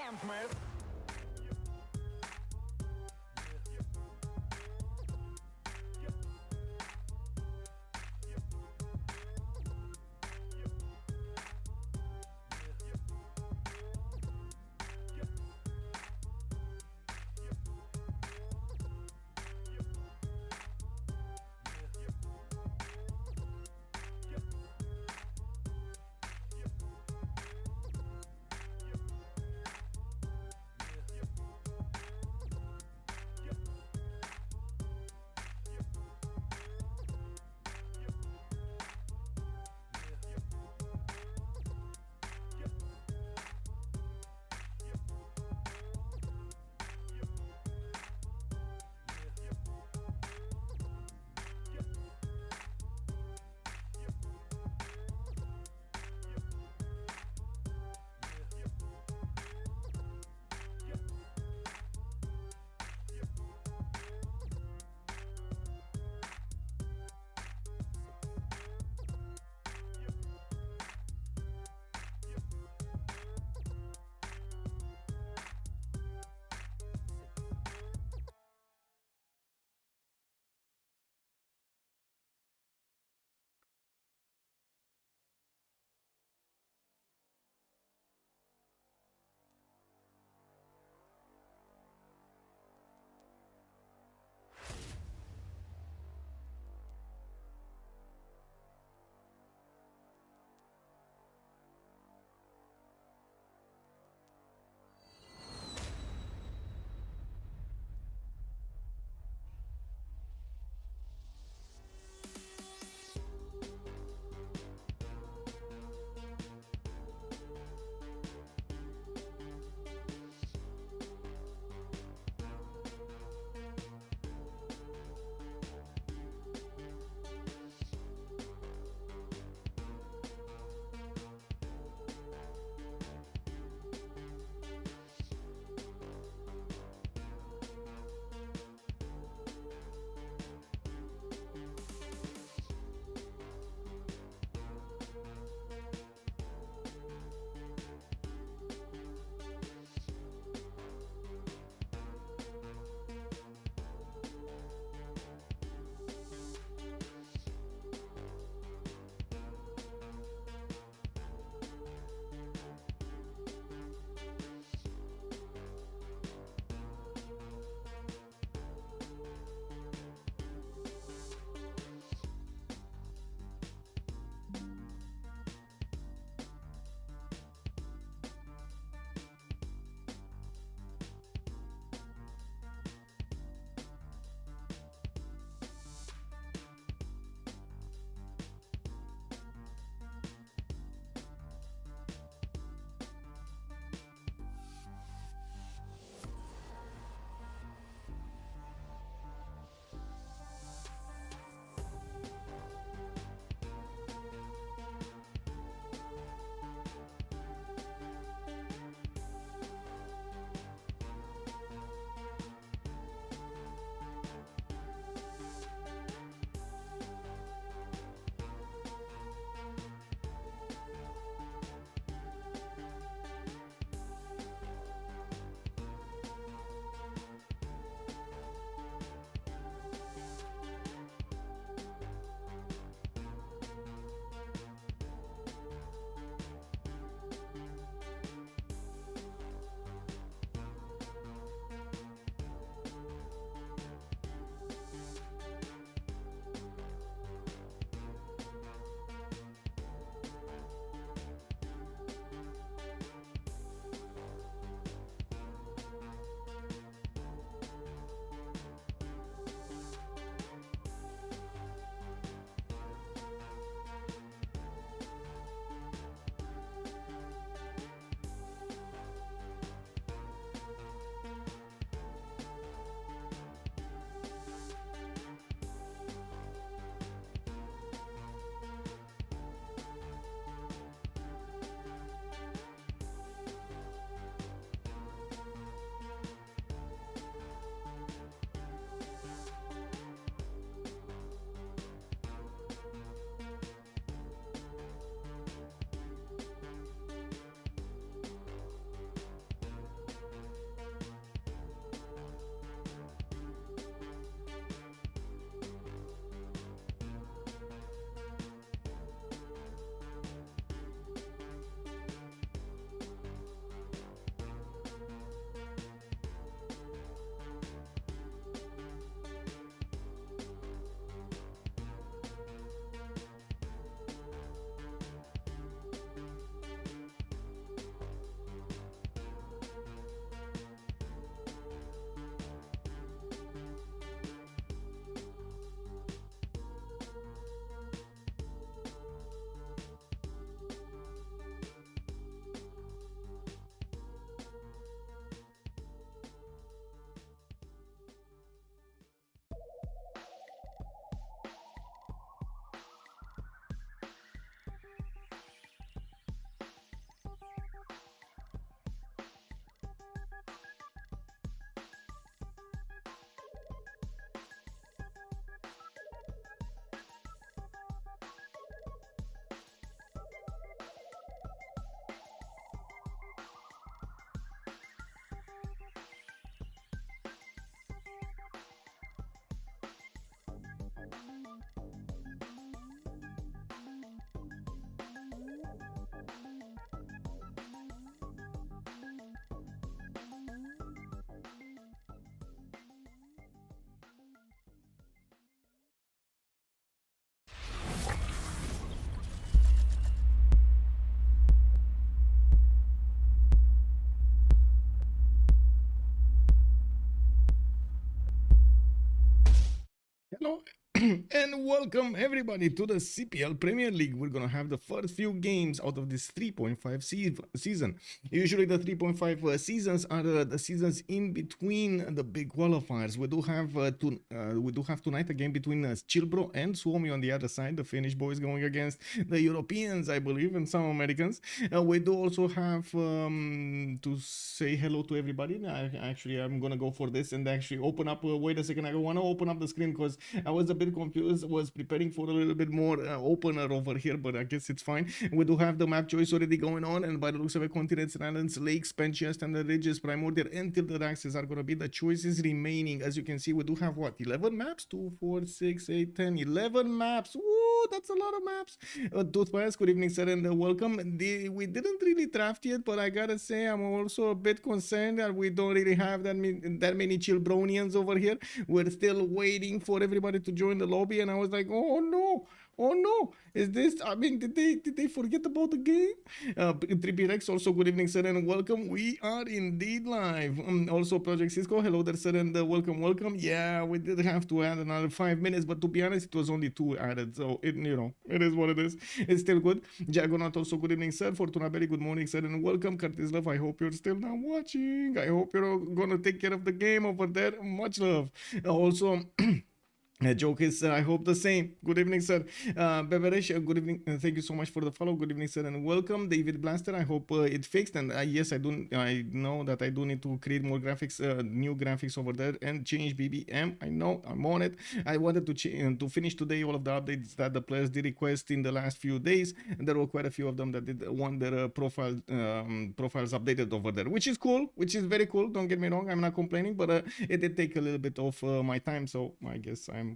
Handmade. hello, and welcome everybody to the CPL Premier League. We're gonna have the first few games out of this 3.5 season. Usually the 3.5 seasons are the seasons in between the big qualifiers. We do have tonight a game between ChillBro and Suomi on the other side. The Finnish boys going against the Europeans, I believe, and some Americans. We do also have to say hello to everybody. I'm gonna go for this and actually open up. Wait a second, I want to open up the screen because I was a bit confused. Was preparing for a little bit more opener over here, but I guess it's fine. We do have the map choice already going on, and by the looks of it, continents and islands, lakes, Penchest, and the ridges, primordial, and tilted axes are gonna be the choices remaining. As you can see, we do have what, 11 maps? 2, 4, 6, 8, 10, 11 maps. Woo, that's a lot of maps. Toothpaste, good evening, sir, and welcome. We didn't really draft yet, but I gotta say I'm also a bit concerned that we don't really have that many ChillBronians over here. We're still waiting for everybody to join the lobby, and I was like, oh no, is this, I mean, did they forget about the game? 3P also good evening, sir, and welcome. We are indeed live. Also Project Cisco, hello there, sir, and welcome. Yeah, we did have to add another 5 minutes, but to be honest, it was only 2 added, so it is what it is. It's still good. Jagonaut also good evening, sir. Fortuna Berry, good morning, sir, and welcome. Curtis Love, I hope you're still now watching. I hope you're gonna take care of the game over there. Much love. Also joke is, I hope the same. Good evening, sir. Beveresh, good evening. Thank you so much for the follow. Good evening, sir, and welcome. David Blaster, I hope it fixed. And yes, I know that I do need to create more graphics, new graphics over there, and change BBM. I know, I'm on it. I wanted to finish today all of the updates that the players did request in the last few days. And there were quite a few of them that did want their profiles updated over there, which is cool, which is very cool. Don't get me wrong, I'm not complaining, but it did take a little bit of my time, so I guess I'm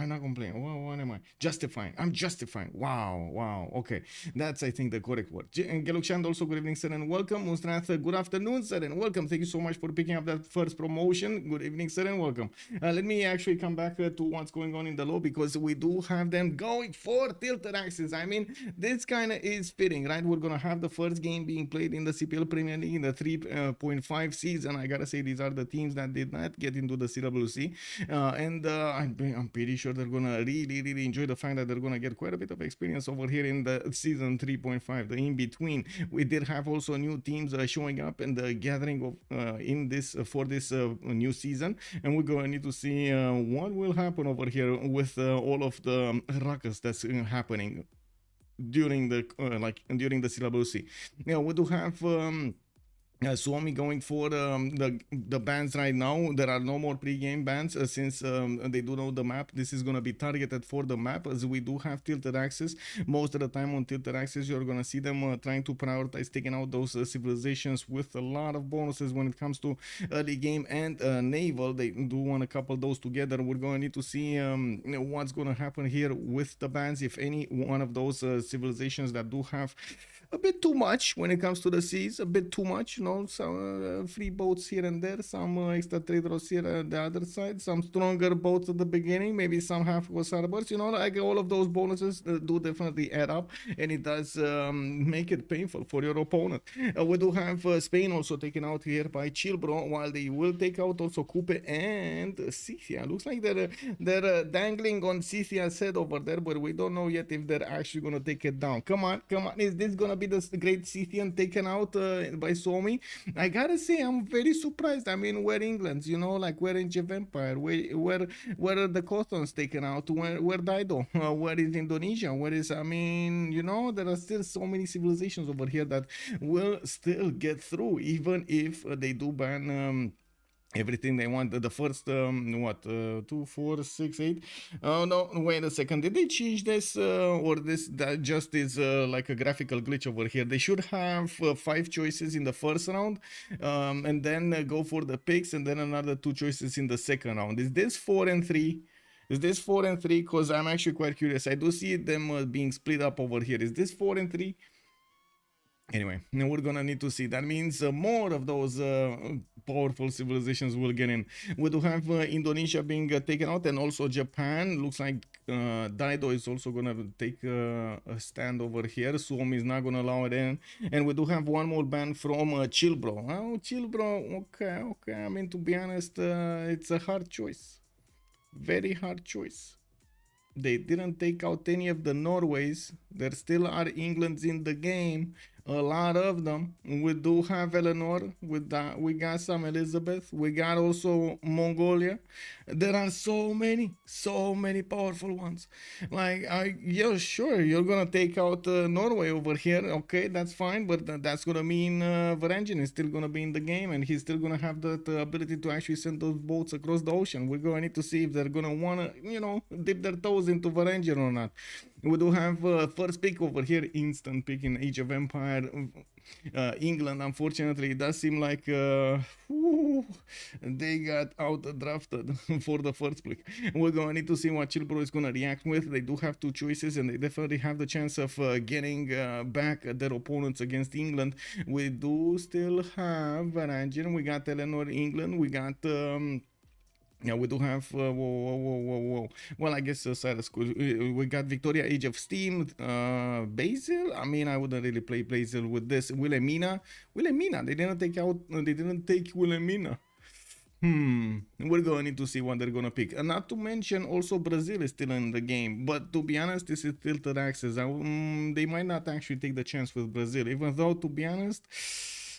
not complaining. What am I? Justifying. I'm justifying. Wow. Okay. That's, I think, the correct word. Geluxand, also good evening, sir, and welcome. Mustrath, good afternoon, sir, and welcome. Thank you so much for picking up that first promotion. Good evening, sir, and welcome. Let me actually come back to what's going on in the law, because we do have them going for tilted axes. I mean, this kind of is fitting, right? We're going to have the first game being played in the CPL Premier League in the 3.5 season. I got to say, these are the teams that did not get into the CWC. And I'm pretty sure they're gonna really enjoy the fact that they're gonna get quite a bit of experience over here in the season 3.5, the in-between. We did have also new teams showing up in the gathering of in this for this new season, and we're gonna need to see what will happen over here with all of the ruckus that's happening during the during the CWC. Now we do have Suomi going for the bans right now. There are no more pre-game bans since they do know the map. This is going to be targeted for the map, as we do have tilted axis. Most of the time on tilted axis, you're going to see them trying to prioritize taking out those civilizations with a lot of bonuses when it comes to early game and naval. They do want to couple those together. We're going to need to see what's going to happen here with the bans, if any one of those civilizations that do have a bit too much when it comes to the seas, a bit too much, some free boats here and there, some extra traders here at the other side, some stronger boats at the beginning, maybe some half-coast harbors, like all of those bonuses do definitely add up, and it does make it painful for your opponent. We do have Spain also taken out here by ChillBro, while they will take out also Coupe and Scythia. Looks like they're dangling on Scythia's head over there, but we don't know yet if they're actually going to take it down. Come on, is this going to be the great Scythian taken out by Suomi? I gotta say, I'm very surprised. I mean, where England's, like where in Civ Empire, where are the Cottons taken out? Where Dido? Where is Indonesia? Where is, I mean, there are still so many civilizations over here that will still get through, even if they do ban everything they want. The first 2, 4, 6, 8. Oh no, wait a second, did they change this or that just is like a graphical glitch over here? They should have 5 choices in the first round, and then go for the picks, and then another 2 choices in the second round. Is this 4 and 3? Is this 4 and 3? Because I'm actually quite curious. I do see them being split up over here. Is this 4 and 3? Anyway, now we're gonna need to see. That means more of those powerful civilizations will get in. We do have Indonesia being taken out, and also Japan. Looks like Daido is also gonna take a stand over here. Suomi is not gonna allow it in, and we do have one more ban from ChillBro. Oh, ChillBro. Okay, okay. I mean, to be honest, it's a hard choice. Very hard choice. They didn't take out any of the Norways. There still are Englands in the game, a lot of them. We do have Eleanor. With that, we got some Elizabeth. We got also Mongolia. There are so many powerful ones. Like, yeah, sure, you're gonna take out Norway over here. Okay, that's fine, but that's gonna mean Varangian is still gonna be in the game, and he's still gonna have the ability to actually send those boats across the ocean. We're gonna need to see if they're gonna wanna, dip their toes into Varangian or not. We do have first pick over here, instant pick in Age of Empire. England, unfortunately, it does seem like they got out drafted for the first pick. We're going to need to see what ChillBro is going to react with. They do have two choices, and they definitely have the chance of getting back their opponents against England. We do still have Varangian. We got Eleanor, England. We got yeah, we do have whoa. Well, I guess Cyrus could. We got Victoria, Age of Steam, Basil. I mean, I wouldn't really play Basil with this. Wilhelmina. They didn't take out. They didn't take Wilhelmina. We're going to need to see what they're gonna pick. And not to mention, also Brazil is still in the game. But to be honest, this is tilted access. They might not actually take the chance with Brazil, even though, to be honest,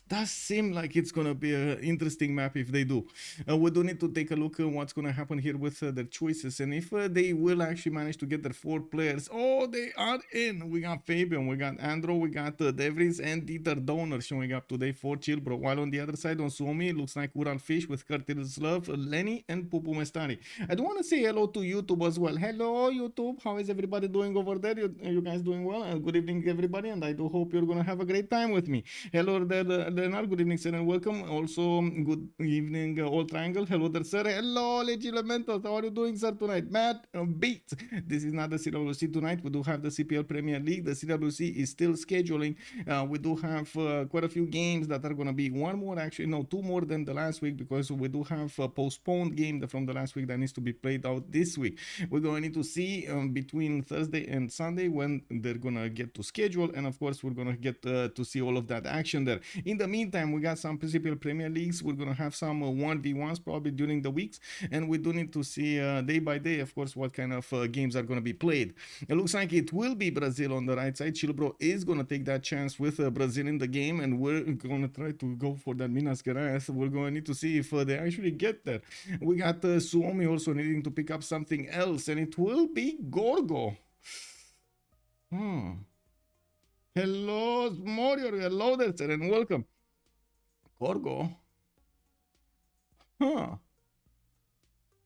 does seem like it's gonna be an interesting map if they do. We do need to take a look at what's gonna happen here with their choices, and if they will actually manage to get their 4 players. Oh, they are in. We got Fabian, we got Andro, we got Devries and Dieter Donor showing up today for ChillBro. While on the other side, on Suomi, it looks like Ural Fish with Curtis Love, Lenny, and Pupu Mestari. I do want to say hello to YouTube as well. Hello, YouTube. How is everybody doing over there? You guys doing well? Good evening, everybody, and I do hope you're gonna have a great time with me. Hello there, Leonard, good evening, sir, and welcome. Also, good evening, Old Triangle. Hello there, sir. Hello, Legilementos. How are you doing, sir, tonight? Matt, beat. This is not the CWC tonight. We do have the CPL Premier League. The CWC is still scheduling. We do have quite a few games that are going to be one more, actually, no, 2 more than the last week, because we do have a postponed game from the last week that needs to be played out this week. We're going to need to see between Thursday and Sunday when they're going to get to schedule. And of course, we're going to get to see all of that action there. In the meantime, we got some CPL Premier Leagues. We're going to have some 1v1s probably during the weeks. And we do need to see day by day, of course, what kind of games are going to be played. It looks like it will be Brazil on the right side. ChillBro is going to take that chance with Brazil in the game. And we're going to try to go for that Minas Gerais. We're going to need to see if they actually get there. We got Suomi also needing to pick up something else. And it will be Gorgo. Hello, Morio. Hello there, sir, and welcome. Gorgo?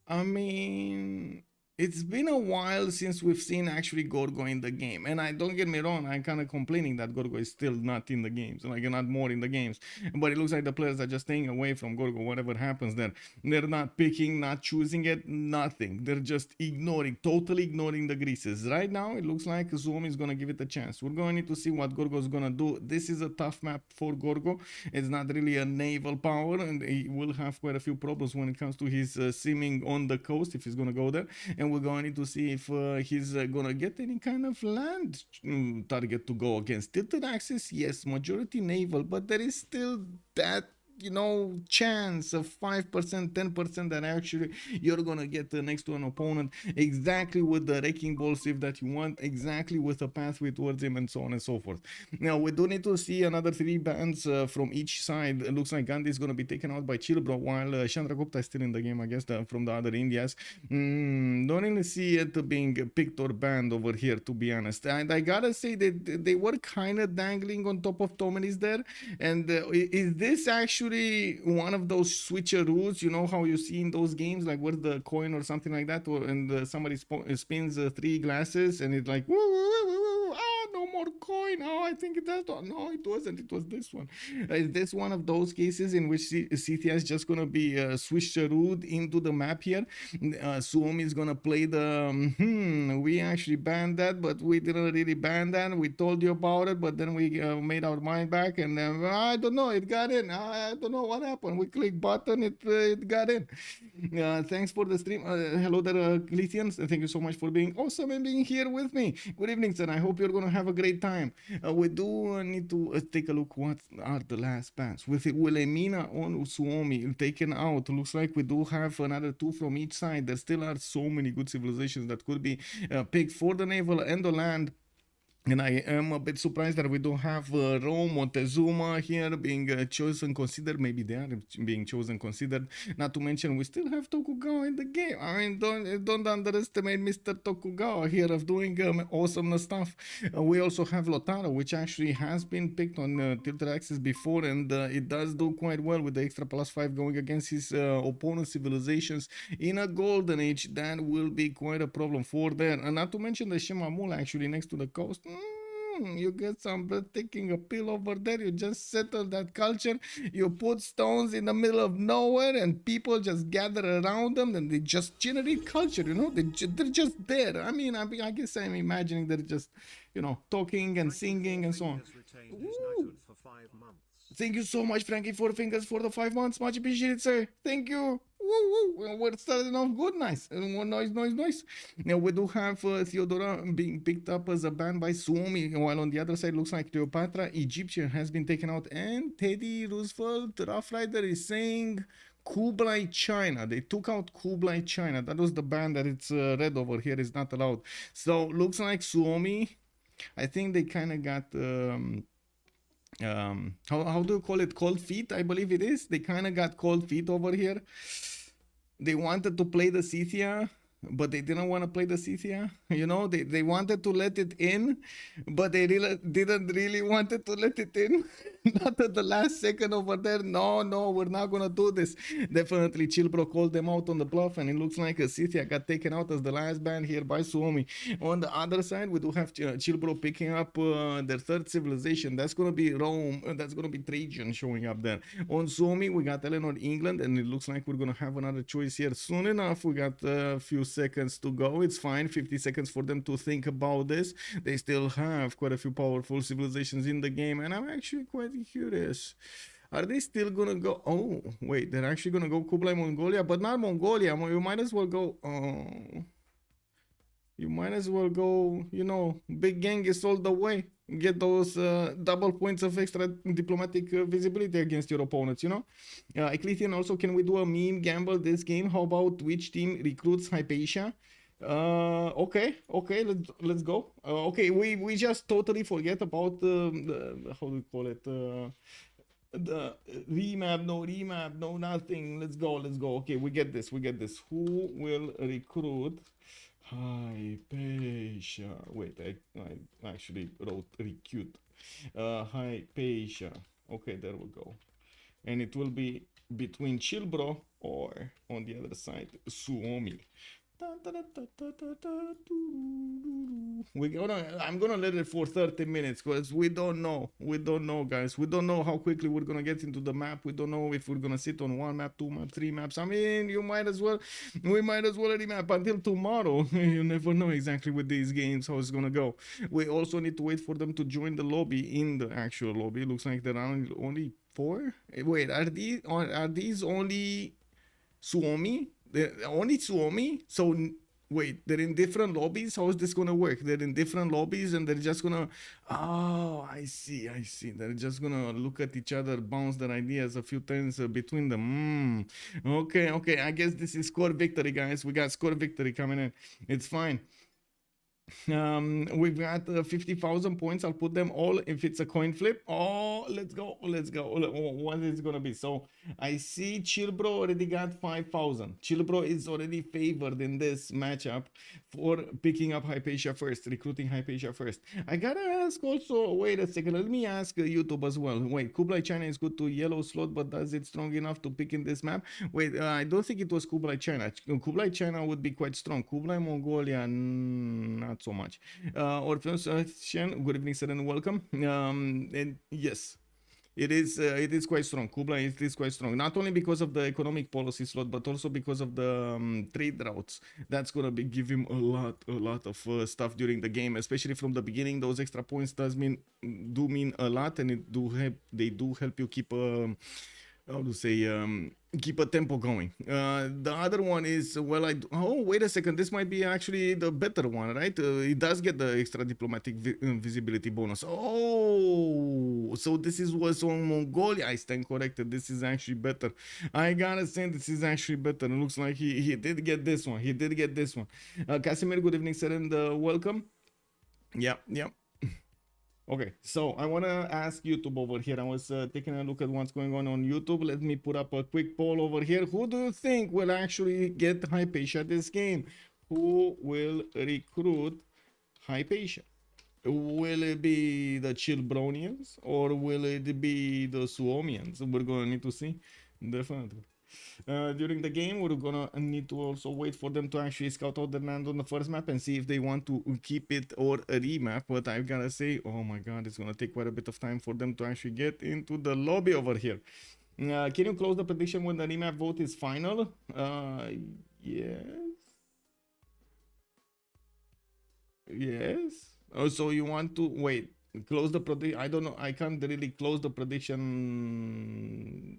I mean, it's been a while since we've seen actually Gorgo in the game. And don't get me wrong, I'm kind of complaining that Gorgo is still not in the games, like not more in the games. But it looks like the players are just staying away from Gorgo, whatever happens there. They're not picking, not choosing it, nothing. They're just totally ignoring the greases. Right now, it looks like Zoom is going to give it a chance. We're going to need to see what Gorgo is going to do. This is a tough map for Gorgo. It's not really a naval power, and he will have quite a few problems when it comes to his simming on the coast, if he's going to go there. And we're going to need to see if he's going to get any kind of land target to go against. Tilted access, yes, majority naval, but there is still that chance of 5%, 10% that actually you're gonna get next to an opponent exactly with the wrecking ball sieve that you want, exactly with a pathway towards him, and so on and so forth. Now we do need to see another 3 bans from each side. It looks like Gandhi is gonna be taken out by ChillBro, while Chandragupta is still in the game, I guess, from the other Indias. Don't really see it being picked or banned over here, to be honest. And I gotta say that they were kind of dangling on top of Tomenis there. And is this actually one of those switcheroos, how you see in those games, like where's the coin or something like that, and somebody spins 3 glasses and it's like, no more coin. Oh, I think that's one. No, it wasn't. It was this one. Is this one of those cases in which CTS is just gonna be switched root into the map here? Suomi is gonna play the we actually banned that, but we didn't really ban that. We told you about it, but then we made our mind back, and then I don't know, it got in. I don't know what happened. We click button, it got in. Thanks for the stream. Hello there, Lithians. Thank you so much for being awesome and being here with me. Good evening, sir. I hope you're gonna have a great time. We do need to take a look what are the last bans. With Wilhelmina on Suomi taken out, looks like we do have another 2 from each side. There still are so many good civilizations that could be picked for the naval and the land. And I am a bit surprised that we don't have Rome, Montezuma here being chosen, considered. Maybe they are being chosen, considered. Not to mention, we still have Tokugawa in the game. I mean, don't underestimate Mr. Tokugawa here of doing awesome stuff. We also have Lotaro, which actually has been picked on Tilted Axis before, and it does do quite well with the extra +5 going against his opponent's civilizations in a golden age. That will be quite a problem for there. And not to mention the Shimamula actually next to the coast. You get some breathtaking appeal over there. You just settle that culture. You put stones in the middle of nowhere, and people just gather around them, and they just generate culture. You know, they're just there. I mean, I guess I'm imagining they're just, you know, talking and singing and so on. Thank you so much, Frankie, 4 fingers for the 5 months. Much appreciated, sir. Thank you. Woo, woo. We're starting off good, nice. More noise. Now we do have Theodora being picked up as a ban by Suomi, while on the other side looks like Cleopatra, Egyptian, has been taken out, and Teddy Roosevelt, Rough Rider, is saying Kublai China. They took out Kublai China. That was the ban that it's red over here is not allowed. So looks like Suomi, I think they kind of got how do you call it, cold feet? I believe it is. They kind of got cold feet over here. They wanted to play the Scythia, but they didn't want to play the Scythia. You know, they wanted to let it in, but they didn't really wanted to let it in. Not at the last second over there. No, we're not gonna do this. Definitely ChillBro called them out on the bluff, and it looks like a Scythia got taken out as the last ban here by Suomi. On the other side, we do have ChillBro picking up their 3rd civilization. That's gonna be Rome. That's gonna be Trajan showing up there. On Suomi, we got Eleanor, England, and it looks like we're gonna have another choice here soon enough. We got a few seconds to go. It's fine. 50 seconds for them to think about this. They still have quite a few powerful civilizations in the game, and I'm actually quite curious. Are they still gonna go? Oh, wait, they're actually gonna go Kublai Mongolia, but not Mongolia. You might as well go. You might as well go, you know, Big Genghis all the way. Get those double points of extra diplomatic visibility against your opponents, you know? Eclithian also, can we do a meme gamble this game? How about which team recruits Hypatia? Okay, let's go. Okay, we just totally forget about the how do we call it, the remap, no nothing. Let's go. Okay, we get this. Who will recruit Hypatia? Wait, I actually wrote recruit Hypatia. Okay, there we go. And it will be between ChillBro or on the other side Suomi. I'm gonna let it for 30 minutes because we don't know, guys. We don't know how quickly we're gonna get into the map. We don't know if we're gonna sit on 1 map, 2 maps, 3 maps. I mean, we might as well remap until tomorrow. You never know exactly with these games how it's gonna go. We also need to wait for them to join the lobby. In the actual lobby, looks like there are only 4. Wait, are these only Suomi? Only Suomi? So wait, they're in different lobbies? How is this gonna work? They're in different lobbies and they're just gonna, oh, I see. They're just gonna look at each other, bounce their ideas a few times between them. Okay, I guess this is score victory, guys. We got score victory coming in. It's fine. We've got 50,000 points. I'll put them all if it's a coin flip. Oh, let's go. What is it gonna be? So I see ChillBro already got 5,000. ChillBro is already favored in this matchup for picking up Hypatia first, recruiting Hypatia first. I gotta ask also, wait a second, let me ask YouTube as well. Wait, Kublai China is good to yellow slot, but does it strong enough to pick in this map? Wait, I don't think it was Kublai China. Kublai China would be quite strong. Kublai Mongolia, not not so much. Orpheus Shen, good evening, sir, and welcome. And yes, it is quite strong. Kublai, it is quite strong, not only because of the economic policy slot, but also because of the trade routes. That's gonna give him a lot of stuff during the game, especially from the beginning. Those extra points do mean a lot, and they do help you keep how to say keep a tempo going. The other one is, well, oh, wait a second, this might be actually the better one, right? It does get the extra diplomatic visibility bonus. Oh, so this was on Mongolia. I stand corrected. This is actually better. I gotta say, this is actually better. It looks like he did get this one. He did get this one. Casimir, good evening, sir, and welcome. Yeah. Okay, so I want to ask YouTube over here. I was taking a look at what's going on YouTube. Let me put up a quick poll over here. Who do you think will actually get Hypatia this game? Who will recruit Hypatia? Will it be the ChillBronians or will it be the Suomians? We're going to need to see. Definitely. During the game, we're gonna need to also wait for them to actually scout out the land on the first map and see if they want to keep it or remap. But I've gotta say, oh my god, it's gonna take quite a bit of time for them to actually get into the lobby over here. Can you close the prediction when the remap vote is final? Yes. Oh, so you want to wait? Close the prediction. I don't know. I can't really close the prediction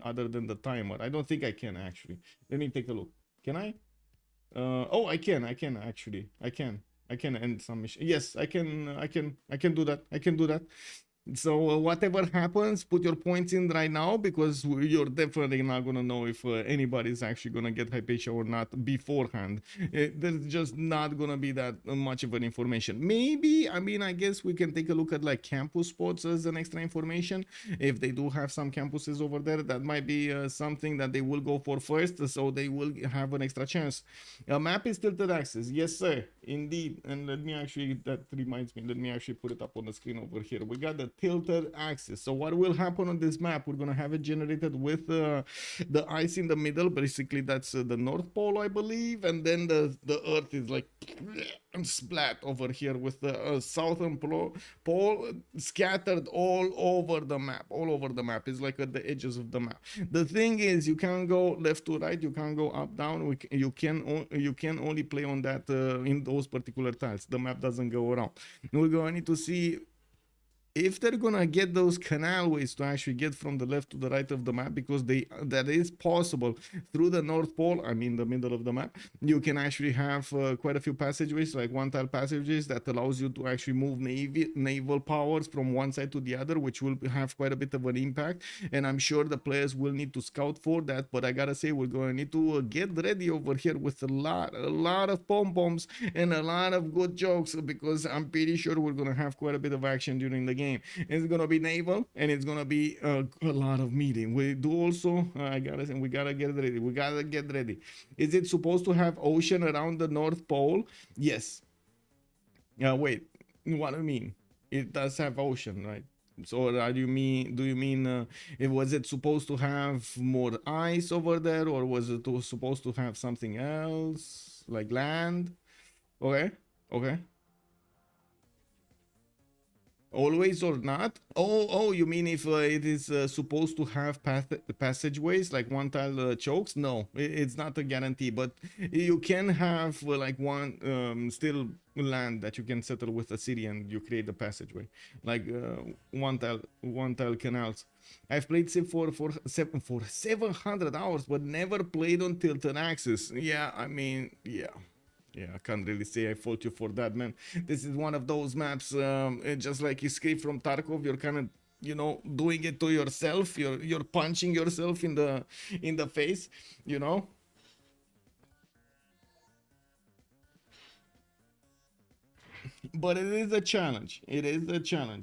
other than the timer. I don't think I can actually. Let me take a look. Can I? Oh, I can actually. I can end some mission. Yes, I can do that. I can do that. So whatever happens, put your points in right now, because you're definitely not gonna know if anybody's actually gonna get Hypatia or not beforehand. There's just not gonna be that much of an information. Maybe, I mean, I guess we can take a look at like campus spots as an extra information. If they do have some campuses over there, that might be something that they will go for first, so they will have an extra chance. Map is tilted axis. Yes, sir, indeed. And let me actually, that reminds me, let me actually put it up on the screen over here. We got the tilted axis. So what will happen on this map, we're gonna have it generated with the ice in the middle. Basically that's the North Pole, I believe, and then the earth is like splat over here with the southern pole scattered all over the map. It's like at the edges of the map. The thing is, you can't go left to right, you can't go up down. You can only play on that in those particular tiles. The map doesn't go around. We're going to need to see if they're gonna get those canalways to actually get from the left to the right of the map, because that is possible through the North Pole. I mean the middle of the map, you can actually have quite a few passageways, like one tile passageways, that allows you to actually move naval powers from one side to the other, which will have quite a bit of an impact, and I'm sure the players will need to scout for that. But I gotta say, we're gonna need to get ready over here with a lot of pom-poms and a lot of good jokes, because I'm pretty sure we're gonna have quite a bit of action during the game. It's gonna be naval, and it's gonna be a lot of meeting. We do also, I gotta say, we gotta get ready. Is it supposed to have ocean around the North Pole? Yes. Wait, what do you mean? It does have ocean, right? So do you mean was it supposed to have more ice over there, or was it supposed to have something else like land? Okay. Always or not? Oh, you mean if it is supposed to have passageways like one tile chokes? No, it's not a guarantee, but you can have like one still land that you can settle with a city, and you create a passageway, like one tile canals. I've played Civ for 700 hours, but never played on tilted axis. Yeah, I mean, yeah, I can't really say I fault you for that, man. This is one of those maps, just like Escape from Tarkov. You're kind of, doing it to yourself. You're punching yourself in the face, But it is a challenge.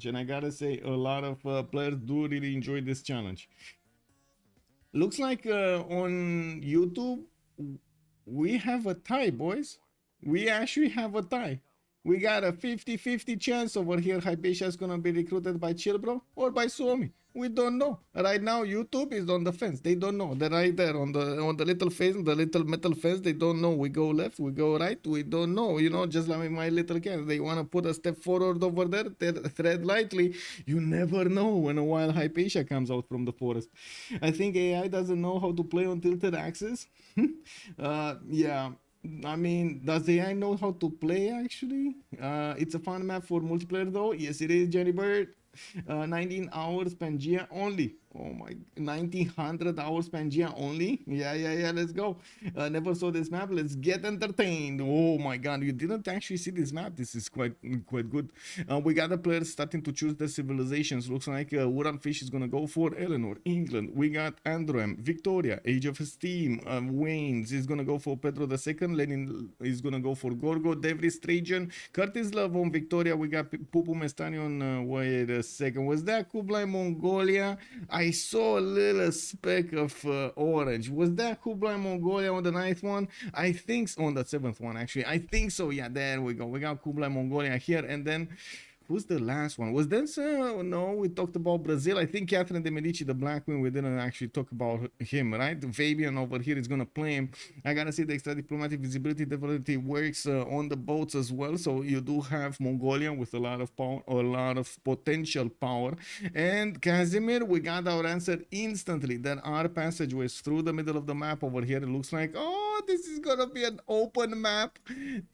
And I gotta say, a lot of players do really enjoy this challenge. Looks like on YouTube we have a tie, boys. We actually have a tie. We got a 50-50 chance over here. Hypatia is gonna be recruited by ChillBro or by Suomi. We don't know. Right now, YouTube is on the fence. They don't know. They're right there on the little fence, the little metal fence. They don't know. We go left, we go right. We don't know. You know, just like my little cat. They want to put a step forward over there. They tread lightly. You never know when a wild Hypatia comes out from the forest. I think AI doesn't know how to play on tilted axis. Yeah. I mean, does AI know how to play actually? It's a fun map for multiplayer though. Yes, it is, Jenny Bird. 19 hours Pangea only. Oh my, 1900 hours Pangea only. Yeah, let's go. Never saw this map. Let's get entertained. Oh my god, you didn't actually see this map. This is quite good. We got the players starting to choose their civilizations. Looks like Fish is gonna go for Eleanor, England. We got Andrem, Victoria, Age of Esteem. Waynes is gonna go for Pedro II. Lenin is gonna go for Gorgo, Devris, Trajan, Curtis Love on Victoria. We got Pupu Mestani on wait a second, was that Kublai Mongolia? I saw a little speck of orange. Was that Kublai Mongolia on the 9th one? I think so, on the 7th one actually. I think so. Yeah, there we go. We got Kublai Mongolia here, and then who's the last one? Was this? No, we talked about Brazil. I think Catherine de Medici, the Black Queen, we didn't actually talk about him, right? Fabian over here is going to play him. I got to see the extra diplomatic visibility definitely works on the boats as well. So you do have Mongolia with a lot of power, a lot of potential power. And Casimir, we got our answer instantly. There are passageways through the middle of the map over here. It looks like, oh, this is going to be an open map.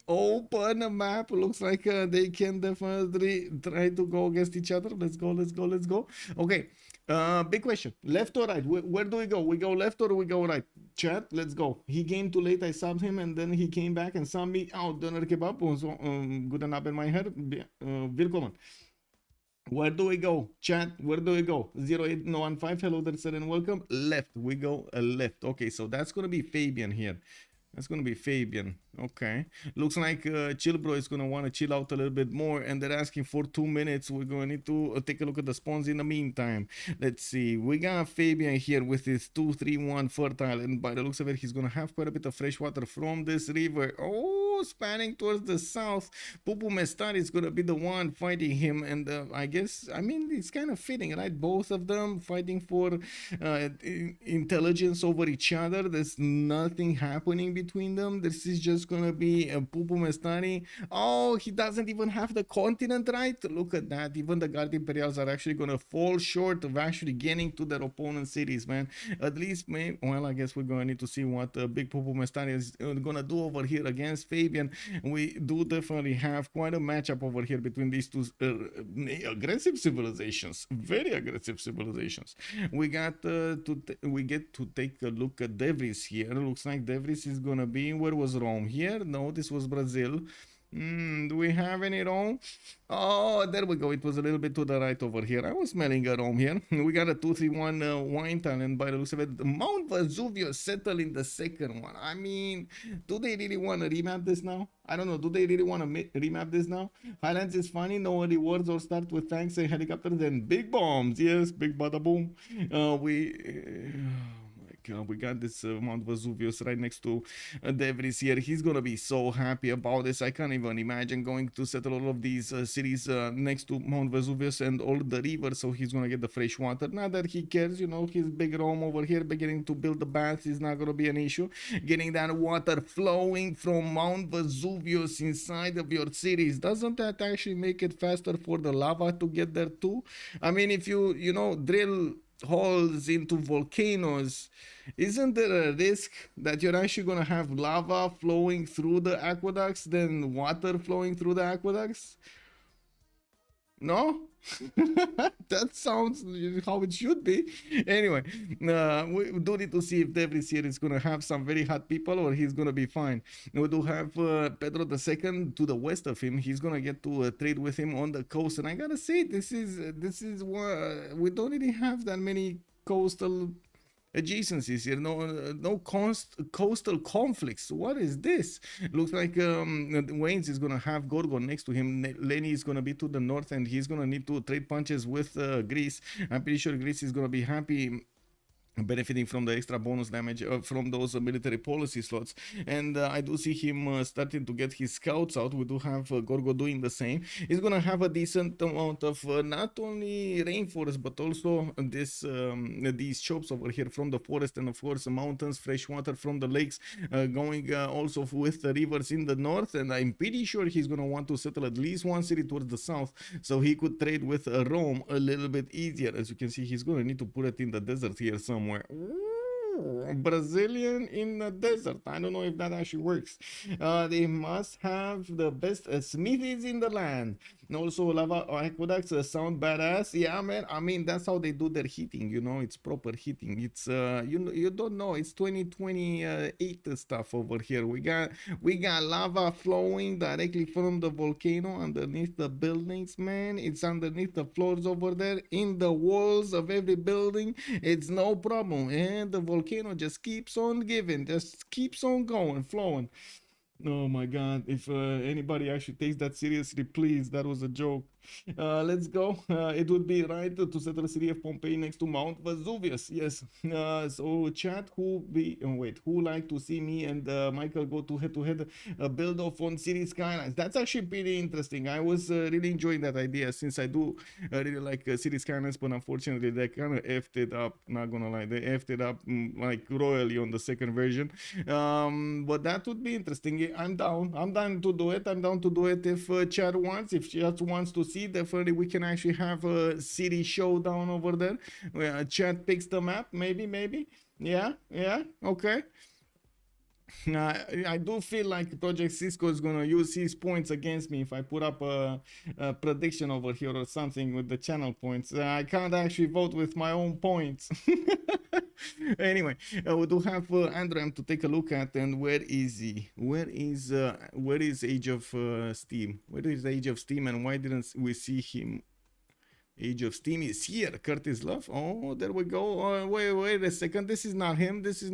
Open map. Looks like they can definitely try to go against each other. Let's go. Okay, big question, left or right? Where do we go? We go left or we go right? Chat, let's go. He came too late, I subbed him, and then he came back and subbed me out. Döner kebab och så goeden avond mijn her. Willkommen. Where do we go? Chat, where do we go? 08015, hello there, sir, and welcome. Left, we go left. Okay, so that's gonna be Fabian here. That's gonna be Fabian. Okay, looks like ChillBro is gonna want to chill out a little bit more, and they're asking for 2 minutes. We're gonna need to take a look at the spawns in the meantime. Let's see, we got Fabian here with his 2-3-1 fertile, and by the looks of it, he's gonna have quite a bit of fresh water from this river. Oh, spanning towards the south. Pupu Mestar is gonna be the one fighting him, and I guess, I mean, it's kind of fitting, right? Both of them fighting for intelligence over each other. There's nothing happening between them. This is just gonna be a Pupu Mestari. Oh, he doesn't even have the continent, right? Look at that. Even the Guard Imperials are actually gonna fall short of actually getting to their opponent's cities, man. At least, well, I guess we're gonna need to see what big Pupu Mestari is gonna do over here against Fabian. We do definitely have quite a matchup over here between these two aggressive civilizations, very aggressive civilizations. We got we get to take a look at Devris here. Looks like Devris is gonna be, where was Rome? Here? No, this was Brazil. Do we have any Rome? Oh, there we go. It was a little bit to the right over here. I was smelling a Rome here. We got a 2-3-1 wine town, and by the looks of it, Mount Vesuvius settled in the second one. I mean, do they really want to remap this now? I don't know. Do they really want to remap this now? Highlands is funny. No rewards or start with tanks and helicopters and big bombs. Yes, big bada boom. We got this Mount Vesuvius right next to Devris here. He's gonna be so happy about this. I can't even imagine going to settle all of these cities next to Mount Vesuvius and all the rivers, so he's gonna get the fresh water. Not that he cares, you know, his big Rome over here beginning to build the baths is not gonna be an issue. Getting that water flowing from Mount Vesuvius inside of your cities, doesn't that actually make it faster for the lava to get there too? I mean, if you know, drill holes into volcanoes, isn't there a risk that you're actually going to have lava flowing through the aqueducts than water flowing through the aqueducts? No? That sounds how it should be. Anyway, we do need to see if Devris here is going to have some very hot people or he's going to be fine. We do have Pedro II to the west of him. He's going to get to trade with him on the coast. And I got to say, this is what we don't really have that many coastal adjacencies here. No coastal conflicts. What is this? Looks like Waynes is gonna have Gorgon next to him. Lenny is gonna be to the north, and he's gonna need to trade punches with Greece. I'm pretty sure Greece is gonna be happy benefiting from the extra bonus damage from those military policy slots. And I do see him starting to get his scouts out. We do have Gorgo doing the same. He's gonna have a decent amount of not only rainforest but also these chops over here from the forest, and of course the mountains, fresh water from the lakes, going also with the rivers in the north. And I'm pretty sure he's gonna want to settle at least one city towards the south, so he could trade with Rome a little bit easier. As you can see, he's gonna need to put it in the desert here somewhere. Ooh, Brazilian in the desert. I don't know if that actually works. They must have the best smithies in the land. And also lava aqueducts sound badass. Yeah, man. I mean, that's how they do their heating. You know, it's proper heating. It's you don't know. It's 2028 stuff over here. We got lava flowing directly from the volcano underneath the buildings, man. It's underneath the floors over there, in the walls of every building. It's no problem, and the volcano just keeps on giving, just keeps on going, flowing. Oh my god, if anybody actually takes that seriously, please, that was a joke. Let's go. It would be right to settle the city of Pompeii next to Mount Vesuvius. Yes. So chat, who like to see me and Michael go to head build off on city skylines? That's actually pretty interesting. I was really enjoying that idea, since I do really like city skylines, but unfortunately they kind of effed it up. Not gonna lie, they effed it up like royally on the second version. But that would be interesting. I'm down to do it. I'm down to do it if chat wants. If chat wants to see, definitely we can actually have a city showdown over there where chat picks the map. Maybe. Yeah, okay. I do feel like Project Cisco is gonna use his points against me if I put up a prediction over here or something with the channel points. I can't actually vote with my own points. Anyway, we do have Andram to take a look at, and where is he? Where is Age of Steam? Where is Age of Steam, and why didn't we see him? Age of Steam is here. Curtis Love. Oh, there we go. Wait a second. This is not him. This is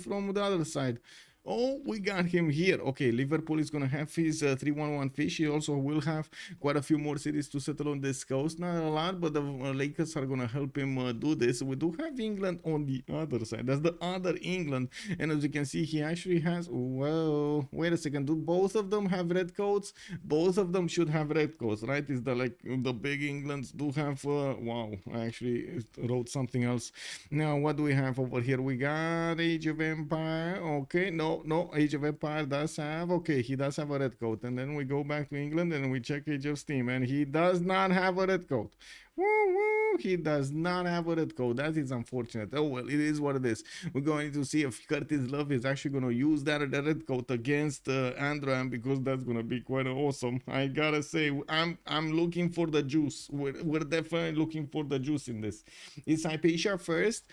from the other side. Oh, we got him here. Okay, Liverpool is gonna have his 311 fish. He also will have quite a few more cities to settle on this coast. Not a lot, but the Lakers are gonna help him do this. We do have England on the other side. That's the other England. And as you can see, he actually has, well, wait a second. Do both of them have red coats? Both of them should have red coats, right? Is the the big Englands do have, wow, I actually wrote something else. Now, what do we have over here? We got Age of Empire. Okay, no, Age of Empire does have, okay, he does have a red coat. And then we go back to England and we check Age of Steam, and he does not have a red coat. Woo, he does not have a red coat. That is unfortunate. Oh well, it is what it is. We're going to see if Curtis Love is actually going to use that red coat against Andram, because that's going to be quite awesome. I gotta say, I'm looking for the juice. We're definitely looking for the juice in this. Is Hypatia first?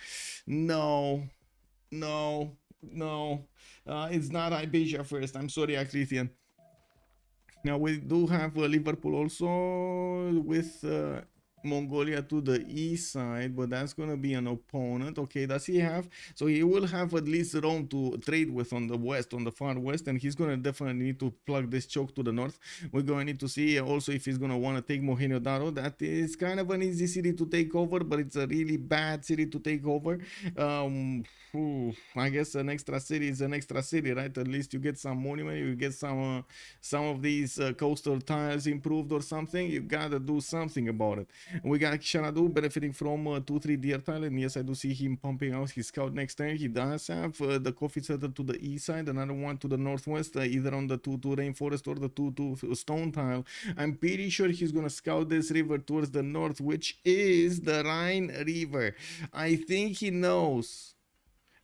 No. It's not Hypatia first. I'm sorry, Aclithian. Now we do have Liverpool also with Mongolia to the east side, but that's gonna be an opponent. Okay, does he have? So he will have at least Rome to trade with on the west, on the far west, and he's gonna definitely need to plug this choke to the north. We're going to need to see also if he's gonna want to take Mohenjo-Daro. That is kind of an easy city to take over, but it's a really bad city to take over. I guess an extra city is an extra city, right? At least you get some monument, you get some of these coastal tiles improved or something. You gotta do something about it. We got Xanadu benefiting from 2-3 deer tile, and yes, I do see him pumping out his scout next turn. He does have the coffee setter to the east side, another one to the northwest, either on the 2-2 rainforest or the 2-2 stone tile. I'm pretty sure he's gonna scout this river towards the north, which is the Rhine River. I think he knows.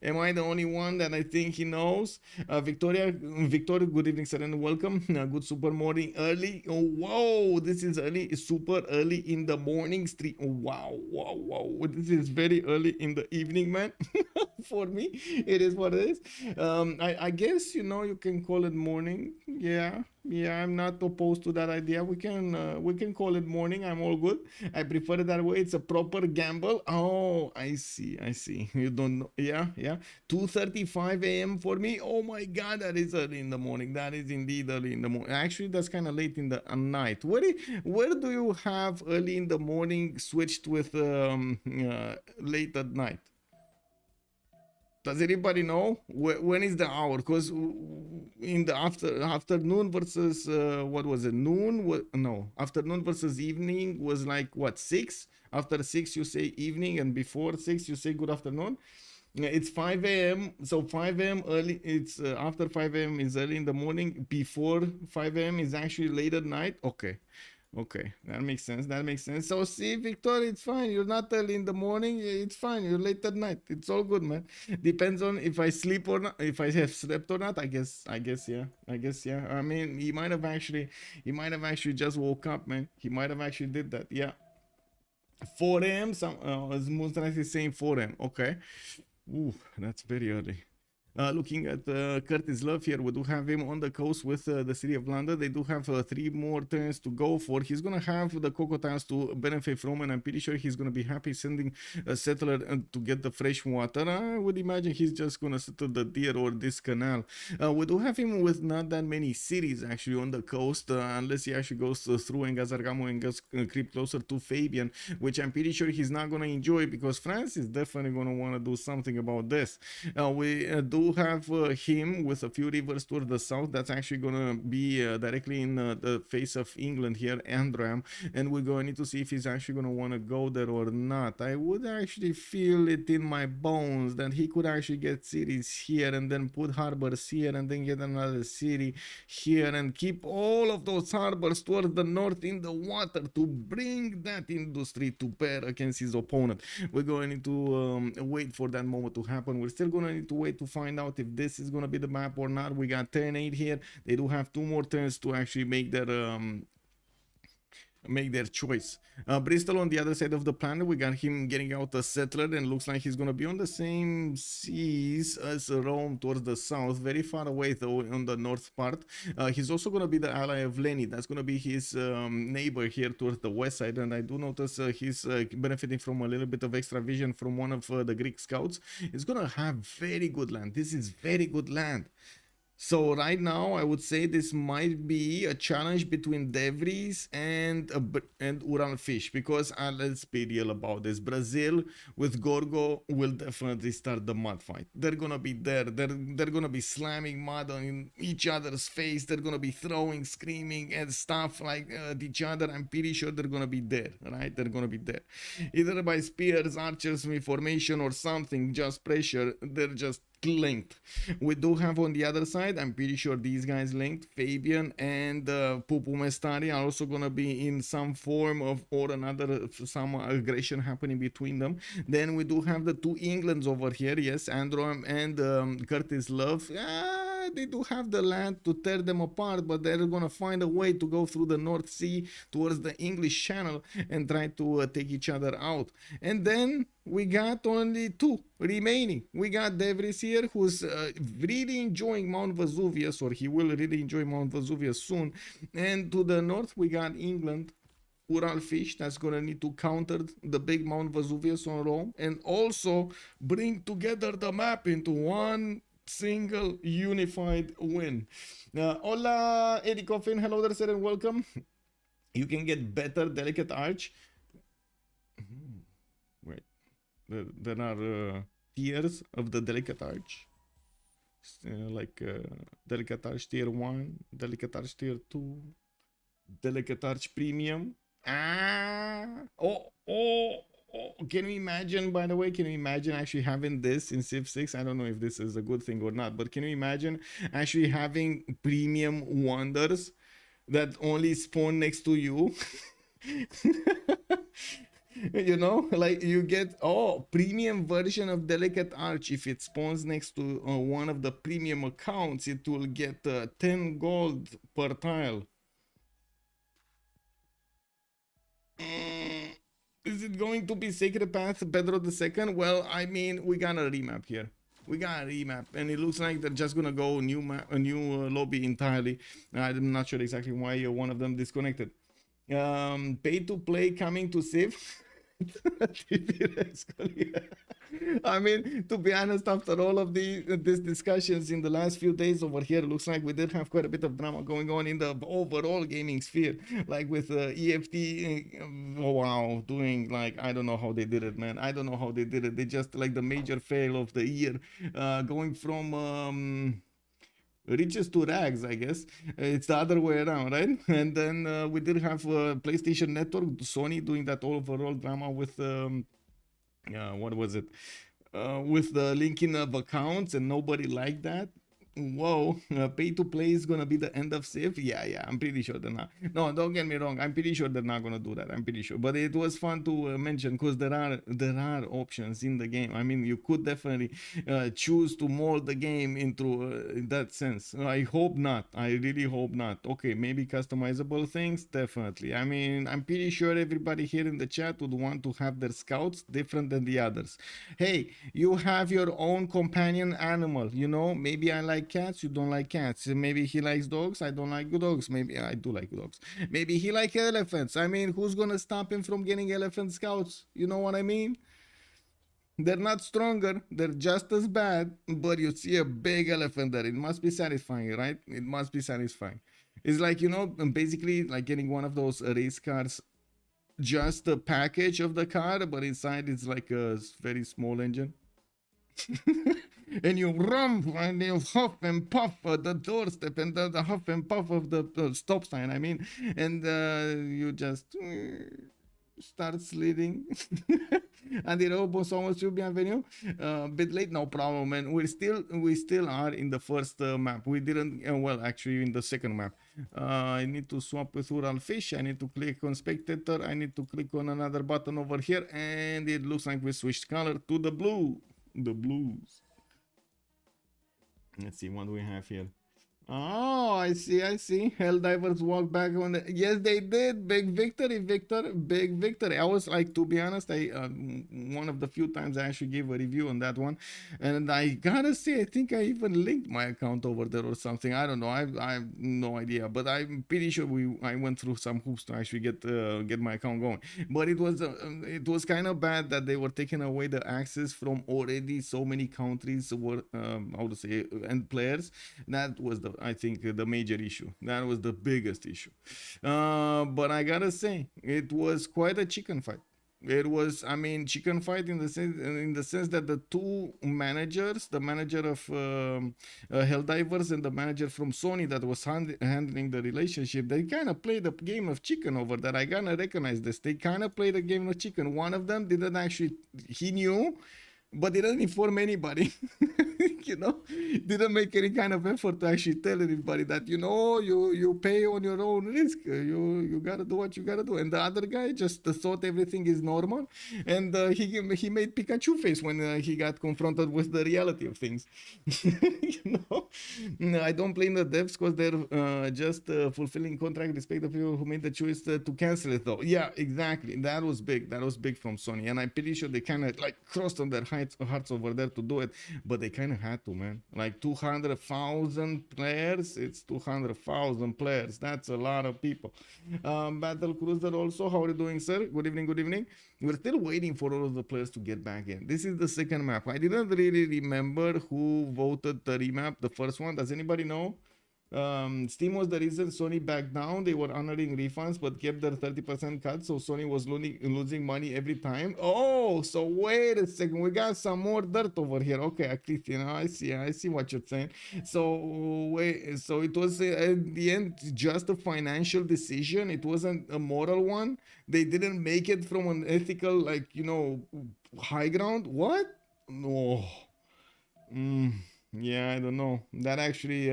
Am I the only one that I think he knows? Victoria, good evening, sir, and welcome. Good super morning early. Oh, whoa, this is early, super early in the morning stream. Oh, wow. This is very early in the evening, man. For me, it is what it is. I guess, you can call it morning. Yeah, I'm not opposed to that idea. We can call it morning. I'm all good. I prefer it that way. It's a proper gamble. Oh, I see. You don't know. Yeah. 2:35 a.m. for me. Oh my God, that is early in the morning. That is indeed early in the morning. Actually, that's kind of late in the night. Where do you have early in the morning switched with late at night? Does anybody know when is the hour? Because in the afternoon versus what was it? Noon? No, afternoon versus evening was like what, 6? After 6 you say evening, and before 6 you say good afternoon. It's 5 a.m. So 5 a.m. early. It's after 5 a.m. is early in the morning. Before 5 a.m. is actually late at night. Okay. Okay, that makes sense. That makes sense. So see, Victor, it's fine. You're not early in the morning. It's fine. You're late at night. It's all good, man. Depends on if I sleep or not. If I have slept or not. I guess. I guess. Yeah. I guess. Yeah. I mean, he might have actually. He might have actually just woke up, man. He might have actually did that. Yeah. 4 a.m. Some as Moonlight is saying 4 a.m. Okay. Ooh, that's very early. Looking at Curtis Love here, we do have him on the coast with the city of London. They do have 3 more turns to go for. He's gonna have the cocoa tiles to benefit from, and I'm pretty sure he's gonna be happy sending a settler to get the fresh water. I would imagine he's just gonna settle the deer or this canal. We do have him with not that many cities actually on the coast, unless he actually goes through Engazargamo and gets creep closer to Fabian, which I'm pretty sure he's not gonna enjoy, because France is definitely gonna want to do something about this. We do have him with a few rivers toward the south. That's actually gonna be directly in the face of England here, Andram, and we're going to need to see if he's actually gonna want to go there or not. I would actually feel it in my bones that he could actually get cities here and then put harbors here and then get another city here and keep all of those harbors toward the north in the water to bring that industry to bear against his opponent. We're going to need to wait for that moment to happen. We're still going to need to wait to find out if this is going to be the map or not. We got turn 8 here. They do have 2 more turns to actually make their choice. Bristol on the other side of the planet, we got him getting out a settler, and looks like he's gonna be on the same seas as Rome towards the south, very far away though on the north part. He's also gonna be the ally of Lenny. That's gonna be his neighbor here towards the west side, and I do notice he's benefiting from a little bit of extra vision from one of the Greek scouts. He's gonna have very good land. This is very good land. So right now, I would say this might be a challenge between Devries and Ural Fish, because let's be real about this. Brazil with Gorgo will definitely start the mud fight. They're gonna be there. They're gonna be slamming mud on each other's face. They're gonna be throwing, screaming, and stuff like at each other. I'm pretty sure they're gonna be there, right? They're gonna be there, either by spears, archers, formation, or something. Just pressure. They're just linked. We do have on the other side, I'm pretty sure these guys linked, Fabian and Pupu Mestari are also gonna be in some form of or another, some aggression happening between them. Then we do have the 2 Englands over here, yes, Androm and Curtis Love. They do have the land to tear them apart, but they're gonna find a way to go through the North Sea towards the English Channel and try to take each other out. And then we got only 2 remaining. We got Devries here, who's really enjoying Mount Vesuvius, or he will really enjoy Mount Vesuvius soon. And to the north, we got England, Ural Fish, that's gonna need to counter the big Mount Vesuvius on Rome, and also bring together the map into one single unified win. Hola, Eddie Coffin. Hello there, sir, and welcome. You can get better Delicate Arch. Wait, there are tiers of the Delicate Arch. Like Delicate Arch Tier 1, Delicate Arch Tier 2, Delicate Arch Premium. Can you imagine, by the way, can you imagine actually having this in Civ6? I don't know if this is a good thing or not, but can you imagine actually having premium wonders that only spawn next to you? You know, like you get premium version of Delicate Arch. If it spawns next to one of the premium accounts, it will get 10 gold per tile. Is it going to be Sacred Path Pedro II? Well, I mean, we got a remap here. We got a remap, and it looks like they're just gonna go new map, a new lobby entirely. I'm not sure exactly why one of them disconnected. Pay to play coming to Civ. I mean, to be honest, after all of these discussions in the last few days over here, looks like we did have quite a bit of drama going on in the overall gaming sphere, like with EFT. Oh, wow, doing like, I don't know how they did it, man. I don't know how they did it. They just like the major fail of the year, going from riches to rags, I guess. It's the other way around, right? And then we did have PlayStation Network, Sony doing that overall drama with what was it? With the linking of accounts, and nobody liked that. Whoa, pay to play is gonna be the end of Civ. Yeah, I'm pretty sure they're not. No, don't get me wrong. I'm pretty sure they're not gonna do that. I'm pretty sure. But it was fun to mention, because there are options in the game. I mean, you could definitely choose to mold the game into that sense. I hope not. I really hope not. Okay, maybe customizable things, definitely. I mean, I'm pretty sure everybody here in the chat would want to have their scouts different than the others. Hey, you have your own companion animal. You know, maybe I like cats, you don't like cats. Maybe he likes dogs, I don't like dogs. Maybe I do like dogs. Maybe he likes elephants. I mean, who's gonna stop him from getting elephant scouts? You know what I mean? They're not stronger, they're just as bad, but you see a big elephant there. It must be satisfying, right? It must be satisfying. It's like, you know, basically like getting one of those race cars, just a package of the car, but inside it's like a very small engine. And you run and you huff and puff the doorstep, and the huff and puff of the stop sign, I mean, and you just start sliding. And the bonsoir monsieur, bienvenue. Bit late, no problem, man. We still are in the first map. We didn't well, actually in the second map. I need to swap with Ural Fish. I need to click on spectator. I need to click on another button over here, and it looks like we switched color to the blue. The blues. Let's see what do we have here. Oh, I see. Helldivers walk back on the. Yes, they did. Big victory, Victor. Big victory. I was like, to be honest, I one of the few times I actually gave a review on that one, and I gotta say, I think I even linked my account over there or something. I don't know. I have no idea, but I'm pretty sure I went through some hoops to actually get my account going. But it was kind of bad that they were taking away the access from already so many countries were how to say, and players. That was I think the major issue. That was the biggest issue. But I gotta say, it was quite a chicken fight. It was, I mean, chicken fight in the sense that the two managers, the manager of Helldivers and the manager from Sony that was handling the relationship, they kind of played a game of chicken over there. I gotta recognize this. They kind of played a game of chicken. One of them didn't actually, he knew, but didn't inform anybody. You know, didn't make any kind of effort to actually tell anybody that, you know, you pay on your own risk. You gotta do what you gotta do. And the other guy just thought everything is normal, and he made Pikachu face when he got confronted with the reality of things. You know, no, I don't blame the devs, because they're just fulfilling contract. Respect the people who made the choice to cancel it, though. Yeah, exactly. That was big. That was big from Sony, and I'm pretty sure they kind of like crossed on their hearts over there to do it, but they kind of had to, man. Like 200,000 players, it's 200,000 players. That's a lot of people. Battle Cruiser also, how are you doing, sir? Good evening. We're still waiting for all of the players to get back in. This is the second map. I didn't really remember who voted the remap, the first one. Does anybody know? Steam was the reason Sony backed down. They were honoring refunds but kept their 30% cut, so Sony was losing money every time. Oh, so wait a second, we got some more dirt over here. Okay, at least, you know, I see what you're saying. So wait, so it was at the end just a financial decision. It wasn't a moral one. They didn't make it from an ethical, like, you know, high ground. What? No. Yeah, I don't know. That actually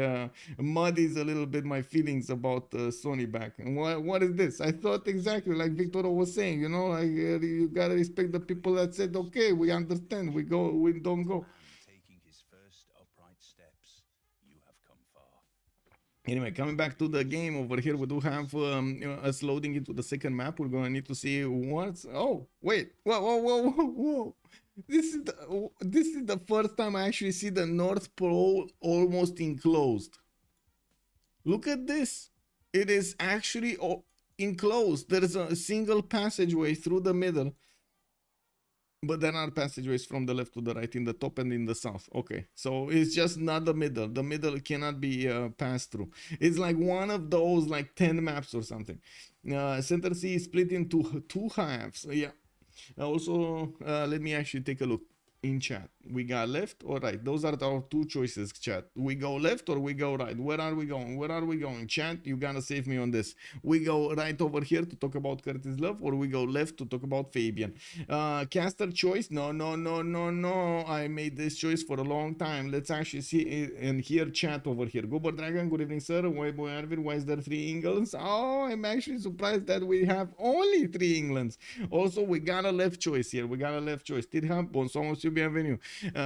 muddies a little bit my feelings about Sony back. And what is this? I thought exactly like Victoria was saying, you know, like you gotta respect the people that said, okay, we understand, we don't go. Taking his first upright steps, you have come far. Anyway, coming back to the game over here, we do have us loading into the second map. We're gonna need to see what's. Oh, wait, whoa. This is the first time I actually see the North Pole almost enclosed. Look at this. It is actually enclosed. There is a single passageway through the middle. But there are passageways from the left to the right, in the top and in the south. Okay, so it's just not the middle. The middle cannot be passed through. It's like one of those like 10 maps or something. Center C is split into two halves. Yeah. Also, let me actually take a look in chat. We got left or right? Those are our two choices, chat. We go left or we go right? Where are we going? Where are we going? Chat, you gotta save me on this. We go right over here to talk about Curtis Love, or we go left to talk about Fabian? Caster choice? No, no, no, no, no. I made this choice for a long time. Let's actually see it and hear chat over here. Goober Dragon, good evening, sir. Why boy Arvid? Why is there 3 Englands? Oh, I'm actually surprised that we have only 3 Englands. Also, we got a left choice here. We got a left choice. Tirham, bonsoir, monsieur, bienvenue.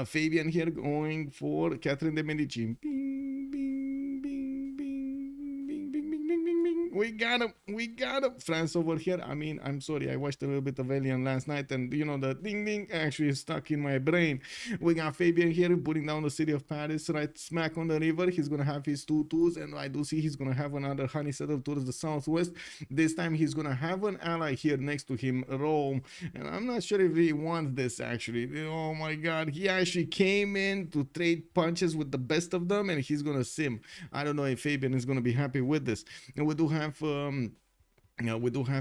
Fabian here going for Catherine de Medici. Bing, bing, bing, bing, bing, bing, bing, bing, bing, bing. We got him. We got him. France over here. I mean, I'm sorry. I watched a little bit of Alien last night, and you know, the ding ding actually stuck in my brain. We got Fabian here putting down the city of Paris right smack on the river. He's going to have his 2-2s, and I do see he's going to have another honey settle towards the southwest. This time he's going to have an ally here next to him, Rome. And I'm not sure if he wants this actually. Oh my god, he actually came in to trade punches with the best of them, and he's going to sim. I don't know if Fabian is going to be happy with this. And we do have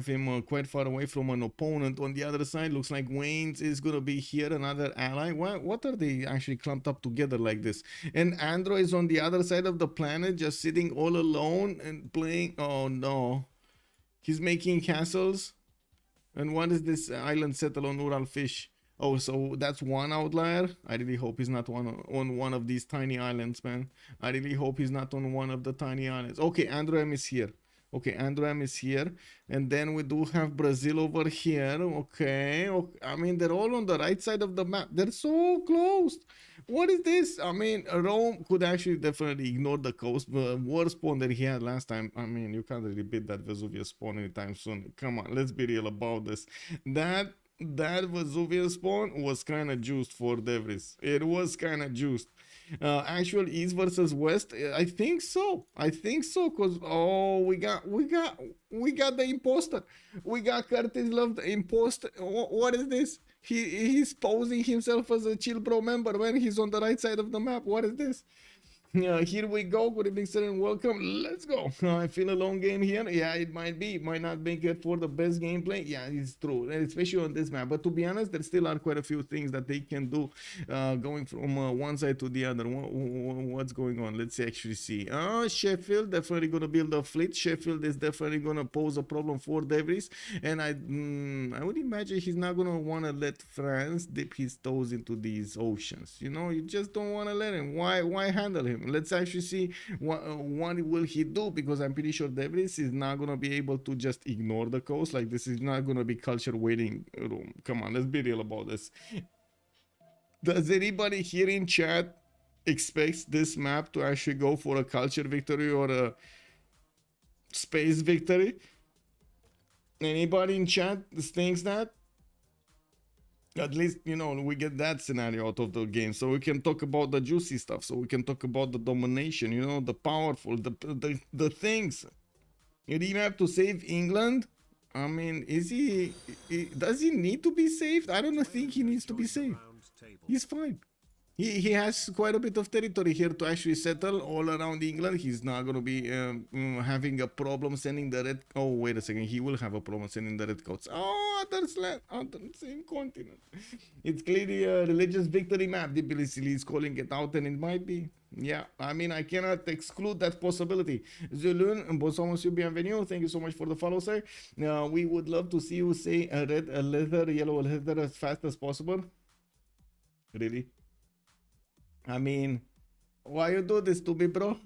him quite far away from an opponent. On the other side, looks like Wayne's is gonna be here, another ally. What are they actually clumped up together like this? And Andro is on the other side of the planet, just sitting all alone and playing. Oh no, he's making castles. And what is this island settle on Ural Fish? Oh, so that's one outlier. I really hope he's not on one of these tiny islands, man. I really hope he's not on one of the tiny islands. Okay, Androem is here. Okay, Androem is here. And then we do have Brazil over here. Okay. I mean, they're all on the right side of the map. They're so close. What is this? I mean, Rome could actually definitely ignore the coast. The war spawn that he had last time. I mean, you can't really beat that Vesuvius spawn anytime soon. Come on, let's be real about this. That Vesuvius spawn was kind of juiced for Devris. It was kind of juiced. Actual East versus West, I think so. Cause we got the imposter. We got Curtis Love, the imposter. What is this? He's posing himself as a ChillBro member when he's on the right side of the map. What is this? Here we go. Good evening, sir, and welcome. Let's go. I feel a long game here. Yeah, it might be. It might not make it for the best gameplay. Yeah, it's true, especially on this map. But to be honest, there still are quite a few things that they can do going from one side to the other. What's going on? Let's actually see. Sheffield definitely going to build a fleet. Sheffield is definitely going to pose a problem for Devries. And I would imagine he's not going to want to let France dip his toes into these oceans. You know, you just don't want to let him. Why handle him? Let's actually see what will he do, because I'm pretty sure Devries is not going to be able to just ignore the coast. Like, this is not going to be culture waiting room. Come on, let's be real about this. Does anybody here in chat expects this map to actually go for a culture victory or a space victory? Anybody in chat thinks that? At least, you know, we get that scenario out of the game, so we can talk about the juicy stuff, so we can talk about the domination, you know, the powerful, the things. Remap to save England? I mean, does he need to be saved? I don't think he needs to be saved. He's fine. He has quite a bit of territory here to actually settle all around England. He's not going to be having a problem sending the red... Oh, wait a second. He will have a problem sending the red coats. Oh, other same continent. It's clearly a religious victory map. The Bilicili is calling it out, and it might be. Yeah, I mean, I cannot exclude that possibility. Zulun, bonsoir, monsieur, bienvenue. Thank you so much for the follow, sir. We would love to see you say a red, a leather, yellow, a leather as fast as possible. Really? I mean, why you do this to me, bro?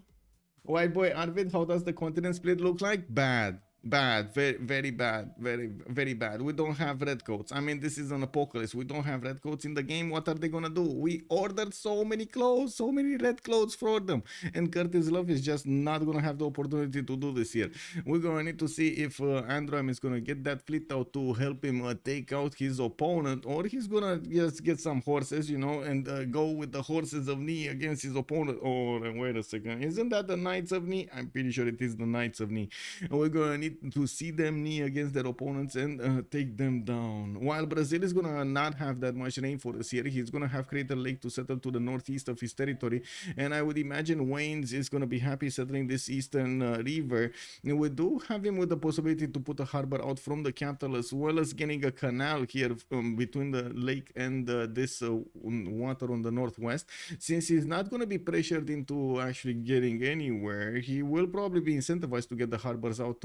White boy Arvid, how does the continent split look like? Bad. Very bad. Very bad. We don't have red coats. I mean, this is an apocalypse. We don't have red coats in the game. What are they gonna do? We ordered so many clothes, so many red clothes for them, and Curtis Love is just not gonna have the opportunity to do this here. We're gonna need to see if Androm is gonna get that fleet out to help him take out his opponent, or he's gonna just get some horses, you know, and go with the horses of knee against his opponent. Oh, wait a second, isn't that the Knights of Knee? I'm pretty sure it is the Knights of Knee. And we're gonna need see them knee against their opponents and take them down. While Brazil is gonna not have that much rainforest here, he's gonna have Crater Lake to settle to the northeast of his territory, and I would imagine Wayne's is gonna be happy settling this eastern river. And we do have him with the possibility to put a harbor out from the capital, as well as getting a canal here between the lake and this water on the northwest. Since he's not going to be pressured into actually getting anywhere, he will probably be incentivized to get the harbors out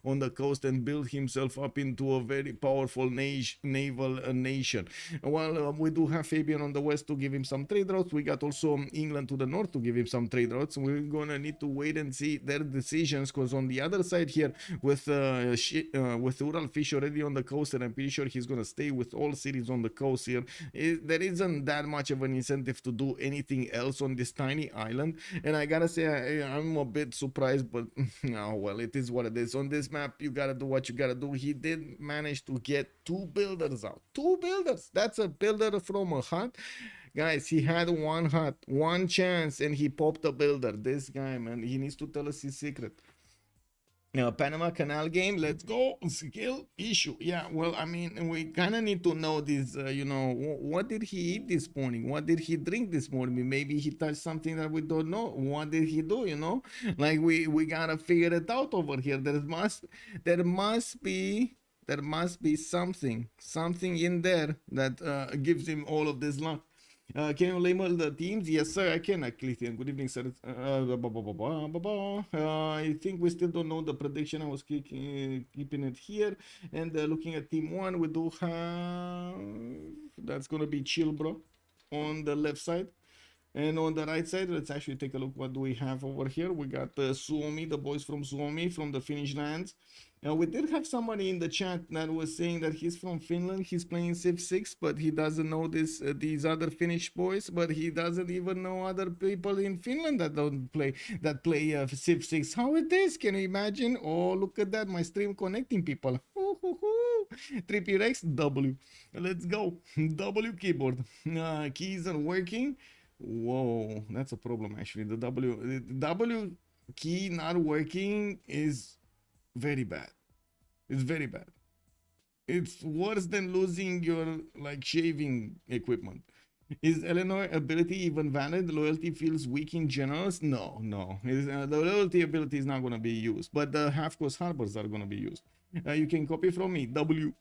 on the coast and build himself up into a very powerful naval nation. While we do have Fabian on the west to give him some trade routes, we got also England to the north to give him some trade routes. We're gonna need to wait and see their decisions, because on the other side here with Ural Fish already on the coast, and I'm pretty sure he's gonna stay with all cities on the coast here, there isn't that much of an incentive to do anything else on this tiny island. And I gotta say, I'm a bit surprised, but oh well, it is what it is. On this map, you gotta do what you gotta do. He did manage to get 2 builders out. 2 builders. That's a builder from a hut. Guys, he had one hut, one chance, and he popped a builder. This guy, man, he needs to tell us his secret. Now, Panama Canal game, let's go. Skill issue. Yeah, well, I mean, we kind of need to know this, you know, what did he eat this morning? What did he drink this morning? Maybe he touched something that we don't know. What did he do, you know? Like, we gotta figure it out over here. There must be something in there that gives him all of this luck. Can you label the teams? Yes, sir, I can actually. Good evening, sir. I think we still don't know the prediction. I was keeping it here. And looking at team 1, we do have... That's going to be ChillBro on the left side. And on the right side, let's actually take a look. What do we have over here? We got Suomi, the boys from Suomi, from the Finnish lands. We did have somebody in the chat that was saying that he's from Finland. He's playing Civ6, but he doesn't know these other Finnish boys. But he doesn't even know other people in Finland that play Civ6. How it is? Can you imagine? Oh, look at that! My stream connecting people. Trippy Rex W. Let's go. W keyboard. Keys are working. Whoa, that's a problem actually. The W key not working is very bad. It's very bad. It's worse than losing your like shaving equipment. Is Eleanor ability even valid? Loyalty feels weak in generals. No. The loyalty ability is not going to be used, but the half coast harbors are going to be used. You can copy from me. W.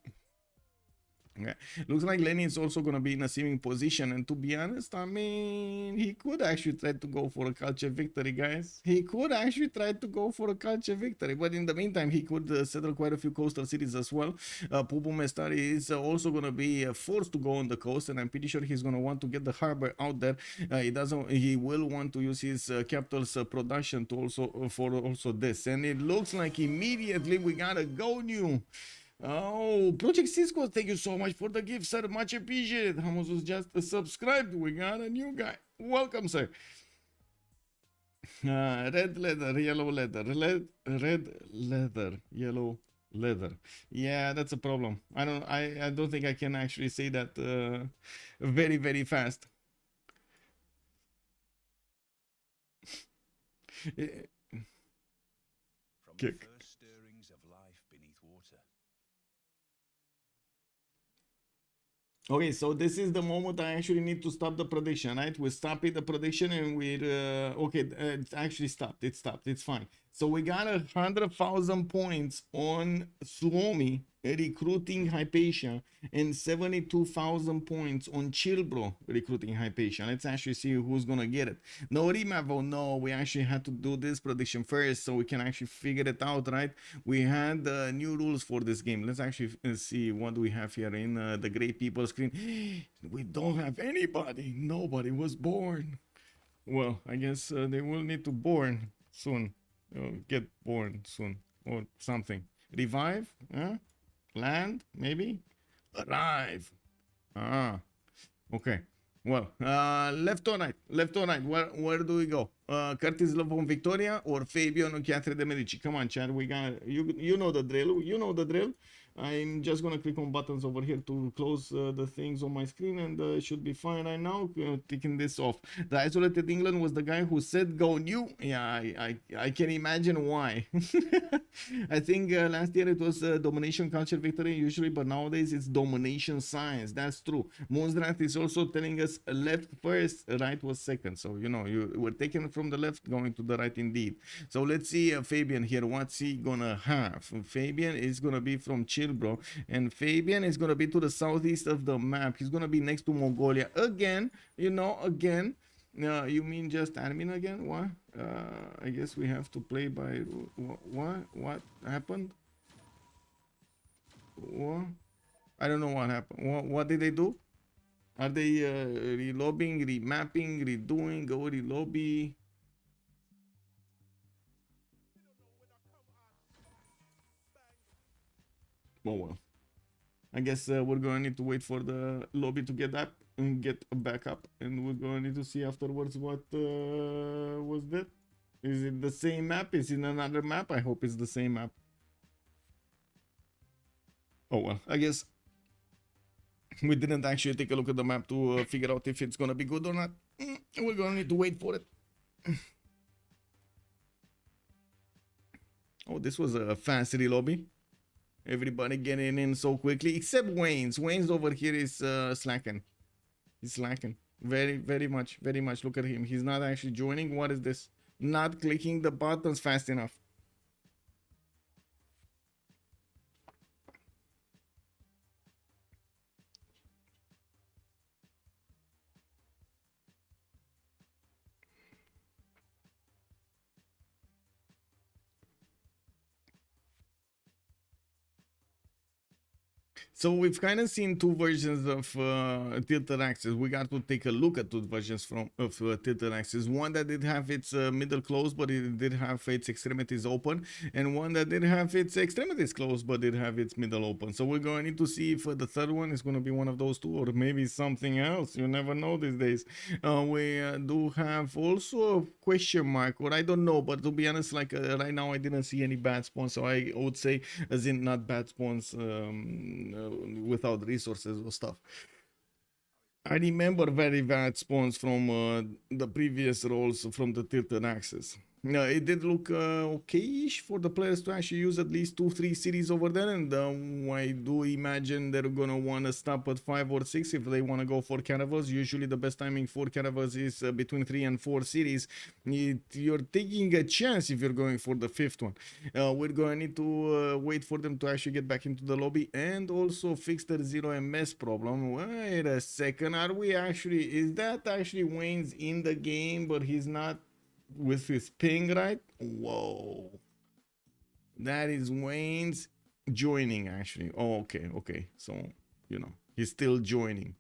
Okay. Looks like Lenny is also going to be in a seeming position, and to be honest, I mean, he could actually try to go for a culture victory, guys. He could actually try to go for a culture victory, but in the meantime, he could settle quite a few coastal cities as well. Pupu Mestari is also going to be forced to go on the coast, and I'm pretty sure he's going to want to get the harbor out there. He will want to use his capital's production to also this, and it looks like immediately we got a go new. Oh, Project Cisco, thank you so much for the gift, sir. Much appreciated. Hamas was just subscribed. We got a new guy. Welcome, sir. Red leather, yellow leather. Red leather, yellow leather. Yeah, that's a problem. I don't think I can actually say that very, very fast. From the first stirrings of life beneath water. Okay, so this is the moment I actually need to stop the prediction, right? We're stopping the prediction and we're okay, it's actually stopped. It stopped. It's fine. So we got 100,000 points on Suomi recruiting Hypatia and 72,000 points on ChillBro recruiting Hypatia. Let's actually see who's gonna get it. No Remap. Oh no, we actually had to do this prediction first so we can actually figure it out, right? We had new rules for this game. Let's actually see what we have here in the Great People screen. We don't have anybody. Nobody was born. Well, I guess they will need to born soon. Get born soon or something. Revive? Land? Maybe? Arrive. Okay. Well, left or right? Left or right? Where do we go? Curtis Love on Victoria or Fabian or Chiatre de Medici? Come on, Chad. We got you know the drill. You know the drill. I'm just gonna click on buttons over here to close the things on my screen, and it should be fine right now. Taking this off. The isolated England was the guy who said go new. Yeah, I can imagine why. I think last year it was domination culture victory usually, but nowadays it's domination science. That's true. Moonstrath is also telling us left first, right was second. So you know you were taken from the left, going to the right indeed. So let's see Fabian here. What's he gonna have? Fabian is gonna be from ChillBro, and Fabian is gonna be to the southeast of the map. He's gonna be next to Mongolia again. You know, again. You mean just admin again? What? I guess we have to play by what happened? What? I don't know what happened. What did they do? Are they relobbing, remapping, redoing, go relobby? Oh well. I guess we're gonna need to wait for the lobby to get up and get back up, and we're gonna need to see afterwards what was that. Is it the same map? Is it another map? I hope it's the same map. Oh well, I guess we didn't actually take a look at the map to figure out if it's gonna be good or not. We're gonna need to wait for it. Oh, this was a fast relobby. Everybody getting in so quickly, except Wayne's. Wayne's over here is slacking. He's slacking. Very much. Look at him. He's not actually joining. What is this? Not clicking the buttons fast enough. So we've kind of seen two versions of Tilted Axis. We got to take a look at two versions of Tilted Axis. One that did have its middle closed, but it did have its extremities open, and one that did have its extremities closed, but did have its middle open. So we're going to need to see if the third one is going to be one of those two, or maybe something else. You never know these days. We do have also a question mark, or I don't know, but to be honest, like right now I didn't see any bad spawns, so I would say, as in not bad spawns, without resources or stuff. I remember very bad spawns from the previous rolls from the Tilted Axis. It did look okay-ish for the players to actually use at least 2-3 cities over there, and I do imagine they're gonna want to stop at 5 or 6 if they want to go for caravels. Usually the best timing for caravels is between 3 and 4 cities. You're taking a chance if you're going for the 5th one. We're gonna need to wait for them to actually get back into the lobby and also fix their 0 MS problem. Wait a second, is that actually Wayne's in the game but he's not with his ping, right? Whoa, that is Wayne's joining actually. Oh, okay, so you know he's still joining.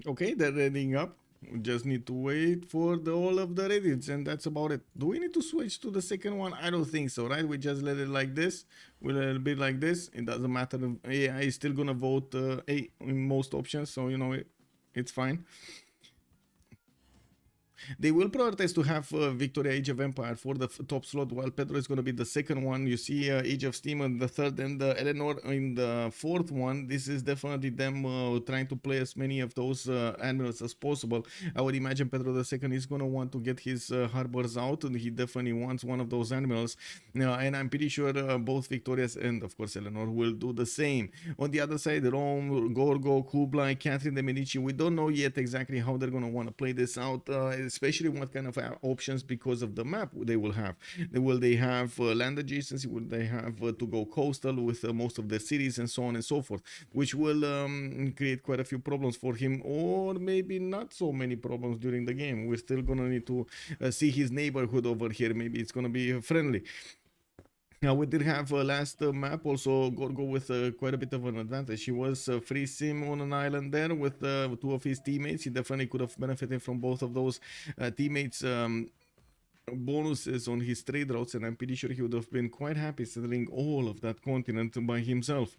Okay, they're readying up. We just need to wait for all of the reddits, and that's about it. Do we need to switch to the second one? I don't think so, right? We just let it like this. We let it be like this. It doesn't matter. AI is still gonna vote A in most options, so you know it's fine. They will prioritize to have Victoria Age of Empire for the top slot, while Pedro is going to be the second one. You see Age of Steam in the third, and Eleanor in the fourth one. This is definitely them trying to play as many of those admirals as possible. I would imagine Pedro the second is going to want to get his harbors out, and he definitely wants one of those admirals. And I'm pretty sure both Victorias and, of course, Eleanor will do the same. On the other side, Rome, Gorgo, Kublai, Catherine de Medici, we don't know yet exactly how they're going to want to play this out, especially what kind of options because of the map they will have. Will they have land adjacency? Will they have to go coastal with most of their cities and so on and so forth, which will create quite a few problems for him, or maybe not so many problems during the game. We're still gonna need to see his neighborhood over here. Maybe it's gonna be friendly. Now we did have last map also Gorgo with quite a bit of an advantage. He was free sim on an island there with two of his teammates. He definitely could have benefited from both of those teammates. Bonuses on his trade routes, and I'm pretty sure he would have been quite happy settling all of that continent by himself,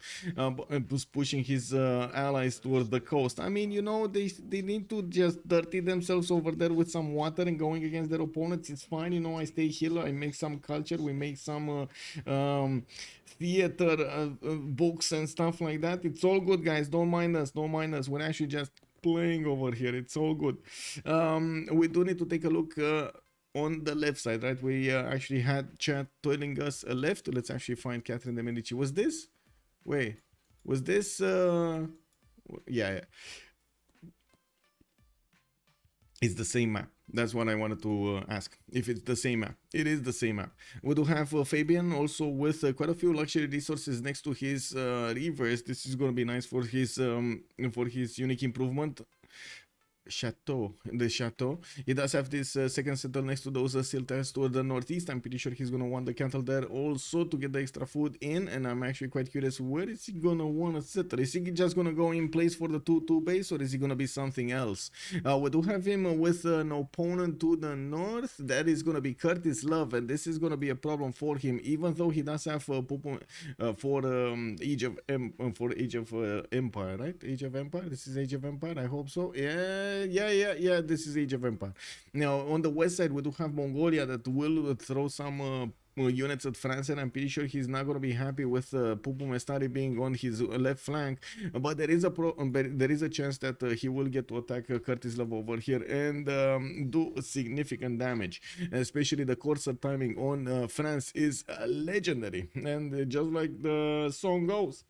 pushing his allies towards the coast. I mean, you know, they need to just dirty themselves over there with some water and going against their opponents. It's fine, you know. I stay here, I make some culture, we make some theater books and stuff like that. It's all good, guys. Don't mind us, don't mind us. We're actually just playing over here. It's all good. We do need to take a look on the left side, right? We actually had chat telling us a left. Let's actually find Catherine de Medici. Was this? Wait, was this? Yeah. It's the same map. That's what I wanted to ask. If it's the same map. It is the same map. We do have Fabian also with quite a few luxury resources next to his reverse. This is going to be nice for his unique improvement. The chateau. He does have this second settle next to those seal tiles toward the northeast. I'm pretty sure he's gonna want the cattle there also to get the extra food in, and I'm actually quite curious, where is he gonna want to settle? Is he just gonna go in place for the 2-2 base, or is he gonna be something else? We do have him with an opponent to the north. That is gonna be Curtis Love, and this is gonna be a problem for him, even though he does have for Age of Empire, right? Age of Empire. This is Age of Empire. I hope so. Yeah, this is Age of Empire. Now, on the west side, we do have Mongolia that will throw some units at France, and I'm pretty sure he's not going to be happy with Pupu Mestari being on his left flank, but there is a chance that he will get to attack Curtis Love over here and do significant damage, especially the Corsair timing on France is legendary, and just like the song goes,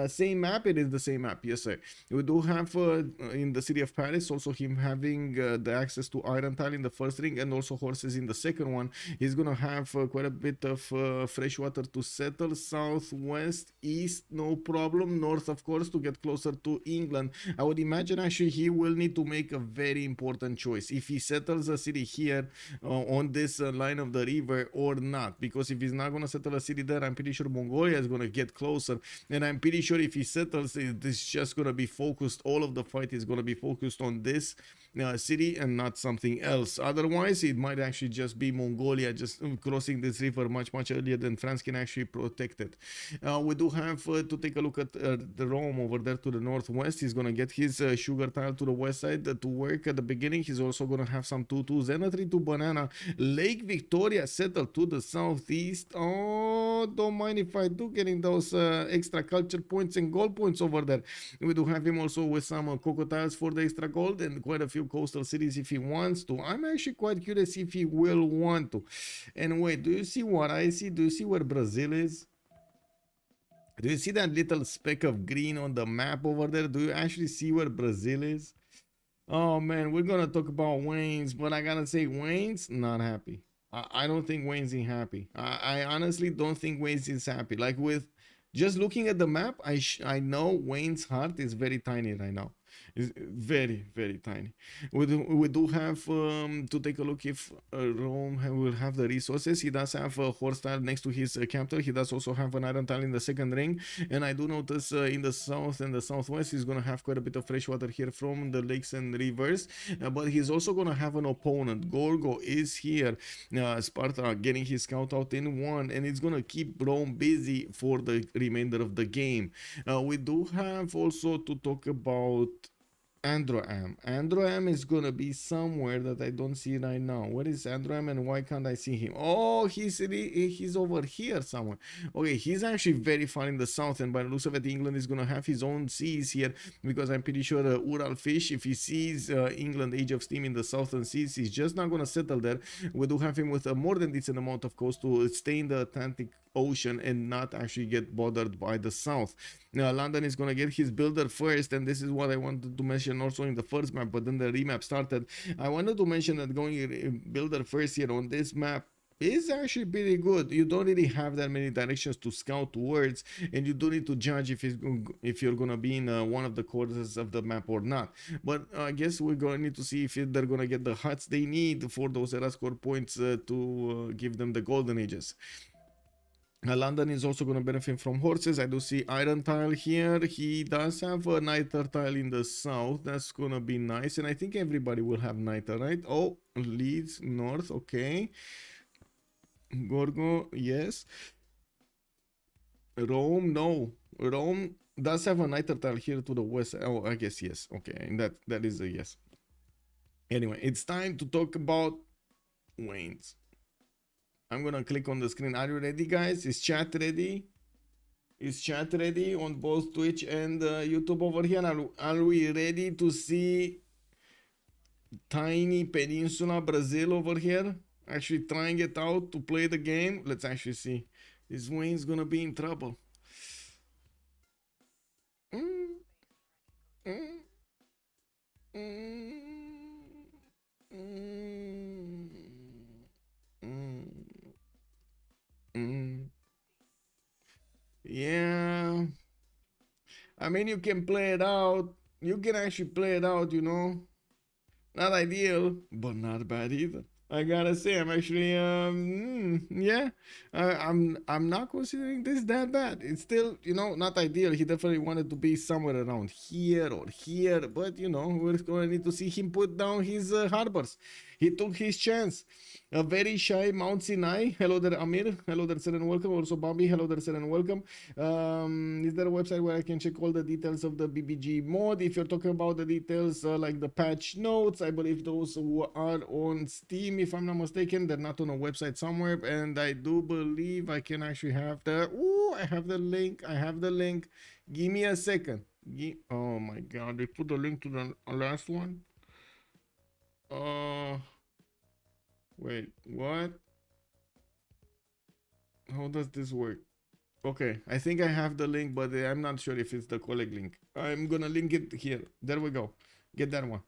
same map, it is the same map. Yes sir. We do have in the city of Paris also him having the access to iron tile in the first ring and also horses in the second one. He's gonna have quite a bit of fresh water to settle. Southwest, east, no problem. North, of course, to get closer to England. I would imagine actually he will need to make a very important choice if he settles a city here on this line of the river or not, because if he's not going to settle a city there, I'm pretty sure Mongolia is going to get closer, and I'm pretty sure if he settles it, this is just going to be focused, all of the fight is going to be focused on this city and not something else. Otherwise, it might actually just be Mongolia just crossing this river much earlier than France can actually protect it. We do have to take a look at the Rome over there to the northwest. He's gonna get his sugar tile to the west side to work at the beginning. He's also gonna have some 2-2s and a 3-2 banana. Lake Victoria settled to the southeast. Oh, don't mind if I do, getting those extra culture points and gold points over there. We do have him also with some cocoa tiles for the extra gold and quite a few coastal cities if he wants to. I'm actually quite curious if he will want to. And wait, do you see what I see? Do you see where Brazil is? Do you see that little speck of green on the map over there? Do you actually see where Brazil is? Oh man, we're gonna talk about Wayne's, but I gotta say Wayne's not happy. I don't think Wayne's is happy. I honestly don't think Wayne's is happy. Like, with just looking at the map, I know Wayne's heart is very tiny right now. Is very tiny. We do have to take a look if Rome will have the resources. He does have a horse tile next to his capital. He does also have an iron tile in the second ring, and I do notice in the south and the southwest he's gonna have quite a bit of fresh water here from the lakes and rivers, but he's also gonna have an opponent. Gorgo is here, Sparta getting his scout out in one, and it's gonna keep Rome busy for the remainder of the game. We do have also to talk about Androam. Androam is gonna be somewhere that I don't see right now. Where is Androam and why can't I see him? Oh, he's over here somewhere. Okay, he's actually very far in the south, and by the looks of it, England is gonna have his own seas here, because I'm pretty sure Ural fish, if he sees England Age of Steam in the southern seas, he's just not gonna settle there. We do have him with a more than decent amount of coast to stay in the Atlantic Ocean and not actually get bothered by the south. Now London is gonna get his builder first, and this is what I wanted to mention also in the first map, but then the remap started. I wanted to mention that going builder first here on this map is actually pretty good. You don't really have that many directions to scout towards, and you do need to judge if you're gonna be in one of the corners of the map or not. But I guess we're gonna need to see if they're gonna get the huts they need for those era score points to give them the golden ages. London is also going to benefit from horses. I do see iron tile here. He does have a niter tile in the south. That's going to be nice. And I think everybody will have niter, right? Oh, Leeds, north. Okay. Gorgo, yes. Rome, no. Rome does have a niter tile here to the west. Oh, I guess yes. Okay, and that is a yes. Anyway, it's time to talk about Wayne's. I'm gonna click on the screen. Are you ready, guys? Is chat ready? Is chat ready on both Twitch and YouTube over here? Are we ready to see tiny peninsula Brazil over here? Actually trying it out to play the game. Let's actually see. This Wayne's gonna be in trouble. Yeah. I mean, you can play it out. You can actually play it out, you know. Not ideal, but not bad either. I gotta say, I'm actually, yeah, I'm not considering this that bad. It's still, you know, not ideal. He definitely wanted to be somewhere around here or here, but you know, we're gonna need to see him put down his harbors. He took his chance. A very shy Mount Sinai. Hello there, Amir. Hello there, sir, and welcome. Also, Bobby. Hello there, sir, and welcome. Is there a website where I can check all the details of the BBG mod? If you're talking about the details like the patch notes, I believe those are on Steam, if I'm not mistaken. They're not on a website somewhere, and I do believe I can actually have the. Ooh, I have the link. I have the link. Give me a second. Oh my God! They put the link to the last one. Wait, what? How does this work? Okay, I think I have the link, but I'm not sure if it's the correct link. I'm gonna link it here. There we go. Get that one.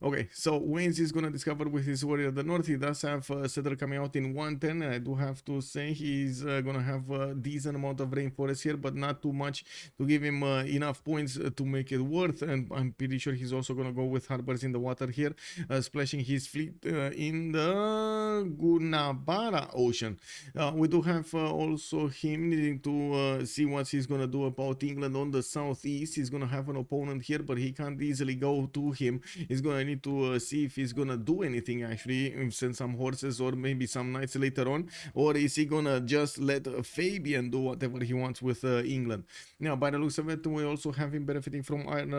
Okay, so Waynes is gonna discover with his warrior of the north. He does have Cedar coming out in 110, and I do have to say he's gonna have a decent amount of rainforest here, but not too much to give him enough points to make it worth. And I'm pretty sure he's also gonna go with harbors in the water here, splashing his fleet in the Gunabara Ocean. We do have also him needing to see what he's gonna do about England on the southeast. He's gonna have an opponent here, but he can't easily go to him. He's gonna need to see if he's gonna do anything, actually send some horses or maybe some knights later on, or is he gonna just let Fabian do whatever he wants with England. Now, by the looks of it, we also have him benefiting from iron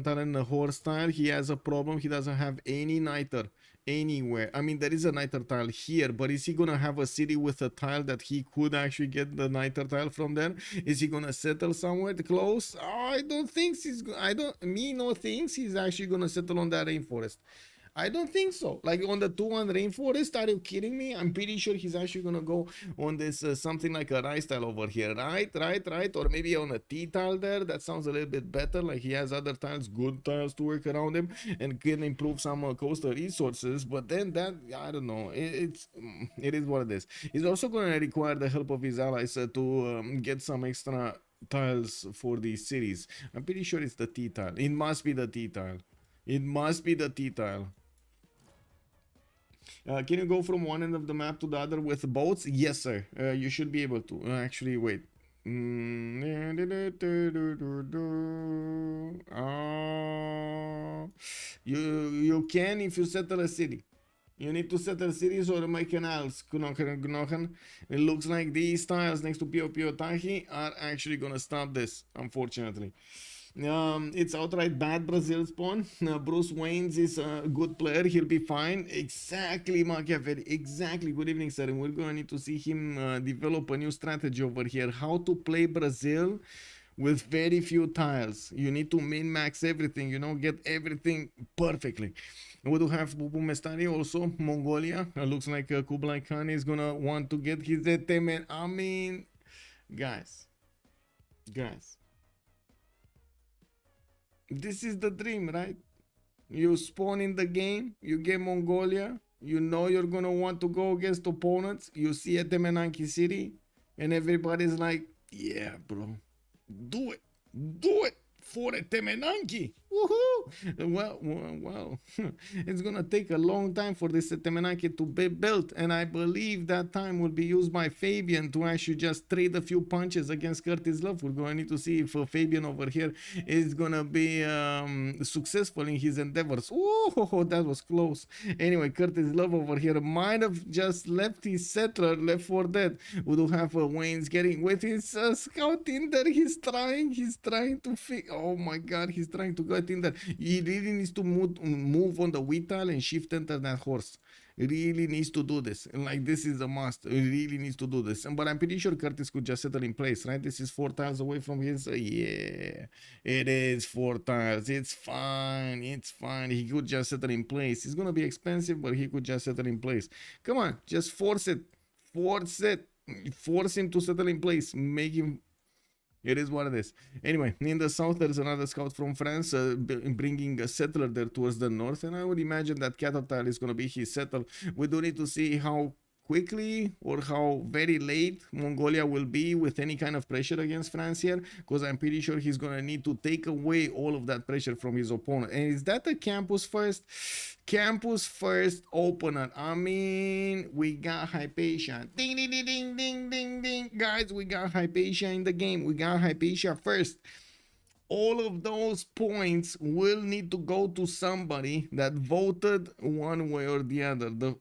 tile and horse tile. He has a problem. He doesn't have any niter anywhere. I mean, there is a niter tile here, but is he gonna have a city with a tile that he could actually get the niter tile from there? Is he gonna settle somewhere close? I don't think he's. No thinks he's actually gonna settle on that rainforest. I don't think so. Like on the 2-1 rainforest, are you kidding me? I'm pretty sure he's actually gonna go on this something like a rice tile over here, right? Or maybe on a T tile there. That sounds a little bit better. Like he has other tiles, good tiles to work around him, and can improve some coastal resources. But then that, I don't know. It is what it is. He's also gonna require the help of his allies to get some extra tiles for these cities. I'm pretty sure it's the T tile. It must be the T tile. It must be the T tile. Can you go from one end of the map to the other with boats? Yes, sir. You should be able to. Actually, wait. You can if you settle a city. You need to settle cities or make canals. It looks like these tiles next to Pio Pio Tahi are actually gonna stop this, unfortunately. It's outright bad Brazil spawn. Bruce Waynes is a good player. He'll be fine. Exactly, Machiavelli. Exactly. Good evening, sir. And we're going to need to see him develop a new strategy over here. How to play Brazil with very few tiles. You need to min-max everything, you know, get everything perfectly. We do have Bubu Mestari also, Mongolia. Looks like Kublai Khan is going to want to get his Temen. I mean, guys. This is the dream, right? You spawn in the game, you get Mongolia, you know you're gonna want to go against opponents, you see a Temenanki city, and everybody's like, yeah, bro, do it for a Temenanki. Woohoo! Well, it's gonna take a long time for this Temenaki to be built, and I believe that time will be used by Fabian to actually just trade a few punches against Curtis Love. We're going to need to see if Fabian over here is gonna be successful in his endeavors. Oh, that was close. Anyway, Curtis Love over here might have just left his settler left for dead. We do have Wayne's getting with his scout in there. He's trying to fix. Oh my god, he's trying to get in there. He really needs to move on the wheat tile and shift enter that horse. He really needs to do this. Like, this is a must. He really needs to do this. But I'm pretty sure Curtis could just settle in place, right? This is 4 tiles away from his. Yeah, it is 4 tiles. It's fine. It's fine. He could just settle in place. It's gonna be expensive, but he could just settle in place. Come on, just force it. Force it. Force him to settle in place. Make him. It is what it is. Anyway, in the south, there's another scout from France bringing a settler there towards the north, and I would imagine that cattle tile is going to be his settle. We do need to see how quickly or how very late Mongolia will be with any kind of pressure against France here, because I'm pretty sure he's going to need to take away all of that pressure from his opponent. And is that a campus first? Campus first opener. I mean, we got Hypatia. Ding, ding, ding, ding, ding, ding, ding. Guys, we got Hypatia in the game. We got Hypatia first. All of those points will need to go to somebody that voted one way or the other, the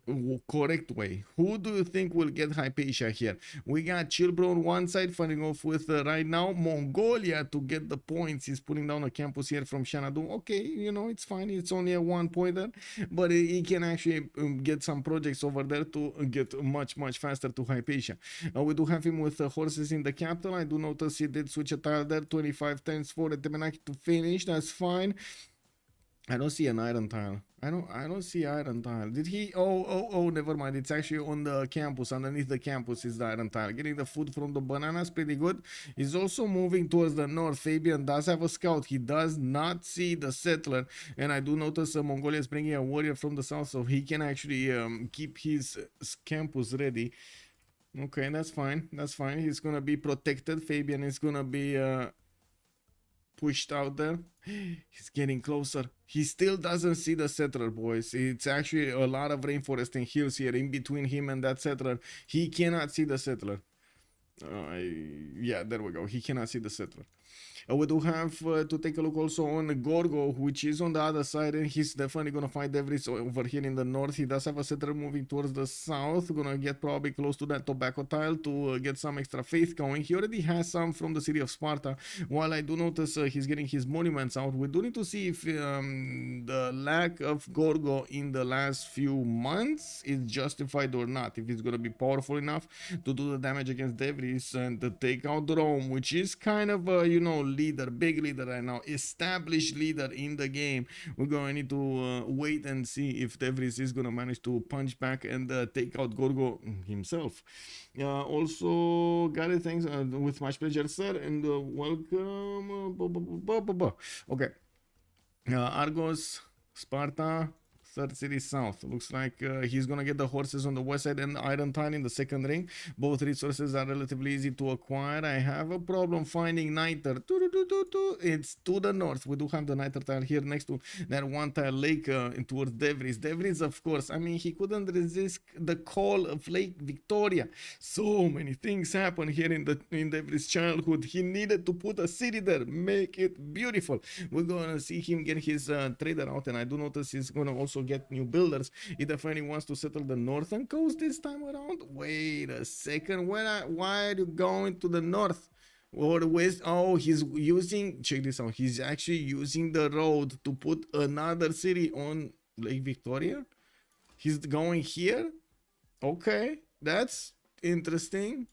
correct way. Who do you think will get Hypatia here? We got ChillBro on one side, fighting off with right now Mongolia to get the points. He's putting down a campus here from Xanadu. Okay, you know, it's fine. It's only a 1 pointer, but he can actually get some projects over there to get much faster to Hypatia. We do have him with horses in the capital. I do notice he did switch a tile there, 25 times 4 Temenaki to finish. That's fine. I don't see an iron tile. I don't see iron tile. Did he? Oh, never mind. It's actually on the campus. Underneath the campus is the iron tile. Getting the food from the bananas, pretty good. He's also moving towards the north. Fabian does have a scout. He does not see the settler, and I do notice Mongolia is bringing a warrior from the south, so he can actually keep his campus ready. Okay, that's fine. That's fine. He's gonna be protected. Fabian is gonna be pushed out there. He's getting closer. He still doesn't see the settler, boys. It's actually a lot of rainforest and hills here in between him and that settler. He cannot see the settler. Yeah, there we go. He cannot see the settler. We do have to take a look also on Gorgo, which is on the other side, and he's definitely going to fight Devris over here in the north. He does have a settler moving towards the south, going to get probably close to that tobacco tile to get some extra faith going. He already has some from the city of Sparta, while I do notice he's getting his monuments out. We do need to see if the lack of Gorgo in the last few months is justified or not, if it's going to be powerful enough to do the damage against Devris and to take out Rome, which is kind of a, you know, big leader right now, established leader in the game. We're going to need to wait and see if Devris is going to manage to punch back and take out Gorgo himself. Also, got it, thanks, with much pleasure, sir, and welcome. Okay, Argos, Sparta, third city south. Looks like he's gonna get the horses on the west side and the iron tile in the second ring. Both resources are relatively easy to acquire. I have a problem finding niter. It's to the north. We do have the niter tile here next to that one tile lake towards Devris. Devris, of course, I mean, he couldn't resist the call of Lake Victoria. So many things happen here in Devris' childhood. He needed to put a city there, make it beautiful. We're gonna see him get his trader out, and I do notice he's gonna also get new builders. He definitely wants to settle the northern coast this time around. Wait a second, why are you going to the north or the west? Oh, he's using, check this out, he's actually using the road to put another city on Lake Victoria. He's going here. Okay, that's interesting.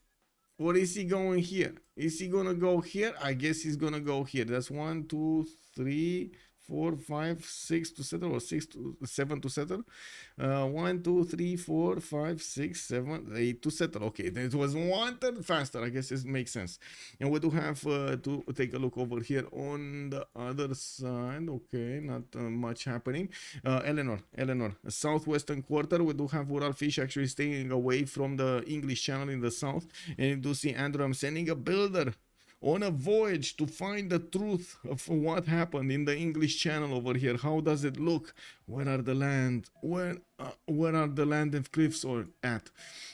What is he going here? Is he gonna go here? I guess he's gonna go here. That's 1, 2, 3, 4, 5, 6 to settle, or 6 to 7 to settle. 1, 2, 3, 4, 5, 6, 7, 8 to settle. Okay, then it was 1 turn faster. I guess it makes sense. And we do have to take a look over here on the other side. Okay, not much happening. Eleanor, southwestern quarter. We do have Ural Fish actually staying away from the English Channel in the south. And you do see Andrew, I'm sending a builder on a voyage to find the truth of what happened in the English Channel over here. How does it look? Where are the land? Where are the land and cliffs at?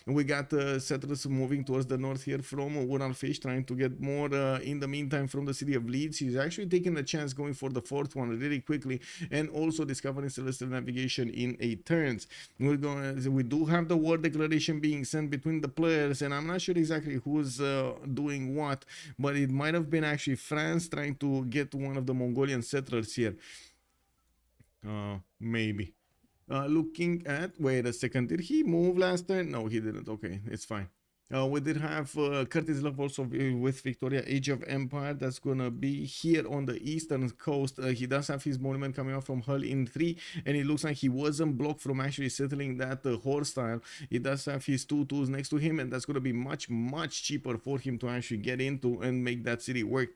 And we got settlers moving towards the north here from Ural Fish, trying to get more in the meantime from the city of Leeds. He's actually taking a chance going for the fourth one really quickly, and also discovering celestial navigation in 8 turns. We do have the war declaration being sent between the players, and I'm not sure exactly who's doing what, but it might have been actually France trying to get one of the Mongolian settlers here. Maybe. Looking at, wait a second, did he move last turn? No, he didn't. Okay, it's fine. We did have Curtis Love also with Victoria Age of Empire. That's gonna be here on the eastern coast. He does have his monument coming out from Hull in 3, and it looks like he wasn't blocked from actually settling that horse style. He does have his 2-2s next to him, and that's gonna be much cheaper for him to actually get into and make that city work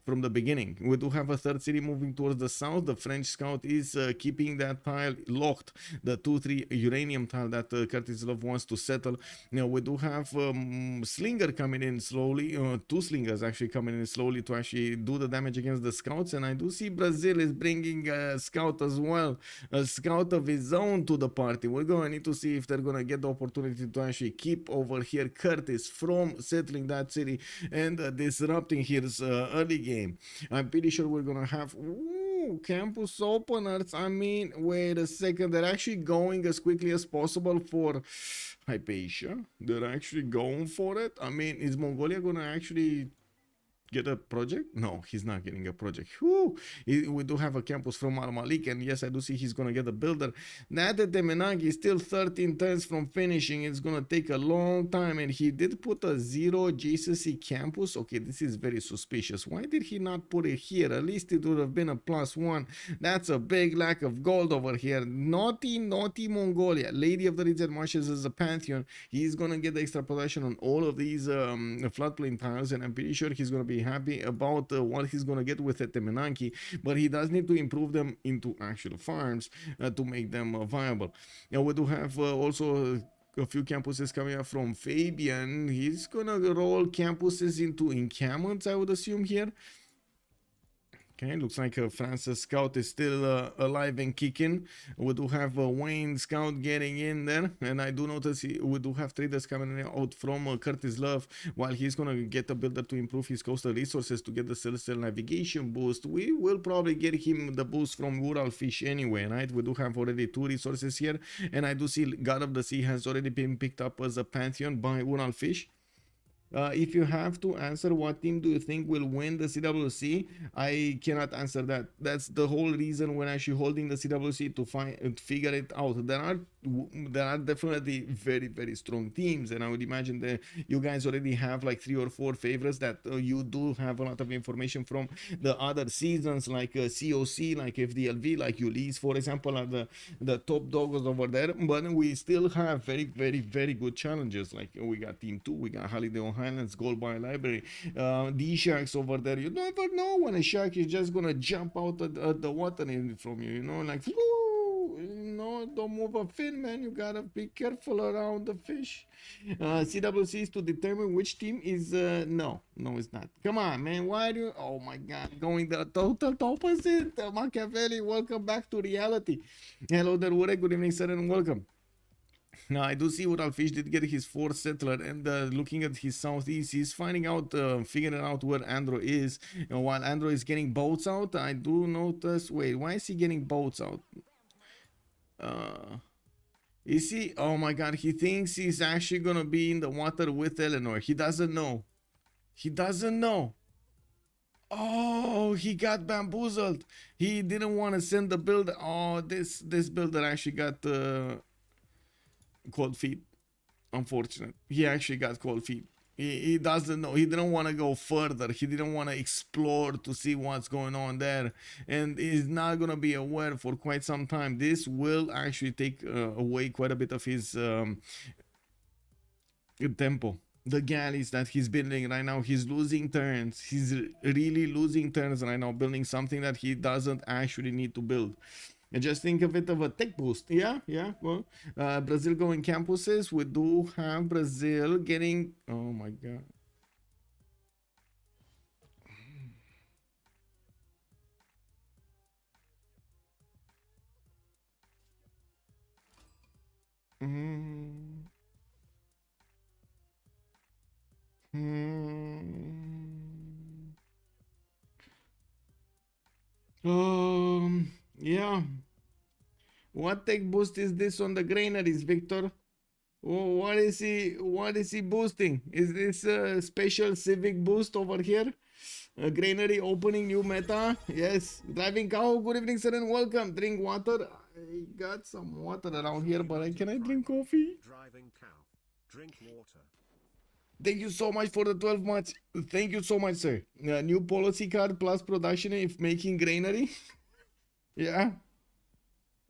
from the beginning. We do have a third city moving towards the south. The French scout is keeping that tile locked, the 2-3 uranium tile that Curtis Love wants to settle. Now we do have Slinger coming in slowly, 2 slingers actually coming in slowly to actually do the damage against the scouts, and I do see Brazil is bringing a scout as well, a scout of his own to the party. We're going to need to see if they're going to get the opportunity to actually keep over here Curtis from settling that city and disrupting his early game. I'm pretty sure we're going to have campus openers. I mean, wait a second, they're actually going as quickly as possible for Hypatia. They're actually going for it. I mean, is Mongolia gonna actually get a project? No, he's not getting a project. Whew. We do have a campus from Al Malik, and yes, I do see he's gonna get a builder. Nada Temenagi is still 13 turns from finishing. It's gonna take a long time, and he did put a 0 GCC campus. Okay, this is very suspicious. Why did he not put it here? At least it would have been a +1. That's a big lack of gold over here. Naughty Mongolia. Lady of the Reeds and Marshes is a pantheon. He's gonna get the extra possession on all of these floodplain tiles, and I'm pretty sure he's gonna be happy about what he's gonna get with Temenanki, but he does need to improve them into actual farms to make them viable. Now we do have also a few campuses coming up from Fabian. He's gonna roll campuses into encampments, I would assume here. Okay, looks like France's scout is still alive and kicking. We do have Wayne scout getting in there, and I do notice we do have traders coming out from Curtis Love, while he's gonna get a builder to improve his coastal resources to get the celestial navigation boost. We will probably get him the boost from Ural Fish anyway, right? We do have already 2 resources here, and I do see God of the Sea has already been picked up as a pantheon by Ural Fish. If you have to answer what team do you think will win the CWC, I cannot answer that. That's the whole reason when actually holding the CWC to figure it out. There are definitely very strong teams, and I would imagine that you guys already have like 3 or 4 favorites that you do have a lot of information from the other seasons, like COC, like FDLV, like Ulysse, for example, are the top dogs over there. But we still have very good challenges. Like we got Team 2, we got Holiday on Highlands, Gold Bar Library, these sharks over there. You never know when a shark is just gonna jump out of the water from you, you know, like no, don't move a fin, man. You gotta be careful around the fish. CWC is to determine which team is no, it's not. Come on, man. Why do you, oh my god, going the total opposite? Machiavelli, welcome back to reality. Hello there, Ure. Good evening, sir, and welcome. Now, I do see Ural Fish did get his 4th settler, and looking at his southeast, he's finding out, figuring out where Andro is. And while Andro is getting boats out, I do notice, wait, why is he getting boats out? Is he, oh my god, he thinks he's actually gonna be in the water with Eleanor. He doesn't know. Oh, he got bamboozled. He didn't want to send the builder. Oh, this builder actually got cold feet. Unfortunate. He actually got cold feet. He doesn't know. He didn't want to go further. He didn't want to explore to see what's going on there, and he's not gonna be aware for quite some time. This will actually take away quite a bit of his tempo. The galleys that he's building right now, he's losing turns. He's really losing turns right now, building something that he doesn't actually need to build. And just think of it of a tech boost. Yeah. Well, Brazil going campuses. We do have Brazil getting. Oh my god. Mm. Mm. Yeah. What tech boost is this on the granaries, Victor? Oh, what is he boosting? Is this a special civic boost over here? A granary opening new meta? Yes. Driving cow, good evening, sir, and welcome. Drink water. I got some water around here, but can I drink coffee? Driving cow. Drink water. Thank you so much for the 12 months. Thank you so much, sir. New policy card plus production if making granary. Yeah.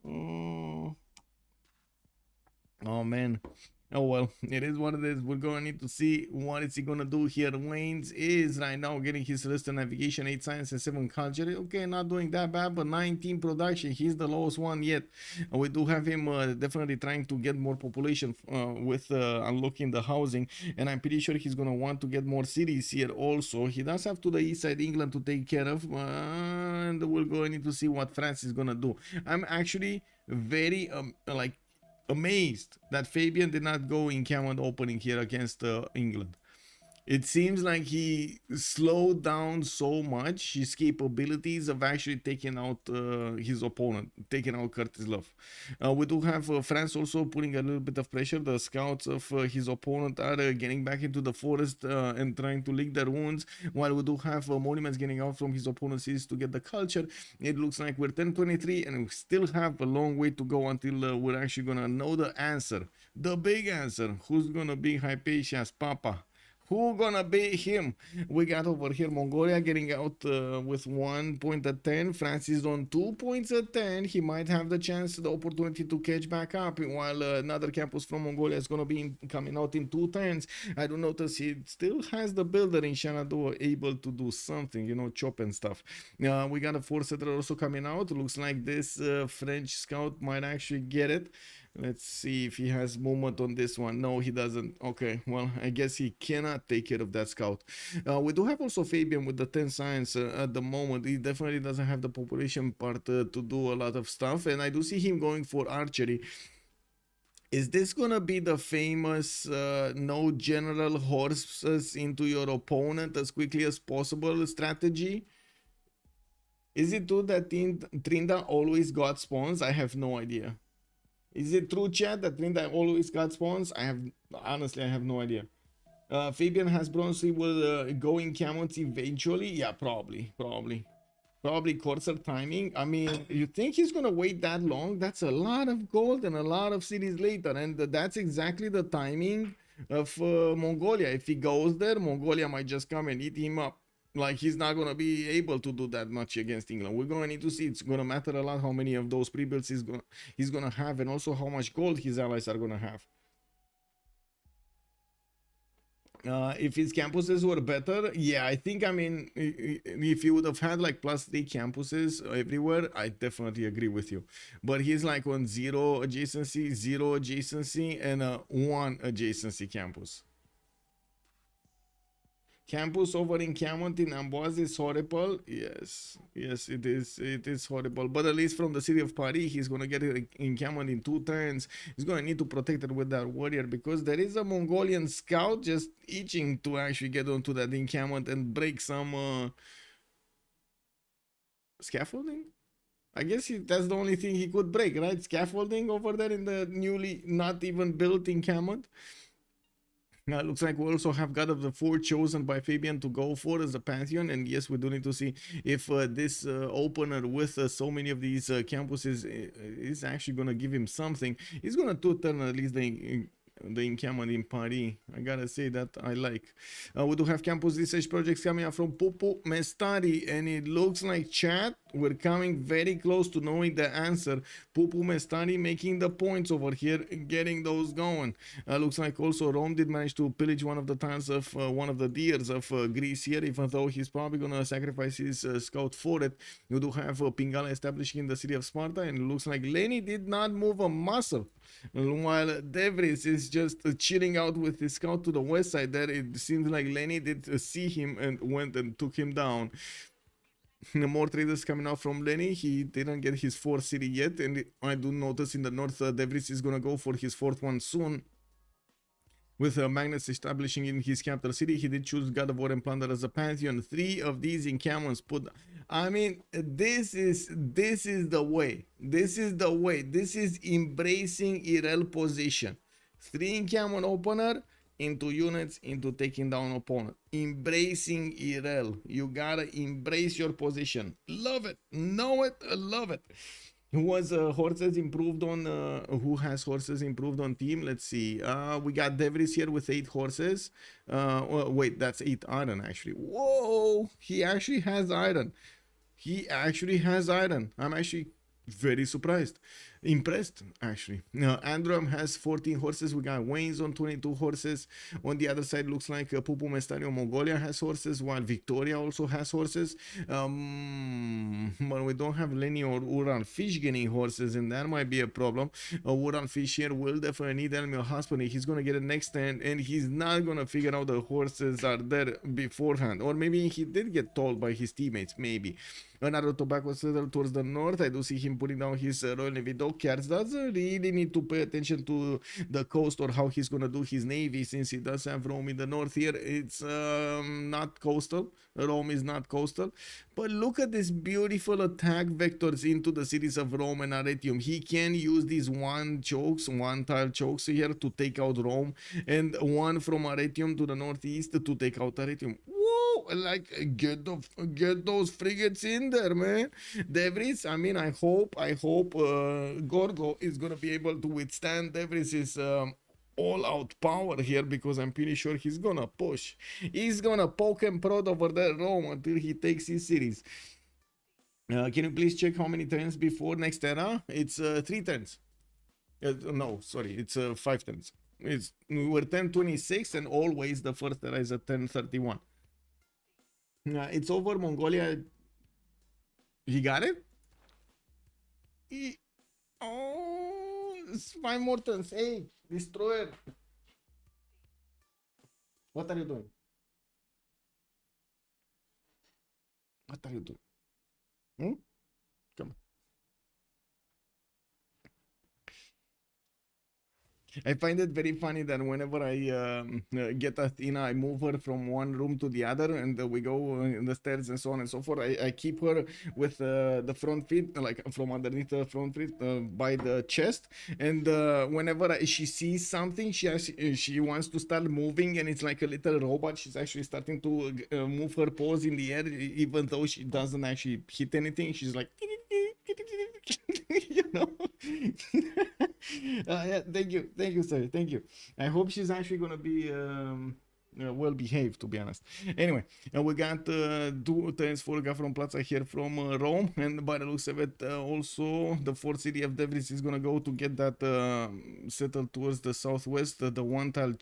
Oh. Oh man. Oh well, it is what it is. We're gonna need to see what is he gonna do here. Wayne's is right now getting his list of navigation, 8 science and 7 culture. Okay, not doing that bad, but 19 production. He's the lowest one yet. We do have him definitely trying to get more population with unlocking the housing, and I'm pretty sure he's gonna want to get more cities here also. He does have to the east side England to take care of, and we're going to need to see what France is gonna do. I'm actually very like amazed that Fabian did not go in Cameron opening here against England. It seems like he slowed down so much his capabilities of actually taking out his opponent, taking out Curtis Love. We do have France also putting a little bit of pressure. The scouts of his opponent are getting back into the forest and trying to lick their wounds, while we do have monuments getting out from his opponent's cities to get the culture. It looks like we're 10-23 and we still have a long way to go until we're actually gonna know the answer, the big answer. Who's gonna be Hypatia's Papa? Who gonna beat him? We got over here Mongolia getting out with 1 point at 10. France is on 2 points at 10. He might have the chance, the opportunity to catch back up, while another campus from Mongolia is gonna be coming out in 2 10s. I do notice he still has the builder in Shenandoah able to do something, you know, chop and stuff. We got a 4-setter also coming out. Looks like this French scout might actually get it. Let's see if he has movement on this one. No, he doesn't. Okay, well, I guess he cannot take care of that scout. We do have also Fabian with the 10 science at the moment. He definitely doesn't have the population part to do a lot of stuff. And I do see him going for archery. Is this gonna be the famous no general horses into your opponent as quickly as possible strategy? Is it true that Trinda always got spawns? I have no idea. Is it true, chat, that Trinda always got spawns? Honestly, I have no idea. Fabian has bronze. He will go in Camels eventually. Yeah, probably Corsair timing. I mean, you think he's gonna wait that long? That's a lot of gold and a lot of cities later, and that's exactly the timing of Mongolia. If he goes there, Mongolia might just come and eat him up. Like, he's not gonna be able to do that much against England. We're gonna need to see. It's gonna matter a lot how many of those pre-builds he's gonna have, and also how much gold his allies are gonna have. If his campuses were better, yeah, I think, I mean, if he would have had like +3 campuses everywhere, I definitely agree with you. But he's like on 0 adjacency, and 1 adjacency campus. Campus over in Camont in Amboise is horrible. Yes, it is horrible. But at least from the city of Paris, he's gonna get it in Camont in 2 turns. He's gonna need to protect it with that warrior, because there is a Mongolian scout just itching to actually get onto that encampment and break some scaffolding. I guess that's the only thing he could break, right? Scaffolding over there in the newly not even built encampment. Looks like we also have God of the Four chosen by Fabian to go for as a Pantheon. And yes, we do need to see if this opener with so many of these campuses is actually going to give him something. He's going to 2-turn at least the encampment in Paris. I gotta say that I like. We do have campus research projects coming out from Pupu Mestari, and it looks like, chat, we're coming very close to knowing the answer. Pupu Mestari making the points over here, getting those going. Looks like also Rome did manage to pillage one of the tiles of one of the deers of Greece here, even though he's probably gonna sacrifice his scout for it. You do have Pingala establishing in the city of Sparta, and it looks like Lenny did not move a muscle, while Devris is just chilling out with his scout to the west side there. It seems like Lenny did see him and went and took him down. More traders coming out from Lenny. He didn't get his fourth city yet, and I do notice in the north, Devries is gonna go for his fourth one soon. With Magnus establishing in his capital city, he did choose God of War and Plunder as a pantheon. 3 of these encampments put. I mean, this is the way. This is the way. This is embracing IRL position. 3 encampment opener into units into taking down opponent. Embracing IRL. You gotta embrace your position. Love it. Know it. Love it. Who has horses improved on? Who has horses improved on team? Let's see. We got Devries here with 8 horses. Wait, that's 8 iron actually. Whoa, he actually has iron. He actually has iron. I'm actually very surprised, impressed actually. Now Androm has 14 horses. We got Wayne's on 22 horses. On the other side looks like Pupu Mestario Mongolia has horses, while Victoria also has horses. But we don't have Lenny or Ural Fish getting horses, and that might be a problem. Ural Fish here will definitely need Elmio Husband. He's gonna get it next turn, and he's not gonna figure out the horses are there beforehand, or maybe he did get told by his teammates. Maybe another tobacco settle towards the north. I do see him putting down his Royal Navy dog cards. Doesn't really need to pay attention to the coast or how he's gonna do his navy, since he does have Rome in the north here. It's not coastal. Rome is not coastal. But look at this beautiful attack vectors into the cities of Rome and Arretium. He can use these one tile chokes here to take out Rome, and one from Arretium to the northeast to take out Arretium. Like get those frigates in there, man. Devries, I mean, I hope Gorgo is gonna be able to withstand Devries' all-out power here, because I'm pretty sure he's gonna push. He's gonna poke and prod over there Rome until he takes his cities. Can you please check how many turns before next era? It's 3 turns. No, sorry, it's 5 turns. We were 10:26, and always the first era is at 10:31. It's over. Mongolia. He got it? Oh, it's 5 more turns. Hey, destroyer. What are you doing? What are you doing? Come on. I find it very funny that whenever I get Athena, I move her from one room to the other, and we go in the stairs and so on and so forth. I keep her with the front feet, like from underneath the front feet by the chest, and whenever she sees something, she wants to start moving, and it's like a little robot. She's actually starting to move her paws in the air, even though she doesn't actually hit anything. She's like, you know. Yeah, thank you sir, thank you. I hope she's actually gonna be well behaved, to be honest. Anyway, we got 2 turns for from Plaza here from Rome, and by the looks of it, also the 4th city of Devries is gonna go to get that settled towards the southwest, the one tile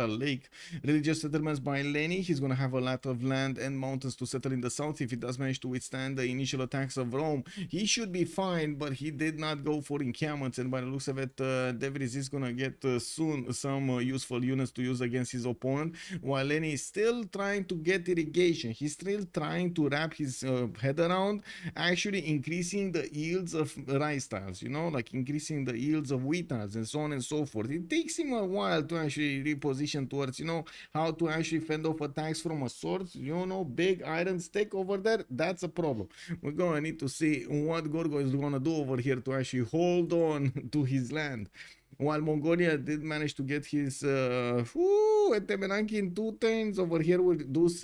lake. Religious settlements by Lenny. He's gonna have a lot of land and mountains to settle in the south. If he does manage to withstand the initial attacks of Rome, he should be fine, but he did not go for encampments, and by the looks of it, Devries is gonna get soon some useful units to use against his opponent, while Lenny is still trying to get irrigation. He's still trying to wrap his head around actually increasing the yields of rice tiles, you know, like increasing the yields of wheat tiles and so on and so forth. It takes him a while to actually reposition towards, you know, how to actually fend off attacks from a source. You know, big iron stick over there, that's a problem. We're gonna need to see what Gorgo is gonna do over here to actually hold on to his land. While Mongolia did manage to get his Temenanki in 2 turns over here with those,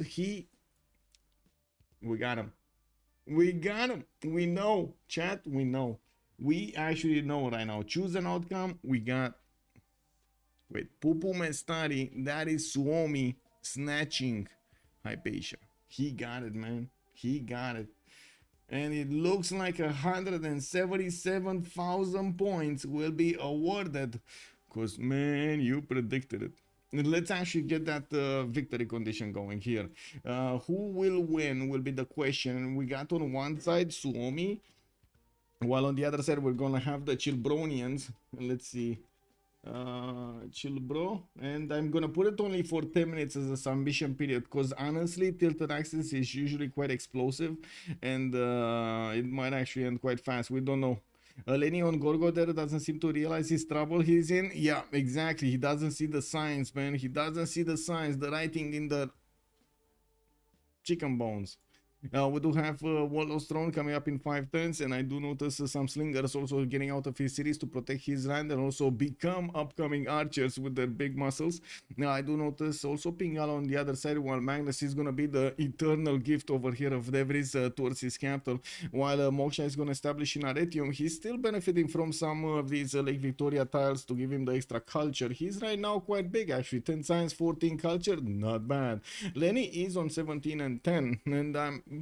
we got him. We know, chat, we know. We actually know right now. Choose an outcome. We got, wait, Pupu Mestari, that is Suomi snatching Hypatia. He got it, man. He got it. And it looks like 177,000 points will be awarded. Because, man, you predicted it. Let's actually get that victory condition going here. Who will win will be the question. We got on one side Suomi, while on the other side we're gonna have the ChillBronians. Let's see. ChillBro, and I'm gonna put it only for 10 minutes as a submission period, because honestly tilted access is usually quite explosive, and it might actually end quite fast. We don't know. Lenny on Gorgo there doesn't seem to realize his trouble he's in. Yeah, exactly. He doesn't see the signs, man. He doesn't see the signs, the writing in the chicken bones. We do have Wallo's Throne coming up in 5 turns, and I do notice some slingers also getting out of his cities to protect his land and also become upcoming archers with their big muscles. Now I do notice also Pingal on the other side, while Magnus is going to be the eternal gift over here of Devris towards his capital, while Moksha is going to establish in Aretium. He's still benefiting from some of these Lake Victoria tiles to give him the extra culture. He's right now quite big actually, 10 science, 14 culture, not bad. Lenny is on 17 and 10, and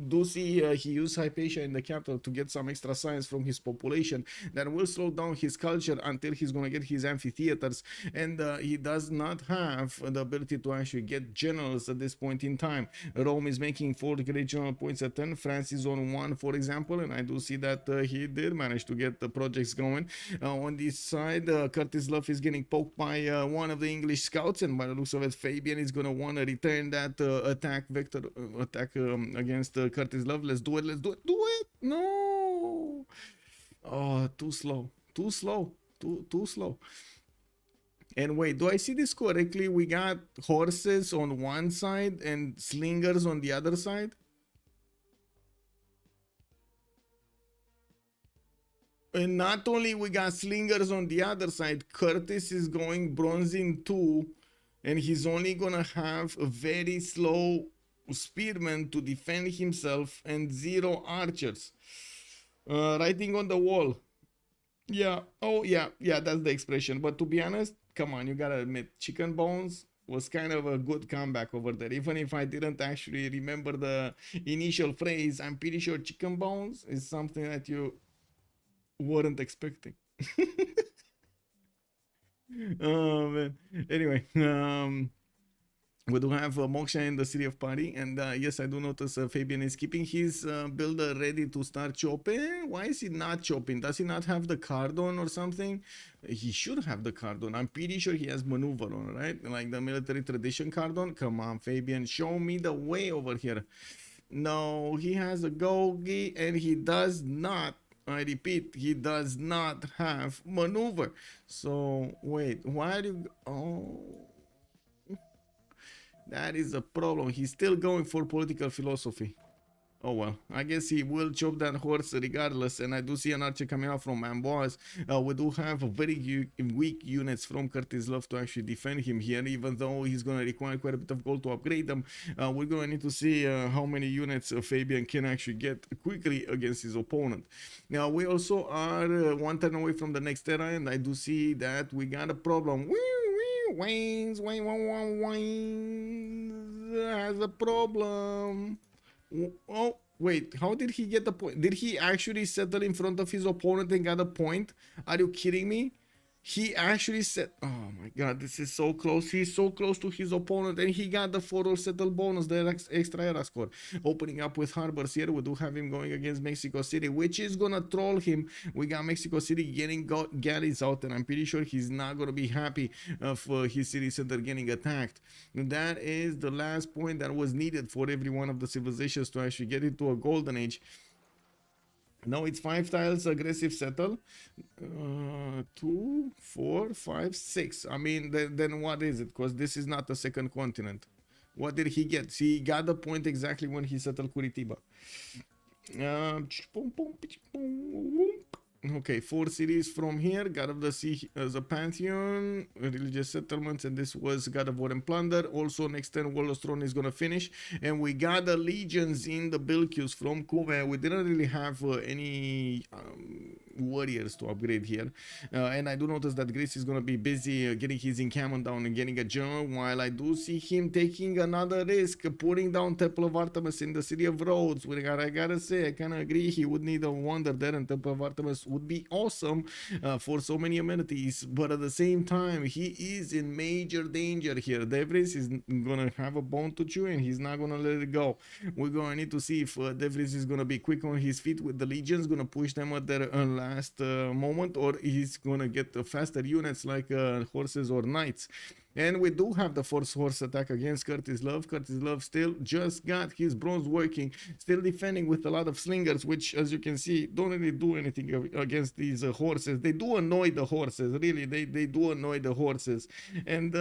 do see he used Hypatia in the capital to get some extra science from his population that will slow down his culture until he's gonna get his amphitheaters, and he does not have the ability to actually get generals at this point in time. Rome is making 4 great general points at 10, France is on 1 for example, and I do see that he did manage to get the projects going. On this side, Curtis Love is getting poked by one of the English scouts, and by the looks of it Fabian is gonna want to return that attack vector against Curtis Love. Let's do it. Let's do it. Do it. No. Oh, too slow. Too slow. Too slow. And wait, do I see this correctly? We got horses on one side and slingers on the other side. And not only we got slingers on the other side, Curtis is going bronze in 2, and he's only gonna have a very slow spearman to defend himself and 0 archers. Writing on the wall. Yeah. Oh yeah, that's the expression. But to be honest, come on, you gotta admit, chicken bones was kind of a good comeback over there. Even if I didn't actually remember the initial phrase, I'm pretty sure chicken bones is something that you weren't expecting. Oh man. Anyway, we do have Moksha in the city of Pari, and yes, I do notice Fabian is keeping his builder ready to start chopping. Why is he not chopping? Does he not have the card on or something? He should have the card on. I'm pretty sure he has maneuver on, right? Like the military tradition card on. Come on, Fabian, show me the way over here. No, he has a Gogi, and he does not. I repeat, he does not have maneuver. So wait, why do you... Oh, that is a problem. He's still going for political philosophy. Oh well, I guess he will chop that horse regardless, and I do see an archer coming out from Amboise. We do have a very weak units from Curtis Love to actually defend him here, even though he's going to require quite a bit of gold to upgrade them. We're going to need to see how many units Fabian can actually get quickly against his opponent. Now, we also are 1 turn away from the next era, and I do see that we got a problem. Wayne has a problem. Oh, wait, how did he get the point? Did he actually settle in front of his opponent and got a point? Are you kidding me? He actually said, oh my god, this is so close. He's so close to his opponent, and he got the 4-all settle bonus, the extra era score. Opening up with harbors here, we do have him going against Mexico City, which is gonna troll him. We got Mexico City getting galleys out, and I'm pretty sure he's not gonna be happy of his city center getting attacked. And that is the last point that was needed for every one of the civilizations to actually get into a golden age. Now it's 5 tiles aggressive settle. 2, 4, 5, 6. I mean, then what is it? Because this is not a second continent. What did he get? He got the point exactly when he settled Curitiba. Okay, 4 cities from here. God of the Sea as a pantheon, religious settlements, and this was God of War and Plunder. Also, next turn, Wall of Throne is gonna finish, and we got the legions in the build queues from Kume. We didn't really have any warriors to upgrade here, and I do notice that Greece is gonna be busy getting his encampment down and getting a general, while I do see him taking another risk, putting down Temple of Artemis in the city of Rhodes. I gotta say, I kind of agree, he would need a wonder there, and Temple of Artemis would be awesome for so many amenities, but at the same time he is in major danger here. Devris is gonna have a bone to chew, and he's not gonna let it go. We're gonna need to see if Devris is gonna be quick on his feet with the legions, gonna push them at their fast moment, or he's gonna get faster units like horses or knights. And we do have the first horse attack against Curtis Love. Curtis Love still just got his bronze working, still defending with a lot of slingers, which, as you can see, don't really do anything against these horses. They do annoy the horses, really. They do annoy the horses. And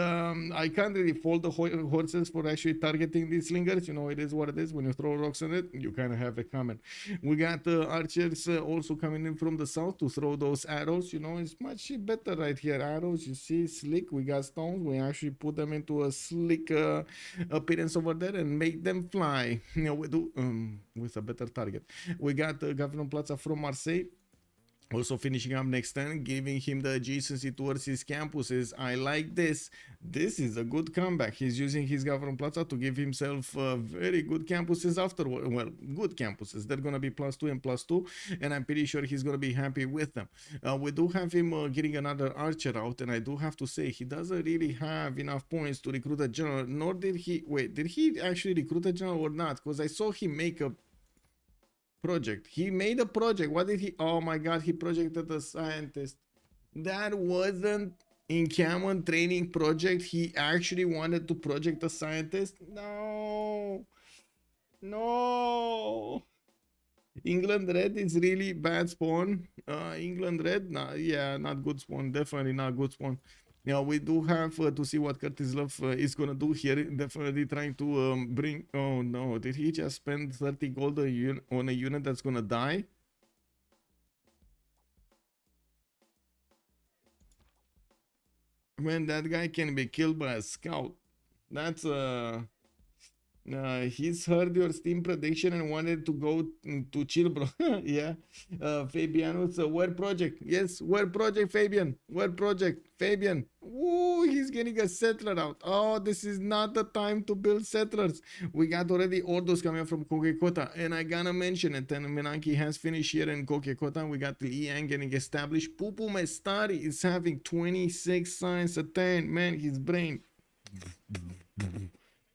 I can't really fault the horses for actually targeting these slingers. You know, it is what it is. When you throw rocks on it, you kind of have it coming. We got archers also coming in from the south to throw those arrows. You know, it's much better right here. Arrows, you see, slick. We got stones. We actually put them into a slick appearance over there and make them fly. You know, we do with a better target. We got Gavin Plaza from Marseille also finishing up next turn, giving him the adjacency towards his campuses. I like this. This is a good comeback. He's using his Gavron Plaza to give himself very good campuses afterward. Well, good campuses. They're going to be +2 and +2, and I'm pretty sure he's going to be happy with them. We do have him getting another archer out, and I do have to say, he doesn't really have enough points to recruit a general, nor did he... Wait, did he actually recruit a general or not? Because I saw him make a project. He made a project. What did he... Oh my god, he projected a scientist. That wasn't in common training project. He actually wanted to project a scientist. No, England red is really bad spawn. England red, nah, yeah, not good spawn. Definitely not good spawn. Yeah, we do have to see what Curtis Love is gonna do here. Definitely trying to bring... Oh no, did he just spend 30 gold on a unit that's gonna die? Man, that guy can be killed by a scout. That's he's heard your Steam prediction and wanted to go to ChillBro. Yeah. Fabianus, where project? Yes, where project, Fabian? Where project, Fabian? Ooh, he's getting a settler out. Oh, this is not the time to build settlers. We got already orders coming from Kokekota, and I gotta mention it. And Menanki has finished here in Kokekota. We got Liang getting established. Pupu Mestari is having 26 science attained. Man, his brain...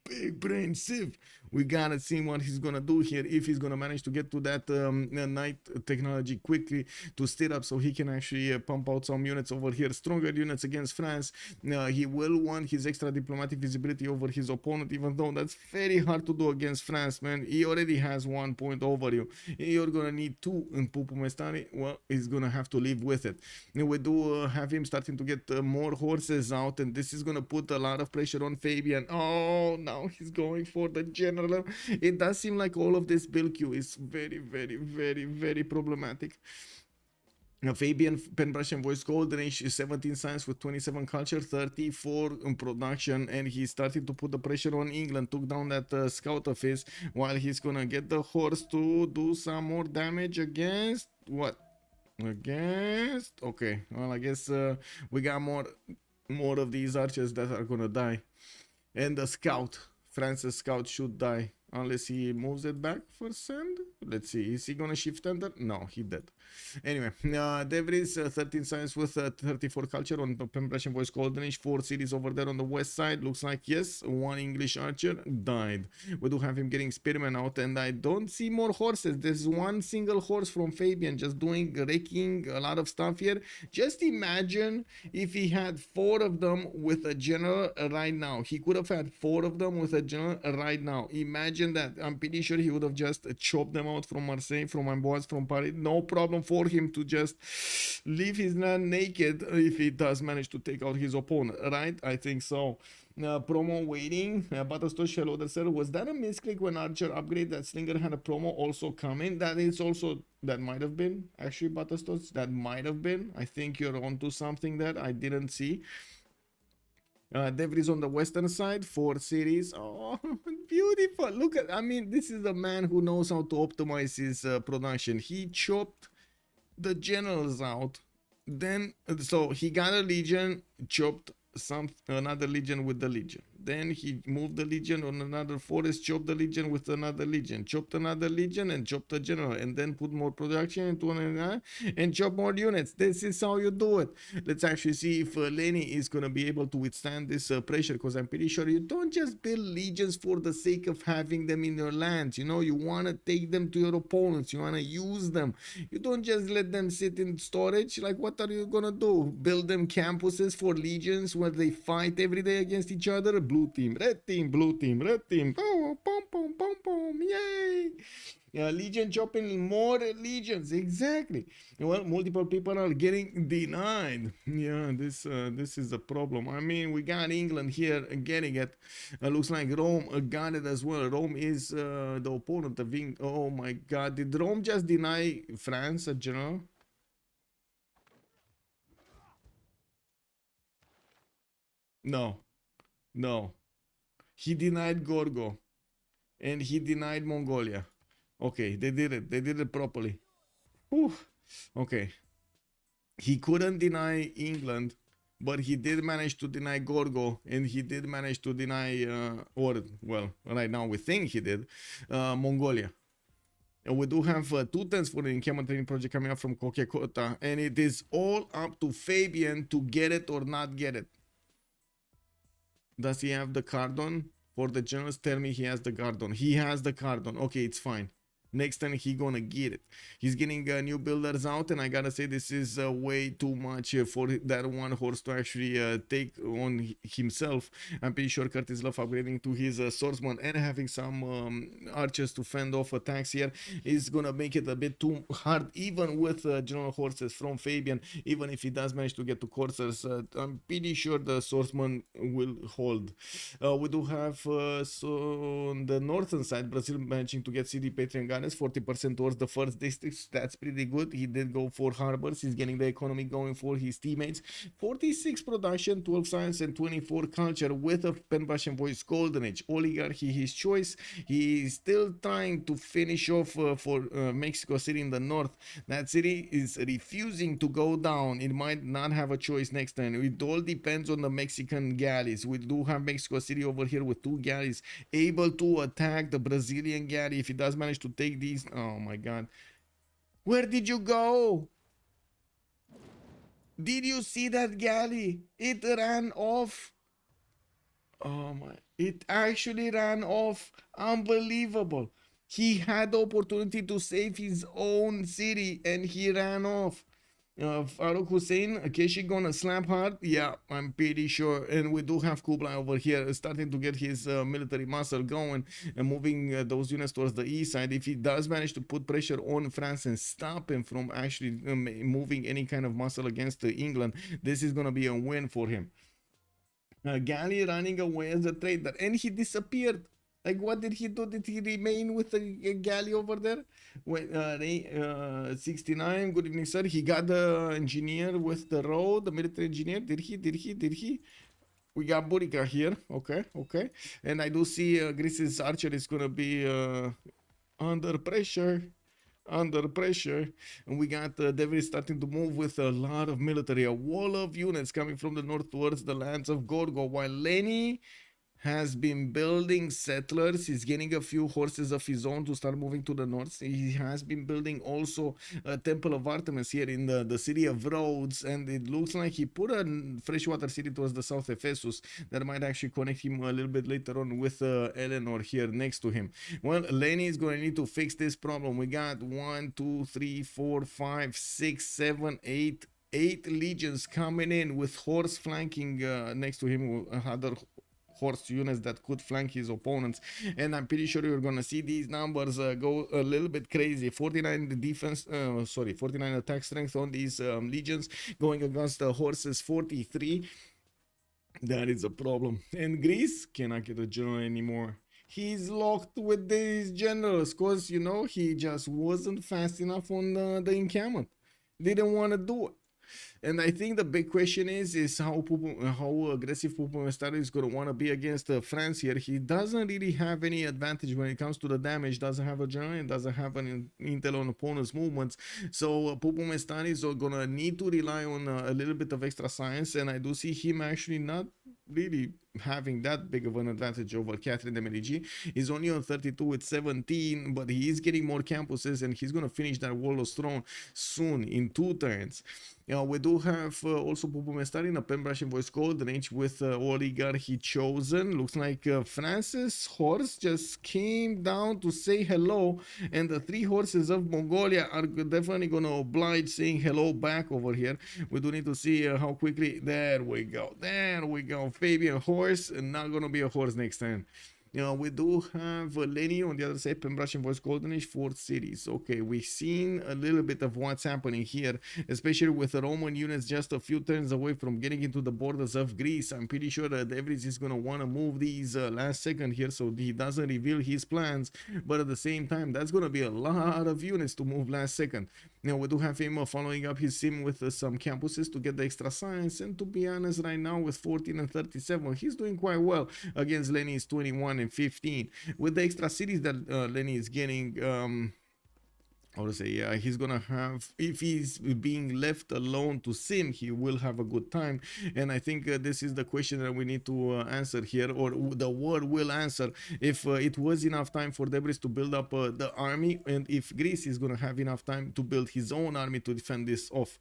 Big brain Civ. We gotta see what he's gonna do here, if he's gonna manage to get to that night technology quickly to stir up so he can actually pump out some units over here, stronger units against France. He will want his extra diplomatic visibility over his opponent, even though that's very hard to do against France, man. He already has 1 point over you. You're gonna need 2 in Pupu Mestari. Well, he's gonna have to live with it. We do have him starting to get more horses out, and this is gonna put a lot of pressure on Fabian. Oh, now he's going for the general. It does seem like all of this build queue is very problematic. Fabian Penbrush and Voice Golden Age is 17 science with 27 culture, 34 in production, and he's starting to put the pressure on England. Took down that scout of his, while he's gonna get the horse to do some more damage against what? Against... Okay, well, I guess we got more of these archers that are gonna die, and the scout. France's scout should die unless he moves it back for send. Let's see, is he gonna shift enter? No, he did. Anyway, Devries 13 science with 34 culture on Pembratian Voice Golden Age, 4 cities over there on the west side. Looks like yes, 1 English archer died. We do have him getting spearmen out, and I don't see more horses. There's 1 single horse from Fabian just doing wrecking a lot of stuff here. Just imagine if he had 4 of them with a general right now. He could have had 4 of them with a general right now. Imagine that. I'm pretty sure he would have just chopped them out from Marseille, from Amboise, from Paris. No problem for him to just leave his man naked if he does manage to take out his opponent, right? I think so. Promo waiting. Batastos, hello there, sir. Was that a misclick when Archer upgrade that Slinger had a promo also coming? That is also... That might have been. Actually, Batastos, that might have been. I think you're onto something that I didn't see. Devries on the western side, 4 cities. Oh, beautiful. Look at... I mean, this is a man who knows how to optimize his production. He chopped the generals out, then so he got a legion, chopped another legion with the legion. then he moved the legion on another forest, chopped the legion with another legion, chopped another legion, and chopped a general, and then put more production into an and chop more units. This is how you do it. Let's actually see if Lenny is gonna be able to withstand this pressure, because I'm pretty sure you don't just build legions for the sake of having them in your lands. You know, you wanna take them to your opponents, you wanna use them. You don't just let them sit in storage. Like, what are you gonna do? Build them campuses for legions where they fight every day against each other? Blue team, red team, blue team, red team. Oh, pom pom pom pom, yay! Legion chopping more legions, exactly. Well, multiple people are getting denied. Yeah, this is a problem. I mean, we got England here getting it. Looks like Rome got it as well. Rome is the opponent of England. Oh my God, did Rome just deny France a general? No, no. He denied Gorgo, and he denied Mongolia. Okay, they did it. They did it properly. Whew. Okay. He couldn't deny England, but he did manage to deny Gorgo, and he did manage to deny, or, well, right now we think he did, Mongolia. And we do have 2 10s for the encampment training project coming up from Kokekota, and it is all up to Fabian to get it or not get it. Does he have the cardon? For the generals, tell me he has the cardon. He has the cardon. Okay, it's fine. Next time he gonna get it. He's getting new builders out, and I gotta say this is way too much for that one horse to actually take on himself. I'm pretty sure Curtis Love upgrading to his swordsman and having some archers to fend off attacks here is gonna make it a bit too hard, even with general horses from Fabian. Even if he does manage to get to coursers, I'm pretty sure the swordsman will hold. We do have so on the northern side, Brazil managing to get CD Patreon gunners 40% towards the first districts. That's pretty good. He did go for harbors. He's getting the economy going for his teammates. 46 production, 12 science, and 24 culture with a Penbash and Voice Golden Age. Oligarchy, his choice. He is still trying to finish off for Mexico City in the north. That city is refusing to go down. It might not have a choice next time. It all depends on the Mexican galleys. We do have Mexico City over here with 2 galleys able to attack the Brazilian galley. If he does manage to take these, oh my God, where did you go? Did you see that galley? It ran off. Oh my, it actually ran off. Unbelievable. He had the opportunity to save his own city and he ran off. Farouk Hussein, Keshi gonna slap hard? Yeah, I'm pretty sure. And we do have Kublai over here starting to get his military muscle going and moving those units towards the east side. If he does manage to put pressure on France and stop him from actually moving any kind of muscle against England, this is gonna be a win for him. Galley running away as a traitor, and he disappeared. Like, what did he do? Did he remain with the galley over there? When 69, good evening, sir. He got the engineer with the road, the military engineer. Did he? We got Burika here. Okay. And I do see Greece's archer is gonna be under pressure. And we got David starting to move with a lot of military, a wall of units coming from the north towards the lands of Gorgo, while Lenny has been building settlers. He's getting a few horses of his own to start moving to the north. He has been building also a temple of Artemis here in the city of Rhodes, and it looks like he put a freshwater city towards the south, Ephesus, that might actually connect him a little bit later on with Eleanor here next to him. Well, Lenny is going to need to fix this problem. We got 1 2 3 4 5 6 7 8 legions coming in with horse flanking next to him, other horse units that could flank his opponents, and I'm pretty sure you're gonna see these numbers go a little bit crazy. 49 defense 49 attack strength on these legions going against the horses 43. That is a problem, and Greece cannot get a general anymore. He's locked with these generals because, you know, he just wasn't fast enough on the encampment. Didn't want to do it. And I think the big question is how aggressive Pupu Mestari is going to want to be against France here. He doesn't really have any advantage when it comes to the damage. Doesn't have a general and doesn't have an intel on opponent's movements. So Pupu Mestari is going to need to rely on a little bit of extra science. And I do see him actually not really having that big of an advantage over Catherine de Medici. He's only on 32 with 17, but he is getting more campuses, and he's going to finish that Wall of Throne soon in 2 turns. We do have also Pupu Mestari in a Pembrush and Voice Golden Age with Oligarchy chosen. Looks like Francis Horse just came down to say hello, and the 3 horses of Mongolia are definitely going to oblige saying hello back over here. We do need to see how quickly. There we go. There we go. Fabian Horse, and not going to be a horse next time. We do have Lenny on the other side, Pembrush and Voice Golden Age, 4th cities. Okay, we've seen a little bit of what's happening here, especially with the Roman units just a few turns away from getting into the borders of Greece. I'm pretty sure that Devries is going to want to move these last second here so he doesn't reveal his plans, but at the same time, that's going to be a lot of units to move last second. Now, we do have him following up his sim with some campuses to get the extra science, and to be honest, right now with 14 and 37, he's doing quite well against Lenny's 21 and 15. With the extra cities that Lenny is getting, I would say, yeah, he's gonna have, if he's being left alone to sim, he will have a good time. And I think this is the question that we need to answer here, or the world will answer, if it was enough time for Debris to build up the army, and if Greece is gonna have enough time to build his own army to defend this off.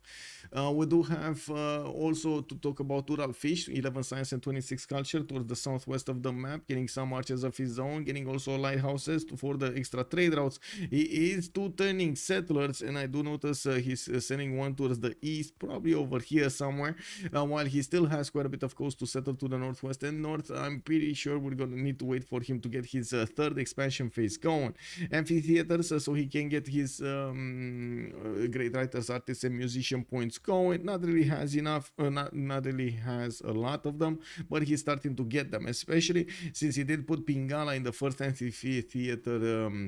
We do have also to talk about Ural Fish, 11 science and 26 culture towards the southwest of the map, getting some archers of his own, getting also lighthouses for the extra trade routes. He is turning settlers, and I do notice he's sending one towards the east, probably over here somewhere, while he still has quite a bit of coast to settle to the northwest and north. I'm pretty sure we're gonna need to wait for him to get his 3rd expansion phase going. Amphitheaters, so he can get his great writers, artists, and musician points going. Not really has enough, not really has a lot of them, but he's starting to get them, especially since he did put Pingala in the first amphitheater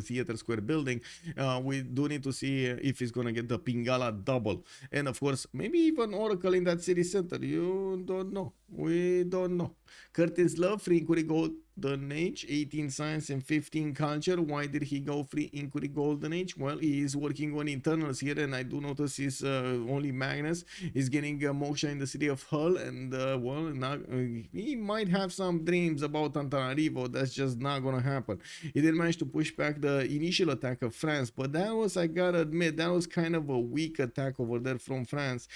theater square building. We do need to see if he's gonna get the Pingala double, and of course maybe even Oracle in that city center. You don't know, we don't know. Curtis Love, free inquiry golden age, 18 science and 15 culture. Why did he go free inquiry golden age? Well, he is working on internals here, and I do notice he's only Magnus is getting moksha in the city of Hull, and well, not, he might have some dreams about Antananarivo. That's just not gonna happen. He did manage to push back the initial attack of France, but that was, I gotta admit, that was kind of a weak attack over there from France.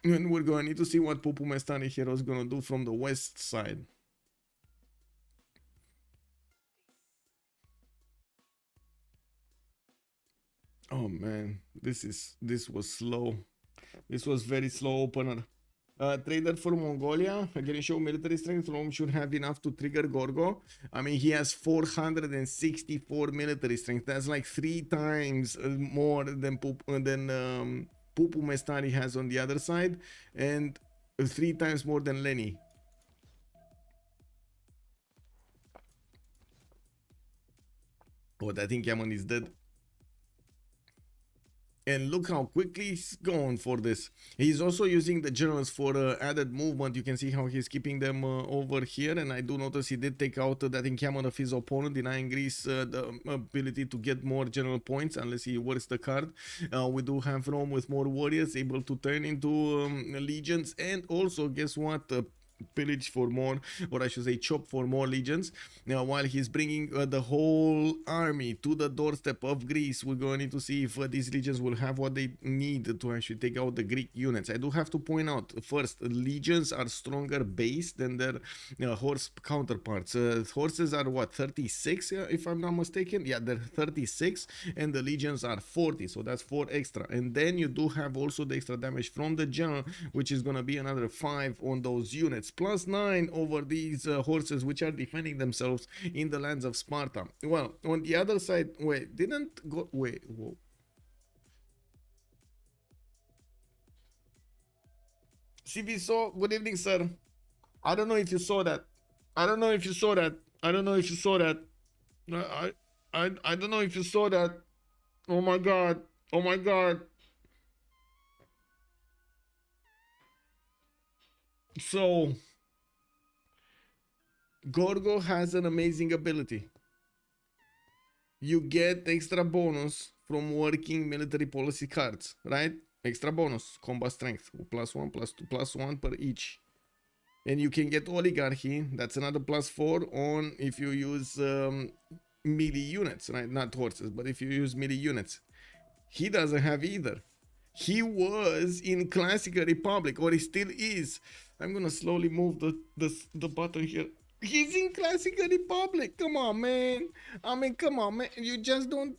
And we're gonna need to see what Pupu Mestani Hero is gonna do from the west side. Oh man, this was slow. This was very slow opener. Trader for Mongolia, again show military strength. Rome should have enough to trigger Gorgo. I mean, he has 464 military strength. That's like 3 times more than Pupu Mestari has on the other side, and 3 times more than Lenny. Oh, I think Yaman is dead. And look how quickly he's going for this. He's also using the generals for added movement. You can see how he's keeping them over here. And I do notice he did take out that encampment of his opponent, denying Greece the ability to get more general points unless he works the card. We do have Rome with more warriors able to turn into legions. And also, guess what? Pillage for more, or I should say chop for more legions. Now, while he's bringing the whole army to the doorstep of Greece, we're going to need to see if these legions will have what they need to actually take out the Greek units. I do have to point out, first, legions are stronger base than their horse counterparts. Horses are what, 36 if I'm not mistaken? Yeah, they're 36, and the legions are 40, so that's 4 extra. And then you do have also the extra damage from the general, which is going to be another 5 on those units. Plus 9 over these horses which are defending themselves in the lands of Sparta. Well, on the other side, wait, didn't go, wait, whoa. Civ6, good evening, sir. I don't know if you saw that. I don't know if you saw that. I don't know if you saw that. I don't know if you saw that. Oh my god. Oh my god. So, Gorgo has an amazing ability. You get extra bonus from working military policy cards, right? Extra bonus, combat strength, +1, +2, +1 per each. And you can get oligarchy, that's another +4 on if you use melee units, right? Not horses, but if you use melee units. He doesn't have either. He was in Classical Republic, or he still is. I'm gonna slowly move the button here. He's in Classical Republic. Come on, man. I mean, come on, man. You just don't.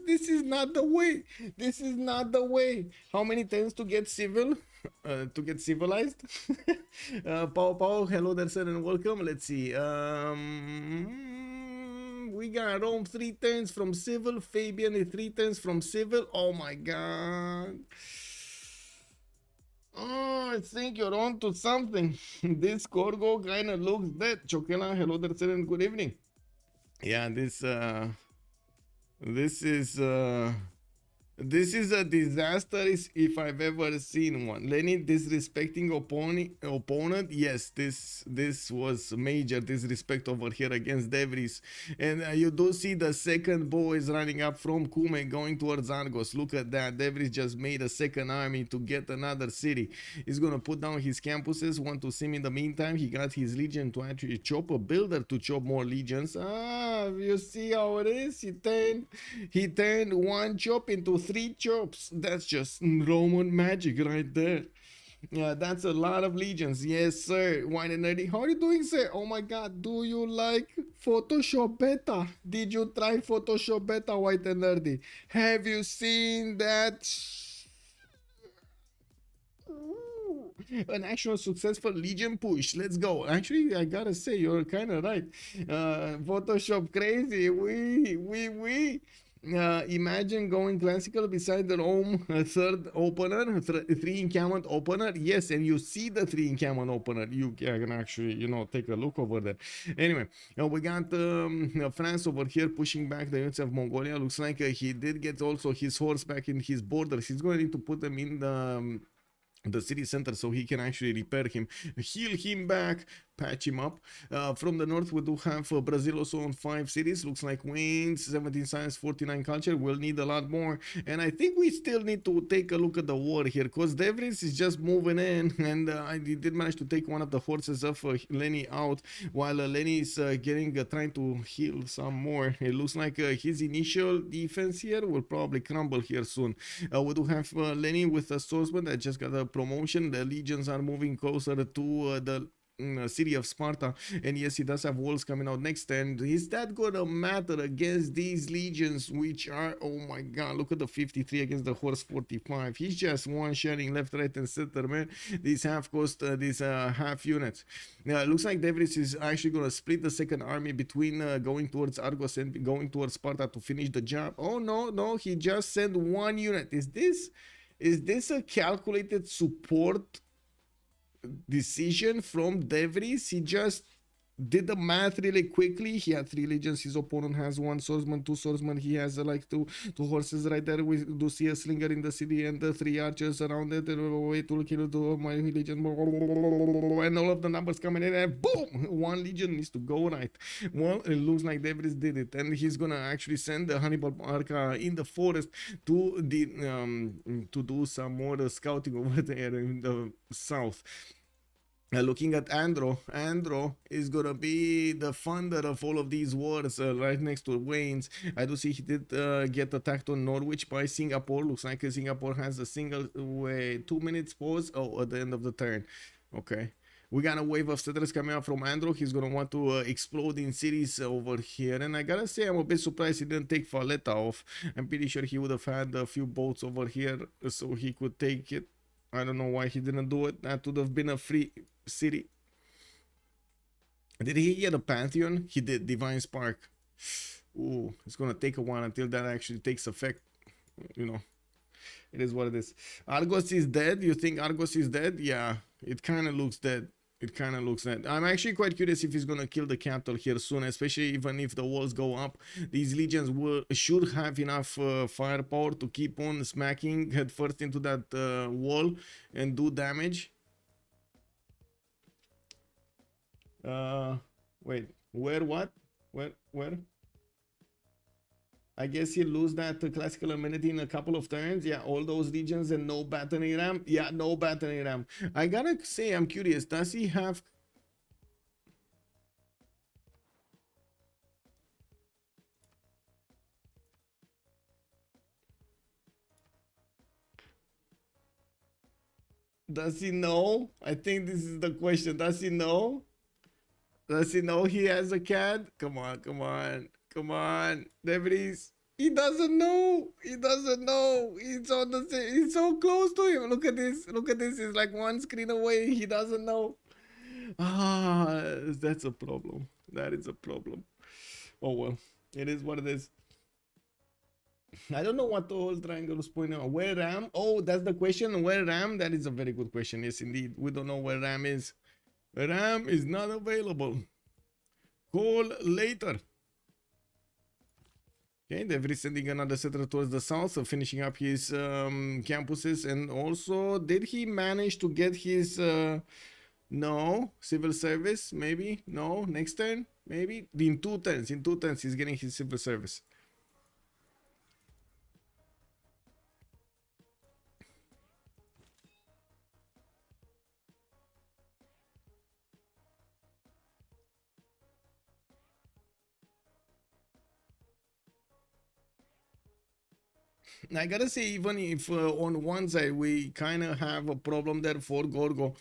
This is not the way. This is not the way. How many times to get civil? To get civilized? Pau, hello there, sir, and welcome. Let's see. We got Rome 3 turns from civil. Fabian is 3 turns from civil. Oh my god. Oh, I think you're on to something. This Corgo kind of looks dead. Chokela, hello there, sir, and good evening. Yeah, this is a disaster if I've ever seen one. Lenny disrespecting opponent. Yes, this was major disrespect over here against Devries. And you do see the second bow is running up from Kume going towards Argos. Look at that. Devries just made a second army to get another city. He's going to put down his campuses. Want to see him in the meantime. He got his legion to actually chop a builder to chop more legions. You see how it is? He turned one chop into 3 chops. That's just Roman magic right there. Yeah, that's a lot of legions. Yes, sir. Wine and Nerdy. How are you doing, sir? Oh my god, do you like Photoshop Beta? Did you try Photoshop Beta, White and Nerdy? Have you seen that? An actual successful legion push. Let's go. Actually, I gotta say, you're kind of right. Photoshop crazy. We. Imagine going classical beside the Rome third opener, 3 encampment opener. Yes, and you see the 3 encampment opener. You can actually, take a look over there. Anyway, we got France over here pushing back the units of Mongolia. Looks like he did get also his horse back in his borders. He's going to need to put them in the city center so he can actually repair him, heal him back, patch him up. From the north we do have Brazil also on 5 cities. Looks like Wayne's 17 science, 49 culture. We'll need a lot more, and I think we still need to take a look at the war here, because Devries is just moving in, and I did manage to take one of the horses of Lenny out, while Lenny is trying to heal some more. It looks like his initial defense here will probably crumble here soon. We do have Lenny with a swordsman that just got a promotion. The legions are moving closer to the city of Sparta, and yes, he does have walls coming out next. And is that gonna matter against these legions, which are, oh my god, look at the 53 against the horse 45. He's just one-shotting left, right, and center, man. These half cost these half units. Looks like Devries is actually gonna split the second army between going towards Argos and going towards Sparta to finish the job. Oh no, he just sent 1 unit. Is this a calculated support decision from Devries? He just did the math really quickly. He had 3 legions. His opponent has 1 swordsman, 2 swordsmen. He has like two horses right there. We do see a slinger in the city and the 3 archers around it. Wait to kill my legion, and all of the numbers coming in, and boom, 1 legion needs to go right. Well, it looks like Devries did it, and he's gonna actually send the Hannibal Arca in the forest to do some more scouting over there in the south. Looking at Andro is gonna be the funder of all of these wars, right next to Wayne's. I do see he did get attacked on Norwich by Singapore. Looks like Singapore has a single 2 minutes pause. Oh, at the end of the turn. Okay. We got a wave of settlers coming out from Andro. He's gonna want to explode in cities over here, and I gotta say I'm a bit surprised he didn't take Valletta off. I'm pretty sure he would have had a few boats over here so he could take it. I don't know why he didn't do it. That would have been a free city. Did he get a Pantheon? He did. Divine Spark. Ooh, it's gonna take a while until that actually takes effect. It is what it is. Argos is dead. You think Argos is dead? Yeah, it kind of looks dead. I'm actually quite curious if he's gonna kill the capital here soon, especially even if the walls go up. These legions should have enough firepower to keep on smacking head first into that wall and do damage. Wait, where? What? Where? I guess he'll lose that classical amenity in a couple of turns. Yeah, all those regions and no battery RAM. Yeah, no battery RAM. I gotta say, I'm curious. Does he have... Does he know? I think this is the question. Does he know? Does he know he has a cat? Come on, come on, come on. Debris. He doesn't know. He doesn't know. He's on the same. He's so close to him. Look at this. Look at this. He's like one screen away. He doesn't know. Ah, that's a problem. That is a problem. Oh well, it is what it is. I don't know what the whole triangle is pointing out. Where RAM? Oh, that's the question. Where RAM? That is a very good question. Yes, indeed. We don't know where RAM is. RAM is not available. Call later. Okay, they're sending another settler towards the south, so finishing up his campuses. And also, did he manage to get his... no, civil service? Maybe? No, next turn? Maybe? In 2 turns. In 2 turns, he's getting his civil service. I gotta say, even if on one side we kind of have a problem there for Gorgo,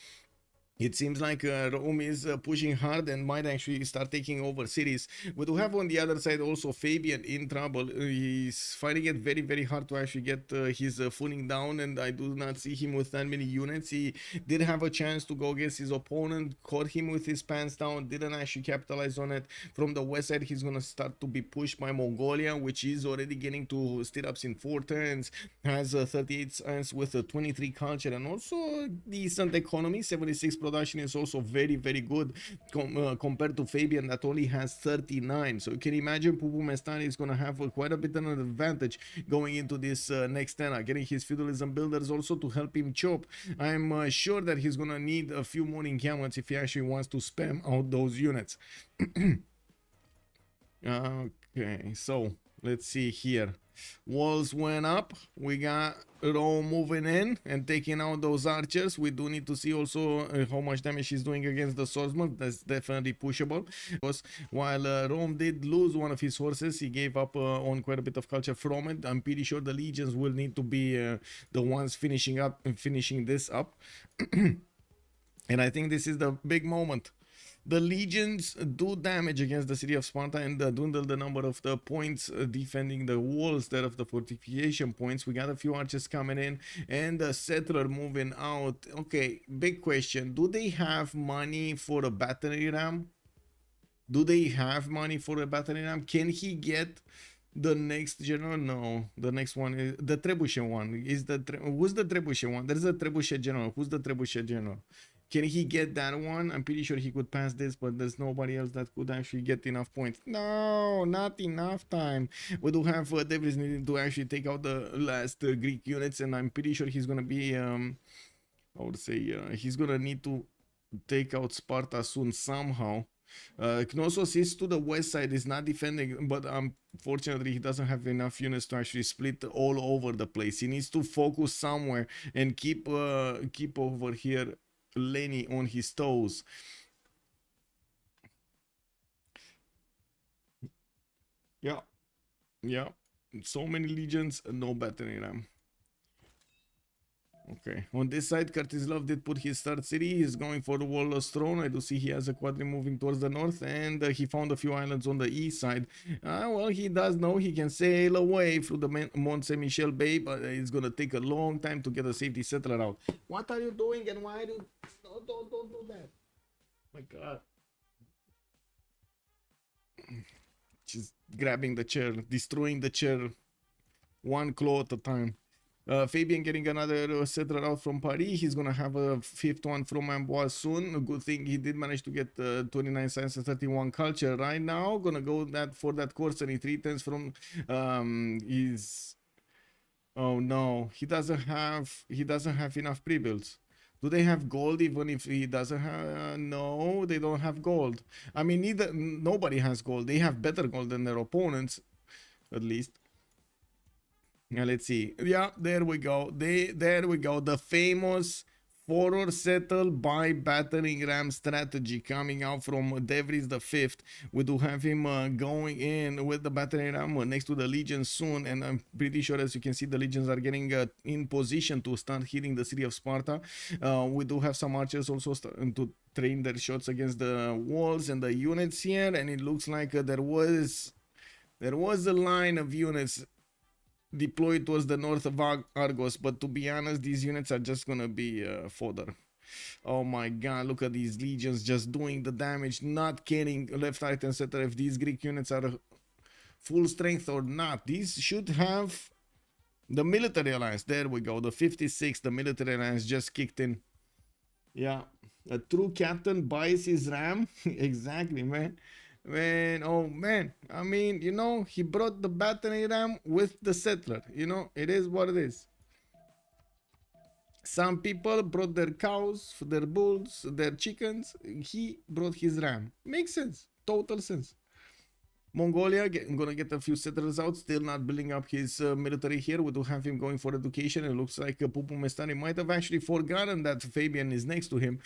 it seems like Rome is pushing hard and might actually start taking over cities. We do have on the other side also Fabian in trouble. He's finding it very, very hard to actually get his footing down, and I do not see him with that many units. He did have a chance to go against his opponent, caught him with his pants down, didn't actually capitalize on it. From the west side, he's gonna start to be pushed by Mongolia, which is already getting to stirrups in 4 turns, has 38 science with a 23 culture, and also decent economy. 76 production is also very, very good compared to Fabian that only has 39. So you can imagine Pupu Mestari is going to have quite a bit of an advantage going into this next tenor, getting his feudalism builders also to help him chop. I'm sure that he's going to need a few more encampments if he actually wants to spam out those units. Okay, so let's see here. Walls went up. We got Rome moving in and taking out those archers. We do need to see also how much damage he's doing against the swordsman. That's definitely pushable. Because while Rome did lose one of his horses, he gave up on quite a bit of culture from it. I'm pretty sure the legions will need to be the ones finishing this up. And I think this is the big moment. The legions do damage against the city of Sparta and dwindle the number of the points defending the walls there of the fortification points. We got a few archers coming in and the settler moving out. Okay, big question. Do they have money for a battery ram? Do they have money for a battery ram? Can he get the next general? No, the next one is the trebuchet one. Is the who's the trebuchet one? There's a trebuchet general. Who's the trebuchet general? Can he get that one? I'm pretty sure he could pass this, but there's nobody else that could actually get enough points. No, not enough time. We do have Devils needing to actually take out the last Greek units, and I'm pretty sure he's gonna be, I would say, he's gonna need to take out Sparta soon somehow. Knossos is to the west side, is not defending, but unfortunately he doesn't have enough units to actually split all over the place. He needs to focus somewhere and keep over here Lenny on his toes. Yeah, so many legions, no battery ram. Okay, on this side, Curtislav did put his third city. He's going for the Warlord's throne. I do see he has a quadri moving towards the north, and he found a few islands on the east side. Well, he does know he can sail away through the Mont Saint Michel Bay, but it's gonna take a long time to get a safety settler out. What are you doing, and why do you... No, don't do that. My God. She's grabbing the chair, destroying the chair, one claw at a time. Fabian getting another settler out from Paris. He's gonna have a 5th one from Amboise soon. A good thing he did manage to get 29 science and 31 culture right now. Gonna go for that course, and he 3 turns from his... Oh no, he doesn't have enough pre-builds. Do they have gold even if he doesn't have... no, they don't have gold. I mean, nobody has gold. They have better gold than their opponents, at least. Now let's see. Yeah, there we go. There we go. The famous forward settle by battering ram strategy coming out from Devries the Fifth. We do have him going in with the battering ram next to the legions soon, and I'm pretty sure, as you can see, the legions are getting in position to start hitting the city of Sparta. We do have some archers also starting to train their shots against the walls and the units here, and it looks like there was a line of units deployed towards the north of Argos, but to be honest, these units are just gonna be fodder. Oh my god, look at these legions just doing the damage, not caring left, right, and center if these Greek units are full strength or not. These should have the military alliance. There we go, the 56, the military alliance just kicked in. Yeah, a true captain buys his ram. Exactly, man. Man, oh man, I mean, you know, he brought the battering ram with the settler. You know, it is what it is. Some people brought their cows, their bulls, their chickens. He brought his ram. Makes sense. Total sense. Mongolia gonna get a few settlers out, still not building up his military here. We do have him going for education. It looks like Pupu Mestani might have actually forgotten that Fabian is next to him.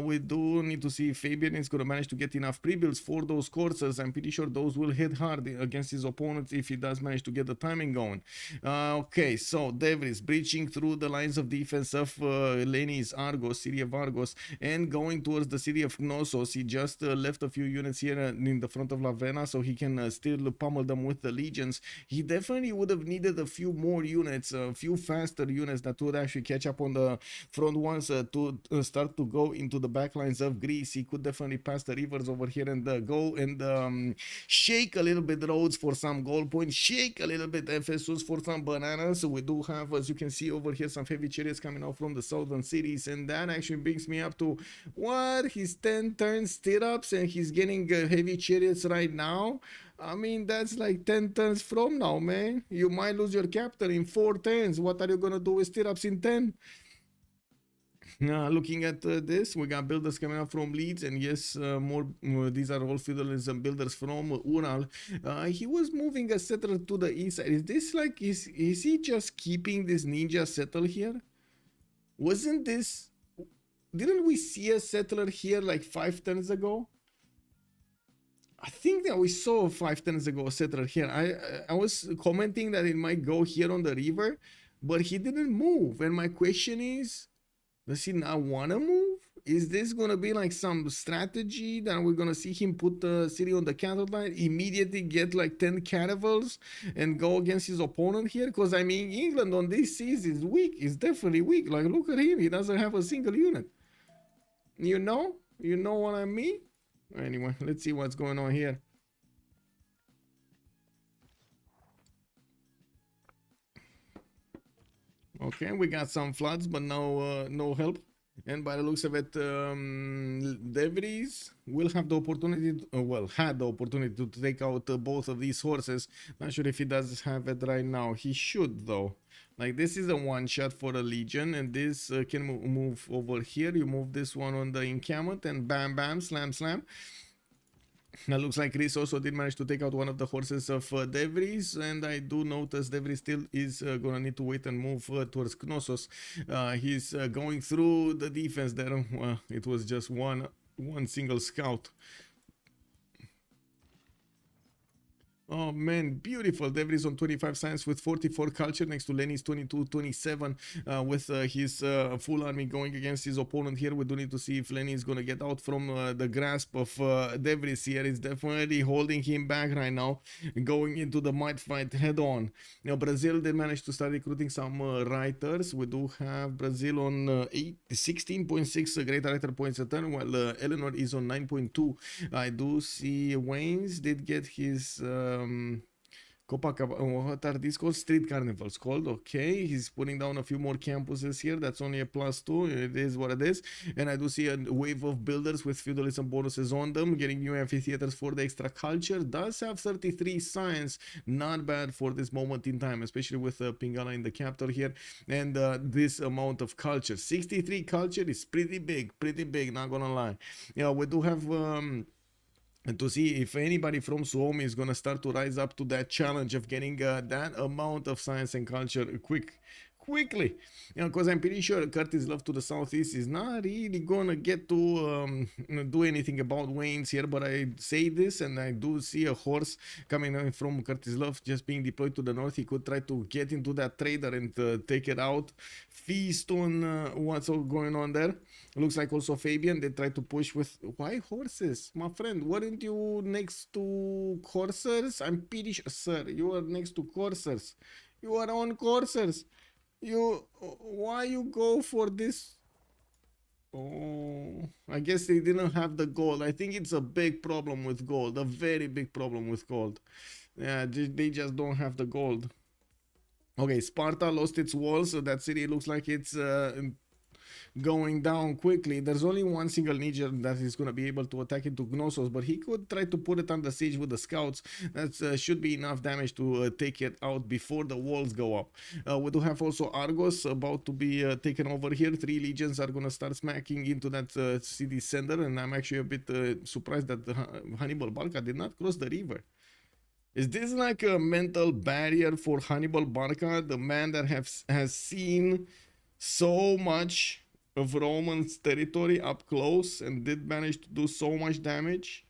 We do need to see if Fabian is gonna manage to get enough pre-builds for those coursers. I'm pretty sure those will hit hard against his opponents if he does manage to get the timing going. Okay, so Devris breaching through the lines of defense of Lenis Argos, city of Argos, and going towards the city of Knossos. He just left a few units here in the front of Lavena, so he can still pummel them with the legions. He definitely would have needed a few more units, a few faster units that would actually catch up on the front ones to start to go into the backlines of Greece. He could definitely pass the rivers over here and go and shake a little bit roads for some gold points, shake a little bit Ephesus for some bananas. So we do have, as you can see over here, some heavy chariots coming out from the southern cities, and that actually brings me up to what, his 10 turn stirrups, and he's getting heavy chariots right now. I mean, that's like 10 turns from now, man. You might lose your captain in 4 turns. What are you gonna do with stirrups in 10? Looking at this, we got builders coming up from Leeds, and yes, these are all feudalism builders from Ural. He was moving a settler to the east side. Is this like, is he just keeping this ninja settle here? Wasn't this, didn't we see a settler here like 5 turns ago? I think that we saw 5 turns ago a settler here. I was commenting that it might go here on the river, but he didn't move. And my question is, does he not want to move? Is this going to be like some strategy that we're going to see him put the city on the cattle line, immediately get like 10 caravels and go against his opponent here? Because I mean, England on this seas is weak. It's definitely weak. Like, look at him. He doesn't have a single unit. You know what I mean? Anyway, let's see what's going on here. Okay, we got some floods, but no help. And by the looks of it, Devries will have the opportunity, had the opportunity to take out both of these horses. Not sure if he does have it right now. He should, though. Like, this is a one shot for a legion, and this can move over here. You move this one on the encampment, and bam, bam, slam, slam. Now looks like Chris also did manage to take out one of the horses of Devries, and I do notice Devries still is gonna need to wait and move towards Knossos. He's going through the defense there. It was just one single scout. Oh man, beautiful. Devries on 25 science with 44 culture next to Lenny's 22-27 with his full army going against his opponent here. We do need to see if Lenny is going to get out from the grasp of Devries here. It's definitely holding him back right now, going into the might fight head on. Now Brazil, they managed to start recruiting some writers. We do have Brazil on 16.6 great writer points a turn, while Eleanor is on 9.2. I do see Waynes did get his Copacabana, what are these called? Street carnivals called. Okay, he's putting down a few more campuses here. That's only a +2. It is what it is. And I do see a wave of builders with feudalism bonuses on them, getting new amphitheaters for the extra culture. Does have 33 science, not bad for this moment in time, especially with Pingala in the capital here, and this amount of culture. 63 culture is pretty big, not gonna lie. Yeah, we do have and to see if anybody from Suomi is going to start to rise up to that challenge of getting that amount of science and culture quickly, because I'm pretty sure Curtis Love to the southeast is not really gonna get to do anything about Wayne's here. But I say this, and I do see a horse coming in from Curtis Love just being deployed to the north. He could try to get into that trader and take it out, feast on what's all going on there. Looks like also Fabian, they try to push with, why horses? My friend, weren't you next to coursers? I'm pretty sure, sir, you are next to coursers. You are on coursers. Why you go for this? Oh, I guess they didn't have the gold. I think it's a big problem with gold, a very big problem with gold. Yeah, they just don't have the gold. Okay, Sparta lost its walls, so that city looks like it's going down quickly. There's only one single ninja that is going to be able to attack into Gnosos, but he could try to put it under siege with the scouts. That should be enough damage to take it out before the walls go up. We do have also Argos about to be taken over here. 3 legions are going to start smacking into that city center, and I'm actually a bit surprised that Hannibal Barca did not cross the river. Is this like a mental barrier for Hannibal Barca, the man that has seen so much of Roman's territory up close and did manage to do so much damage?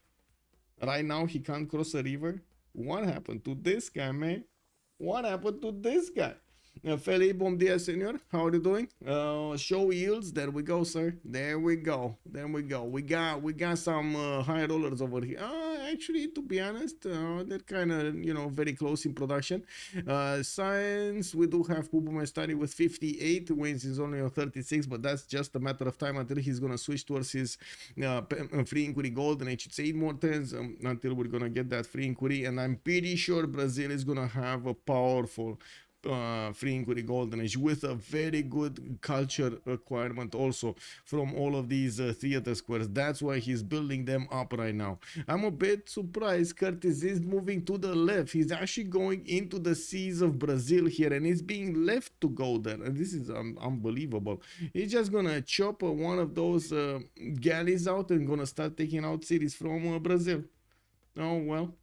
Right now he can't cross a river. What happened to this guy, man? What happened to this guy? Felipe, bom dia, senor. How are you doing? Show yields. There we go, sir. There we go. There we go. We got some high rollers over here. Actually, to be honest, they're kind of, you know, very close in production. Science, we do have Pupume study with 58. Wayne's is only on 36, but that's just a matter of time until he's gonna switch towards his free inquiry gold, and it should say 8 more turns until we're gonna get that free inquiry. And I'm pretty sure Brazil is gonna have a powerful free inquiry golden age with a very good culture requirement also from all of these theater squares. That's why he's building them up right now. I'm a bit surprised Curtis is moving to the left. He's actually going into the seas of Brazil here, and he's being left to go there, and this is unbelievable. He's just gonna chop one of those galleys out and gonna start taking out cities from Brazil. Oh well.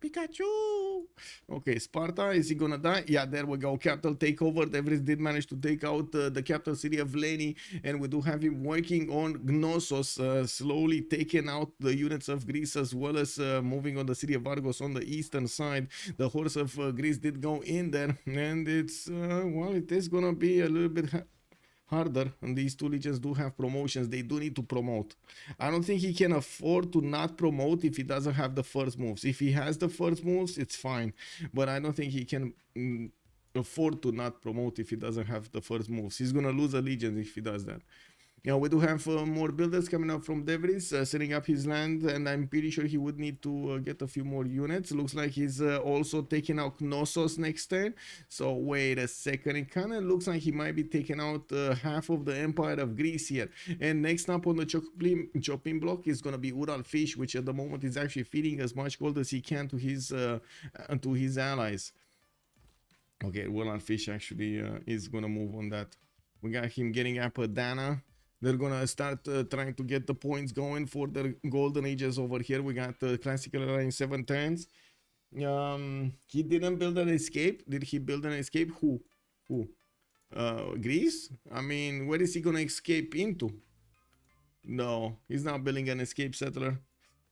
Pikachu! Okay, Sparta, is he gonna die? Yeah, there we go. Capital takeover. Devris did manage to take out the capital city of Leni, and we do have him working on Gnosos, slowly taking out the units of Greece, as well as moving on the city of Argos on the eastern side. The horse of Greece did go in there, and it's, well, it is gonna be a little bit harder, and these 2 legions do have promotions. They do need to promote. I don't think he can afford to not promote if he doesn't have the first moves. If he has the first moves, it's fine, but I don't think he can afford to not promote if he doesn't have the first moves. He's gonna lose a legion if he does that. Yeah, we do have more builders coming up from Devris, setting up his land, and I'm pretty sure he would need to get a few more units. Looks like he's also taking out Knossos next turn. So wait a second, it kind of looks like he might be taking out half of the Empire of Greece here. And next up on the chopping block is going to be Ural Fish, which at the moment is actually feeding as much gold as he can to his allies. Okay, Ural Fish actually is going to move on that. We got him getting Apadana. They're gonna start trying to get the points going for their golden ages over here. We got classical era in 7 turns. He didn't build an escape. Did he build an escape? Who? Greece? I mean, where is he gonna escape into? No, he's not building an escape settler.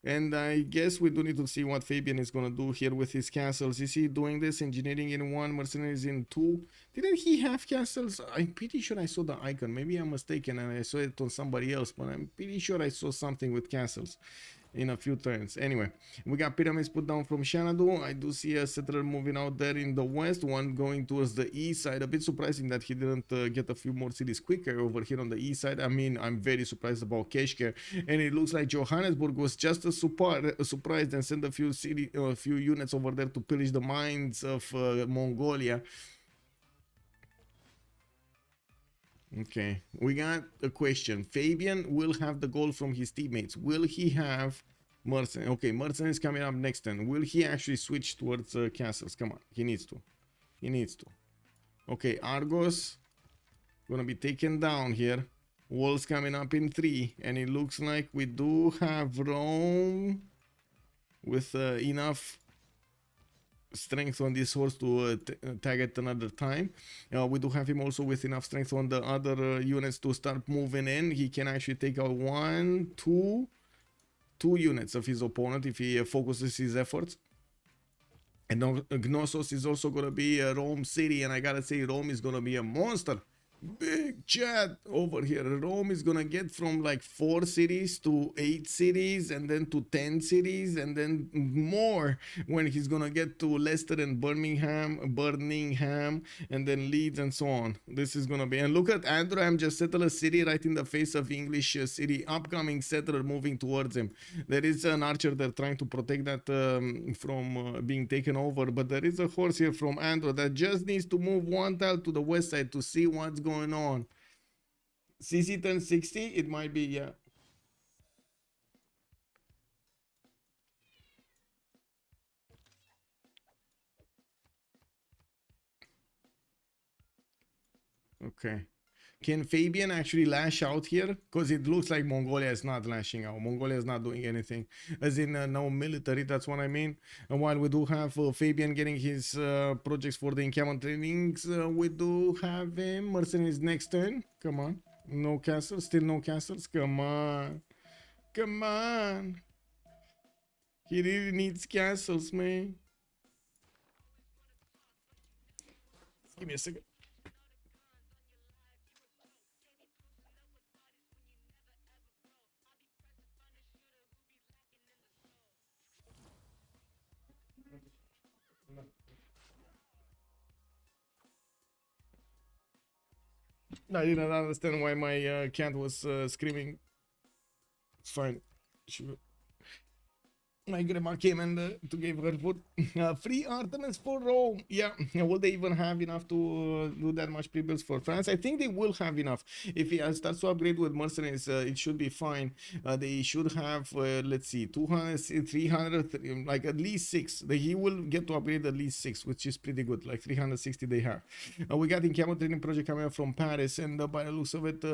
And I guess we do need to see what Fabian is going to do here with his castles. Is he doing this? Engineering in 1, mercenaries in 2. Didn't he have castles? I'm pretty sure I saw the icon. Maybe I'm mistaken and I saw it on somebody else, but I'm pretty sure I saw something with castles in a few turns. Anyway, we got pyramids put down from Xanadu. I do see a settler moving out there in the west, one going towards the east side. A bit surprising that he didn't get a few more cities quicker over here on the east side. I mean, I'm very surprised about Keshker, and it looks like Johannesburg was just a surprise and sent a few units over there to pillage the mines of Mongolia. Okay, we got a question. Fabian will have the gold from his teammates. Will he have Mercen? Okay, Mercen is coming up next turn. Will he actually switch towards castles? Come on, he needs to. He needs to. Okay, Argos gonna be taken down here. Walls coming up in 3, and it looks like we do have Rome with enough strength on this horse to tag at another time. We do have him also with enough strength on the other units to start moving in. He can actually take out two units of his opponent if he focuses his efforts. And Gnosos is also gonna be a Rome city, and I gotta say Rome is gonna be a monster. Big chat over here. Rome is gonna get from like 4 cities to 8 cities, and then to 10 cities, and then more when he's gonna get to Leicester and Birmingham, and then Leeds and so on. This is gonna be. And look at Andrew just settled a city right in the face of English city. Upcoming settler moving towards him. There is an archer there trying to protect that from being taken over, but there is a horse here from Andrew that just needs to move 1 tile to the west side to see what's going on. CC turn 60, it might be, yeah. Okay. Can Fabian actually lash out here? Because it looks like Mongolia is not lashing out. Mongolia is not doing anything. As in no military, that's what I mean. And while we do have Fabian getting his projects for the encampment trainings, we do have him. Mercenaries next turn. Come on. No castles. Still no castles. Come on. Come on. He really needs castles, man. Give me a second. I didn't understand why my cat was screaming. It's fine. My grandma came and to give her food. Free Artemis for Rome. Yeah. Will they even have enough to do that much pre-builds for France? I think they will have enough. If he starts to upgrade with mercenaries, it should be fine. They should have, let's see, 200, 300, like at least 6. He will get to upgrade at least 6, which is pretty good. Like 360 they have. We got encampment training project coming up from Paris, and by the looks of it,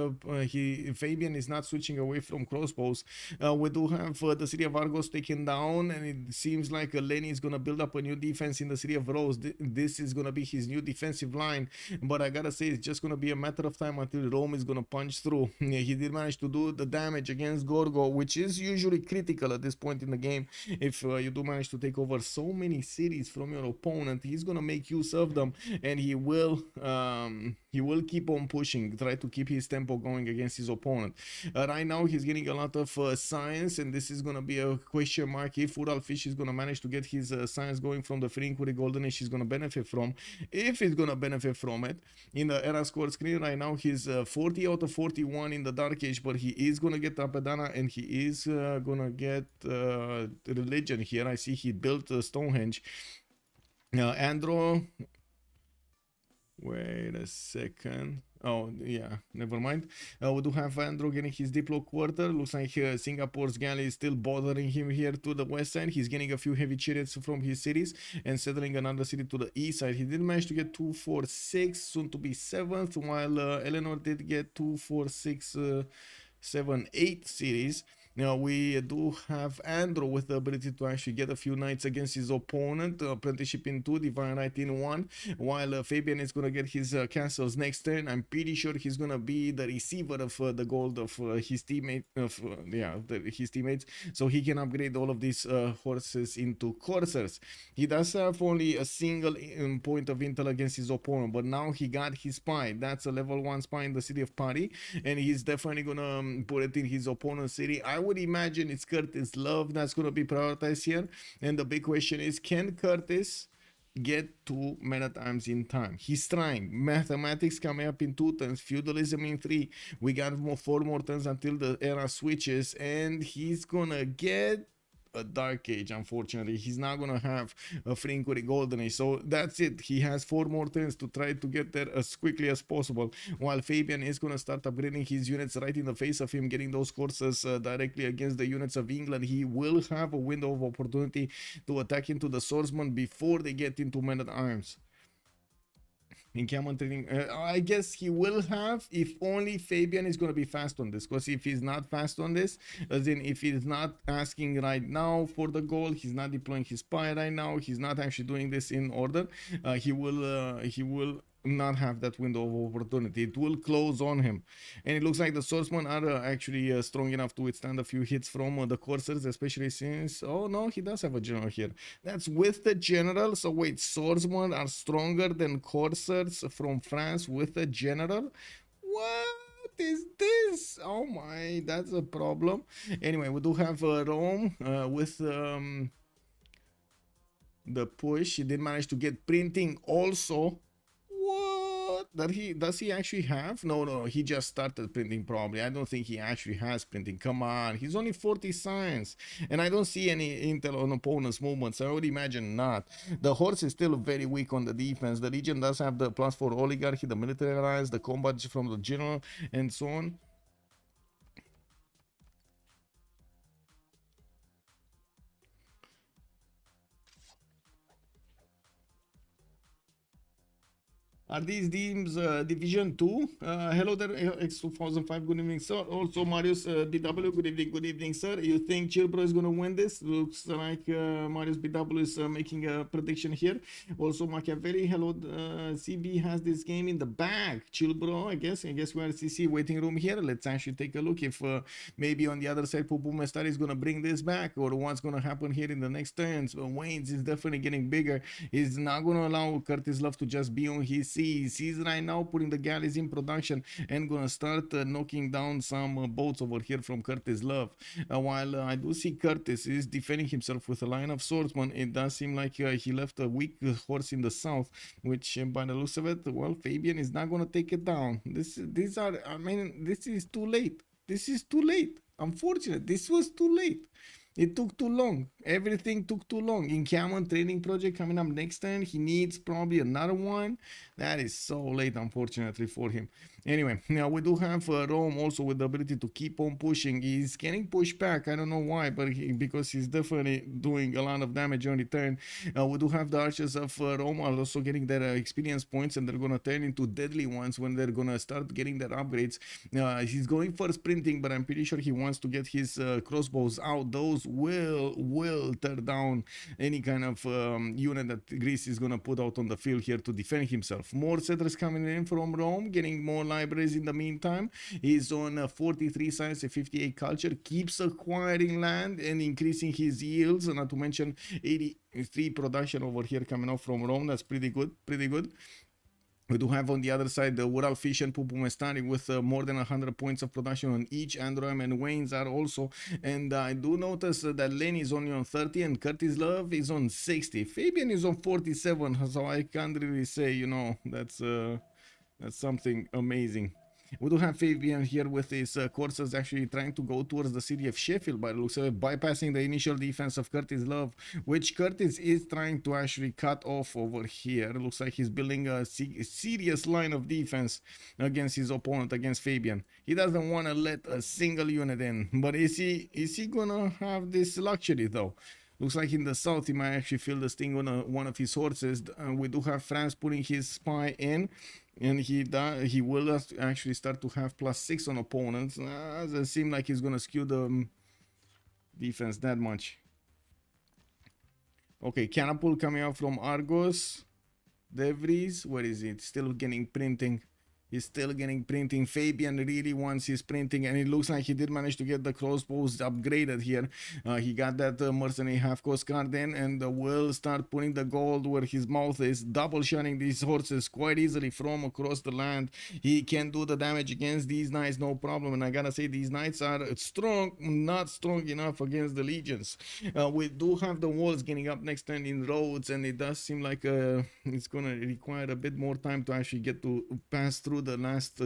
Fabian is not switching away from crossbows. We do have the city of Argos taken down, and it seems like Lenny is gonna build up a new defense in the city of Rose. This is gonna be his new defensive line, but I gotta say it's just gonna be a matter of time until Rome is gonna punch through. He did manage to do the damage against Gorgo, which is usually critical at this point in the game. If you do manage to take over so many cities from your opponent, he's gonna make use of them, and he will keep on pushing, try to keep his tempo going against his opponent. Right now he's getting a lot of science, and this is gonna be a question mark if Uralfish is gonna manage to get his science going from the free inquiry goldenish he's gonna benefit from. If he's gonna benefit from it. In the era score screen right now he's 40 out of 41 in the Dark Age, but he is gonna get Apedana, and he is gonna get religion here. I see he built Stonehenge. Andro, wait a second. Oh, yeah, never mind. We do have Andro getting his Diplo quarter. Looks like Singapore's galley is still bothering him here to the west side. He's getting a few heavy chariots from his cities and settling another city to the east side. He did manage to get 2, 4, 6, soon to be 7th, while Eleanor did get 2, 4, 6, 7, 8 cities. Now we do have Andro with the ability to actually get a few knights against his opponent. Apprenticeship in 2, Divine Right in 1, while Fabian is gonna get his castles next turn. I'm pretty sure he's gonna be the receiver of the gold of his teammate, his teammates, so he can upgrade all of these horses into coursers. He does have only a single point of intel against his opponent, but now he got his spy. That's a level 1 spy in the city of Paris, and he's definitely gonna put it in his opponent's city. I would imagine it's Curtis Love that's going to be prioritized here, and the big question is, can Curtis get 2 men at arms in time? He's trying. Mathematics coming up in 2 turns, feudalism in 3. We got 4 more turns until the era switches, and he's gonna get a Dark Age. Unfortunately, he's not gonna have a free inquiry golden age, so that's it. He has 4 more turns to try to get there as quickly as possible, while Fabian is gonna start upgrading his units right in the face of him, getting those courses directly against the units of England. He will have a window of opportunity to attack into the swordsman before they get into men at arms. in Cameron training. I guess he will have if only Fabian is going to be fast on this, because if he's not fast on this, as in if he's not asking right now for the goal, he's not deploying his spy right now, he's not actually doing this in order, he will not have that window of opportunity. It will close on him, and it looks like the swordsmen are actually strong enough to withstand a few hits from the coursers, especially since, oh no, he does have a general here. That's with the general. So wait, swordsmen are stronger than coursers from France with a general? What is this? Oh my, that's a problem. Anyway, we do have Rome with the push. He did manage to get printing also. What? Does he actually have? No, he just started printing probably. I don't think he actually has printing. Come on, he's only 40 science, and I don't see any intel on opponent's movements. I would imagine not. The horse is still very weak on the defense. The Legion does have the +4 oligarchy, the military alliance, the combat from the general, and so on. Are these teams Division 2? Hello there, X2005, good evening, sir. Also, Marius BW, good evening, sir. You think ChillBro is going to win this? Looks like Marius BW is making a prediction here. Also, Machiavelli, hello, CB has this game in the bag. ChillBro, I guess we are CC waiting room here. Let's actually take a look if maybe on the other side, Pupu Mestar is going to bring this back, or what's going to happen here in the next turns. Wayne's is definitely getting bigger. He's not going to allow Curtis Love to just be on his seas. He's right now putting the galleys in production and gonna start knocking down some boats over here from Curtis Love. While I do see Curtis is defending himself with a line of swordsmen, it does seem like he left a weak horse in the south, which by the looks of it, well, Fabian is not gonna take it down. This is too late. This is too late. Unfortunate. This was too late. It took too long. Everything took too long. In Cameron training project coming up next turn, he needs probably another one. That is so late, unfortunately, for him. Anyway, now we do have Rome also with the ability to keep on pushing. He's getting pushed back. I don't know why, but because he's definitely doing a lot of damage on return. We do have the archers of Rome are also getting their experience points, and they're going to turn into deadly ones when they're going to start getting their upgrades. He's going for sprinting, but I'm pretty sure he wants to get his crossbows out. Those will tear down any kind of unit that Greece is going to put out on the field here to defend himself. More settlers coming in from Rome, getting more libraries in the meantime. He's on 43 science and 58 culture, keeps acquiring land and increasing his yields, not to mention 83 production over here coming out from Rome. That's pretty good. We do have on the other side the Ural Fish and Pupumestari with more than 100 points of production on each. Androam and Waynes are also. And I do notice that Lenny is only on 30 and Curtis Love is on 60. Fabian is on 47, so I can't really say, you know, that's something amazing. We do have Fabian here with his coursers actually trying to go towards the city of Sheffield by the looks of it, bypassing the initial defense of Curtis Love, which Curtis is trying to actually cut off over here. It looks like he's building a serious line of defense against his opponent, against Fabian. He doesn't want to let a single unit in, but is he gonna have this luxury though? Looks like in the south he might actually feel the sting on one of his horses. We do have France putting his spy in, and he will actually start to have +6 on opponents. Doesn't seem like he's gonna skew the defense that much. Okay, Canapul coming out from Argos. De Vries, where is it? Still getting printing. He's still getting printing. Fabian really wants his printing, and it looks like he did manage to get the crossbows upgraded here. He got that mercenary half cost card in, and will start putting the gold where his mouth is, double shotting these horses quite easily from across the land. He can do the damage against these knights, no problem. And I gotta say, these knights are strong, not strong enough against the legions. We do have the walls getting up next turn in roads, and it does seem like it's gonna require a bit more time to actually get to pass through the last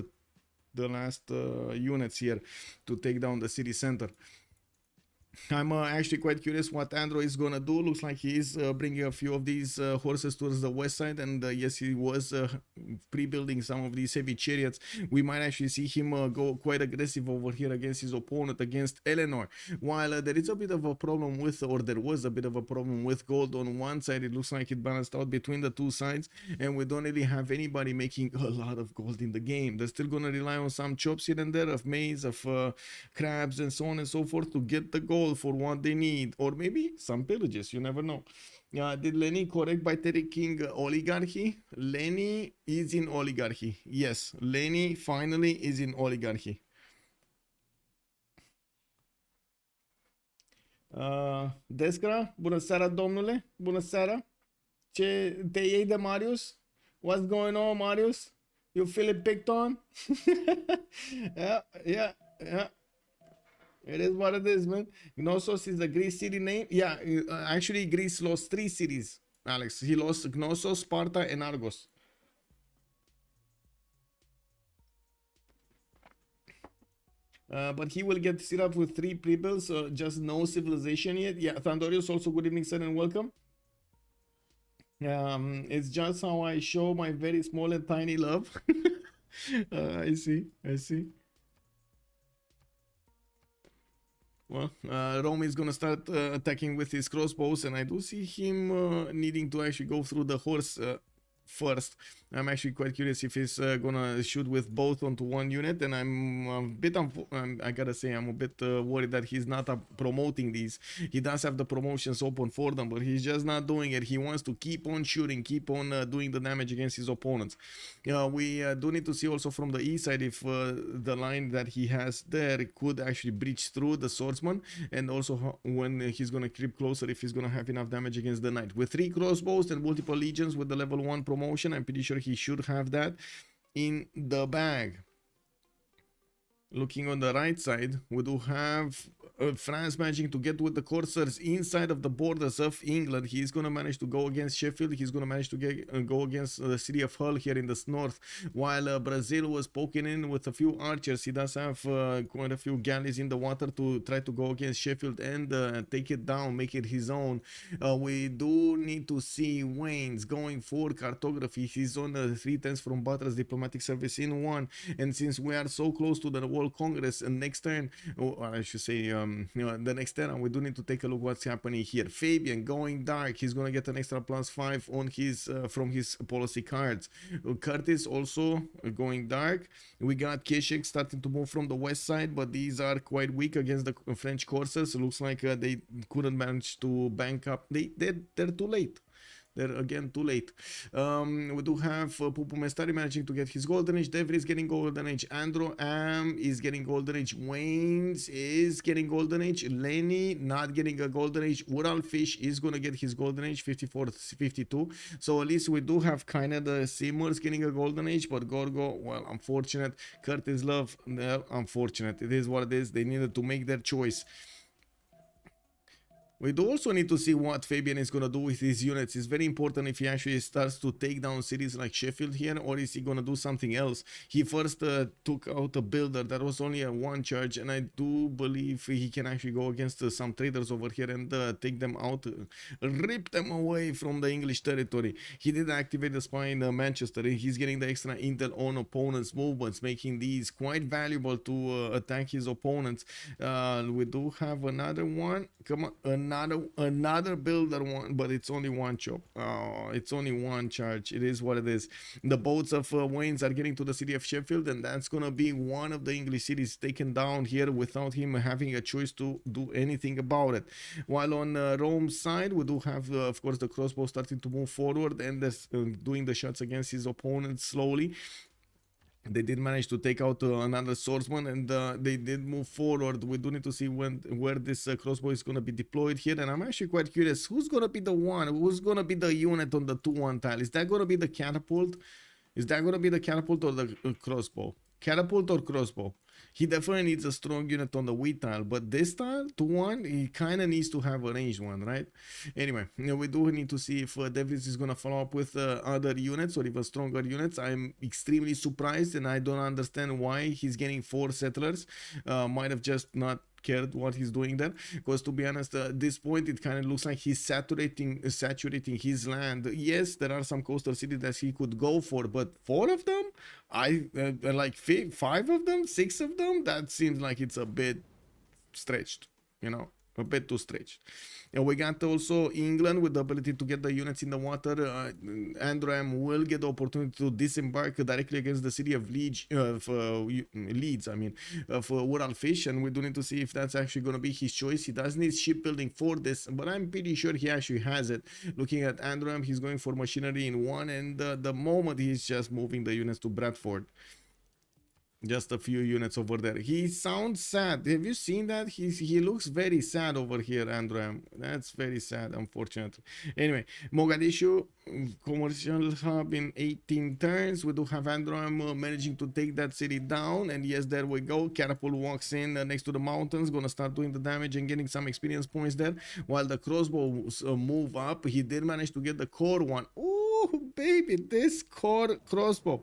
units here to take down the city center. I'm actually quite curious what Andro is gonna do. Looks like he is bringing a few of these horses towards the west side, and yes, he was pre-building some of these heavy chariots. We might actually see him go quite aggressive over here against his opponent, against Eleanor. While there is a bit of a problem with, or there was a bit of a problem with gold on one side, it looks like it balanced out between the two sides, and we don't really have anybody making a lot of gold in the game. They're still gonna rely on some chops here and there of maize, of crabs, and so on and so forth to get the gold for what they need, or maybe some pillages, you never know. Did Lenny correct by taking oligarchy? Lenny is in oligarchy. Yes, Lenny finally is in oligarchy. Descra, bună seara, domnule. Bună seara. Ce te iei de Marius? What's going on, Marius? You feeling picked on? Yeah. It is what it is, man. Gnosos is the Greece city name. Yeah, actually, Greece lost 3 cities, Alex. He lost Gnosos, Sparta, and Argos. But he will get set up with 3 pre-builds, just no civilization yet. Yeah, Thandorius, also good evening, sir, and welcome. It's just how I show my very small and tiny love. I see. Well, Rome is gonna start attacking with his crossbows, and I do see him needing to actually go through the horse first. I'm actually quite curious if he's gonna shoot with both onto one unit, and I'm a bit I gotta say I'm a bit worried that he's not promoting these. He does have the promotions open for them, but he's just not doing it. He wants to keep on shooting, keep on doing the damage against his opponents. We do need to see also from the east side if the line that he has there could actually breach through the swordsman, and also when he's gonna creep closer, if he's gonna have enough damage against the knight. With 3 crossbows and multiple legions with the level 1 promotion, I'm pretty sure he should have that in the bag. Looking on the right side, we do have France managing to get with the coursers inside of the borders of England. He's going to manage to go against Sheffield. He's going to manage to go against the city of Hull here in the north, while Brazil was poking in with a few archers. He does have quite a few galleys in the water to try to go against Sheffield and take it down, make it his own. We do need to see Wayne's going for cartography. He's on 3 turns from Butters diplomatic service in 1, and since we are so close to the World Congress, and next turn, or I should say the next turn, we do need to take a look what's happening here. Fabian going dark. He's gonna get an extra +5 on his from his policy cards. Curtis also going dark. We got Keshik starting to move from the west side, but these are quite weak against the French coursers. It looks like they couldn't manage to bank up. They're too late. They're again too late. We do have Pupu Mestari managing to get his golden age. Devry is getting golden age. Andro is getting golden age. Waynes is getting golden age. Lenny not getting a golden age. Ural Fish is gonna get his golden age 54-52. So at least we do have kind of the Simmers getting a golden age, but Gorgo, well, unfortunate. Curtis Love, unfortunate. It is what it is. They needed to make their choice. We do also need to see what Fabian is going to do with his units. It's very important if he actually starts to take down cities like Sheffield here, or is he going to do something else? He first took out a builder that was only a 1 charge, and I do believe he can actually go against some traders over here and take them out, rip them away from the English territory. He did activate the spy in Manchester. He's getting the extra intel on opponents' movements, making these quite valuable to attack his opponents. We do have another one. Come on, another builder one, but it's only 1 chop. It's only 1 charge. It is what it is. The boats of Wayne's are getting to the city of Sheffield, and that's gonna be one of the English cities taken down here without him having a choice to do anything about it. While on Rome's side, we do have of course the crossbow starting to move forward and doing the shots against his opponents slowly. They did manage to take out another swordsman, and they did move forward. We do need to see where this crossbow is going to be deployed here, and I'm actually quite curious who's going to be the one, who's going to be the unit on the 2-1 tile. Is that going to be the catapult? Is that going to be the catapult or the crossbow? Catapult or crossbow? He definitely needs a strong unit on the wheat tile, but this tile, 2-1, he kind of needs to have a ranged one, right? Anyway, we do need to see if Devlis is going to follow up with other units or even stronger units. I'm extremely surprised, and I don't understand why he's getting 4 settlers. Might have just not cared what he's doing there, because to be honest, at this point it kind of looks like he's saturating his land. Yes, there are some coastal cities that he could go for, but 4 of them, like 5 of them, 6 of them, that seems like it's a bit stretched, a bit too stretched. And we got also England with the ability to get the units in the water. Androm will get the opportunity to disembark directly against the city of Leeds, for Ural Fish, and we do need to see if that's actually going to be his choice. He does need shipbuilding for this, but I'm pretty sure he actually has it. Looking at Androm, he's going for machinery in 1, and the moment he's just moving the units to Bradford. Just a few units over there. He sounds sad. Have you seen that? He looks very sad over here, Androm. That's very sad, unfortunately. Anyway, Mogadishu commercial hub in 18 turns. We do have Androm managing to take that city down. And yes, there we go. Catapult walks in next to the mountains, gonna start doing the damage and getting some experience points there. While the crossbows move up, he did manage to get the core one. Ooh, baby, this core crossbow.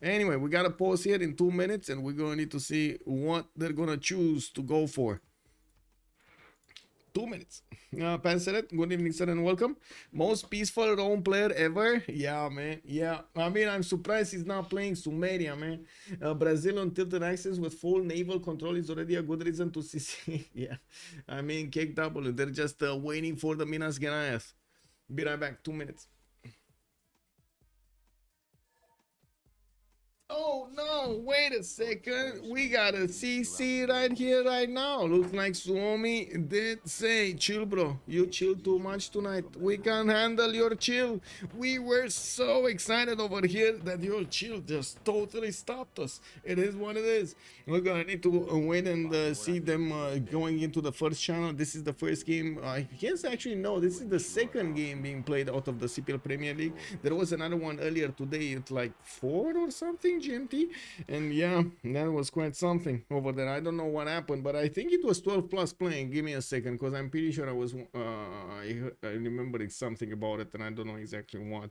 Anyway, we gotta pause here in 2 minutes, and we're gonna need to see what they're gonna choose to go for. 2 minutes. Panseret, good evening, sir, and welcome. Most peaceful Rome player ever? Yeah, man. Yeah. I mean, I'm surprised he's not playing Sumeria, man. Brazil on tilted axis with full naval control is already a good reason to CC. Yeah. I mean, Cake W. They're just waiting for the Minas Gerais. Be right back. 2 minutes. Oh no, wait a second. We got a CC right here, right now. Looks like Suomi did say, ChillBro, you chill too much tonight. We can't handle your chill. We were so excited over here that your chill just totally stopped us. It is what it is. We're gonna need to wait and see them going into the first channel. This is the first game. I guess actually no, this is the second game being played out of the CPL Premier League. There was another one earlier today at like 4 or something GMT, and yeah, that was quite something over there. I don't know what happened, but I think it was 12 plus playing. Give me a second, because I'm pretty sure I was I remembered something about it, and I don't know exactly what.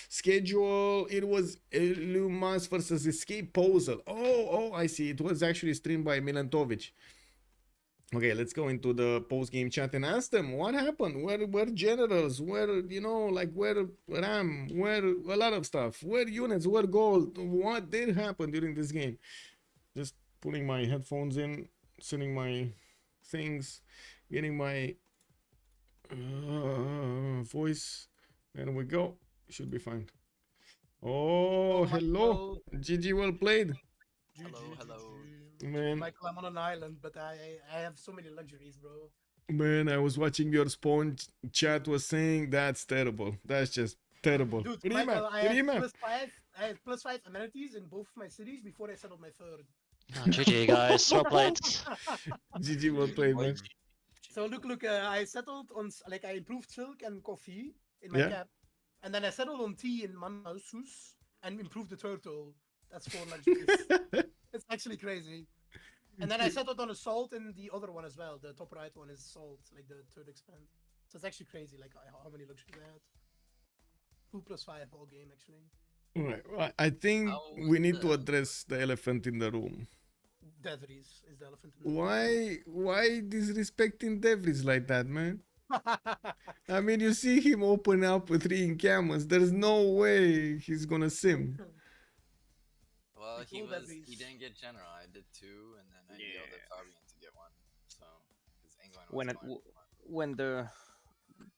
Schedule, it was Lumas versus Escape Puzzle. Oh, I see. It was actually streamed by Milantovic. Okay, let's go into the post-game chat and ask them what happened. Where generals? Where, where RAM? Where a lot of stuff? Where units? Where gold? What did happen during this game? Just putting my headphones in, setting my things, getting my voice. There we go. Should be fine. Oh, hello. GG, well played. Hello. Man, Michael, I'm on an island, but I have so many luxuries, bro. Man, I was watching your spawn chat was saying that's terrible. That's just terrible. Dude, Remap, Michael, I had Remap. +5 amenities in both of my cities before I settled my third. Oh, GG guys, well played. GG, well played, man. So look, I settled on I improved silk and coffee in my cap, and then I settled on tea in Manausus and improved the turtle. That's 4 luxuries. It's actually crazy. And then I settled on a salt in the other one as well. The top right one is salt, like the third expand. So it's actually crazy, like how many luxuries I had. 2 + 5 all game, actually. Right. I think we need to address the elephant in the room. Devries is the elephant in the room. Why disrespecting Devries like that, man? I mean, you see him open up with 3 encampments. There's no way he's gonna sim. Well, he didn't get general. I did 2, and then I yelled at Fabian to get 1. So, because England was when the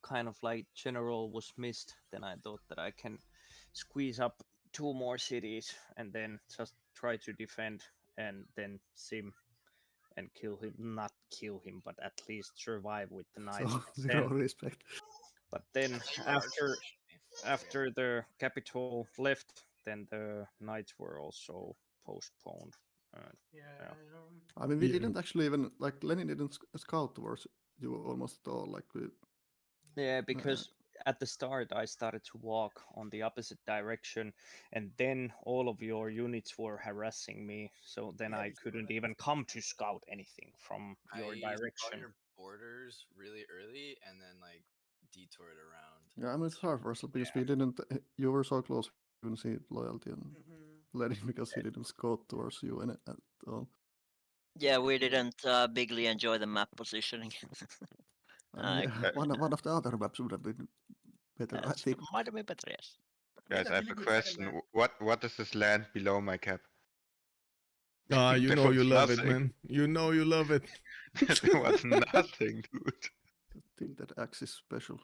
kind of like general was missed, then I thought that I can squeeze up 2 more cities and then just try to defend and then sim and kill him. Not kill him, but at least survive with the knights. So, zero respect. But then after the capital left, then the knights were also postponed. I mean, we didn't actually even, like, Lenny didn't scout towards you almost at all. Like, because at the start I started to walk on the opposite direction, and then all of your units were harassing me, so then I couldn't even come to scout anything from your direction. Saw your borders really early, and then like detoured around. Yeah, I mean, it's hard for us because we didn't. You were so close, we didn't see loyalty and Lenny because he didn't scout towards you in it at all. Yeah, we didn't bigly enjoy the map positioning. I mean, one of the other maps would have been better, I think. Might have been better, yes. Guys, I have a question. What is this land below my cap? You There know you was love it, nothing. man. You know you love it. There was nothing, dude. I think that axe is special.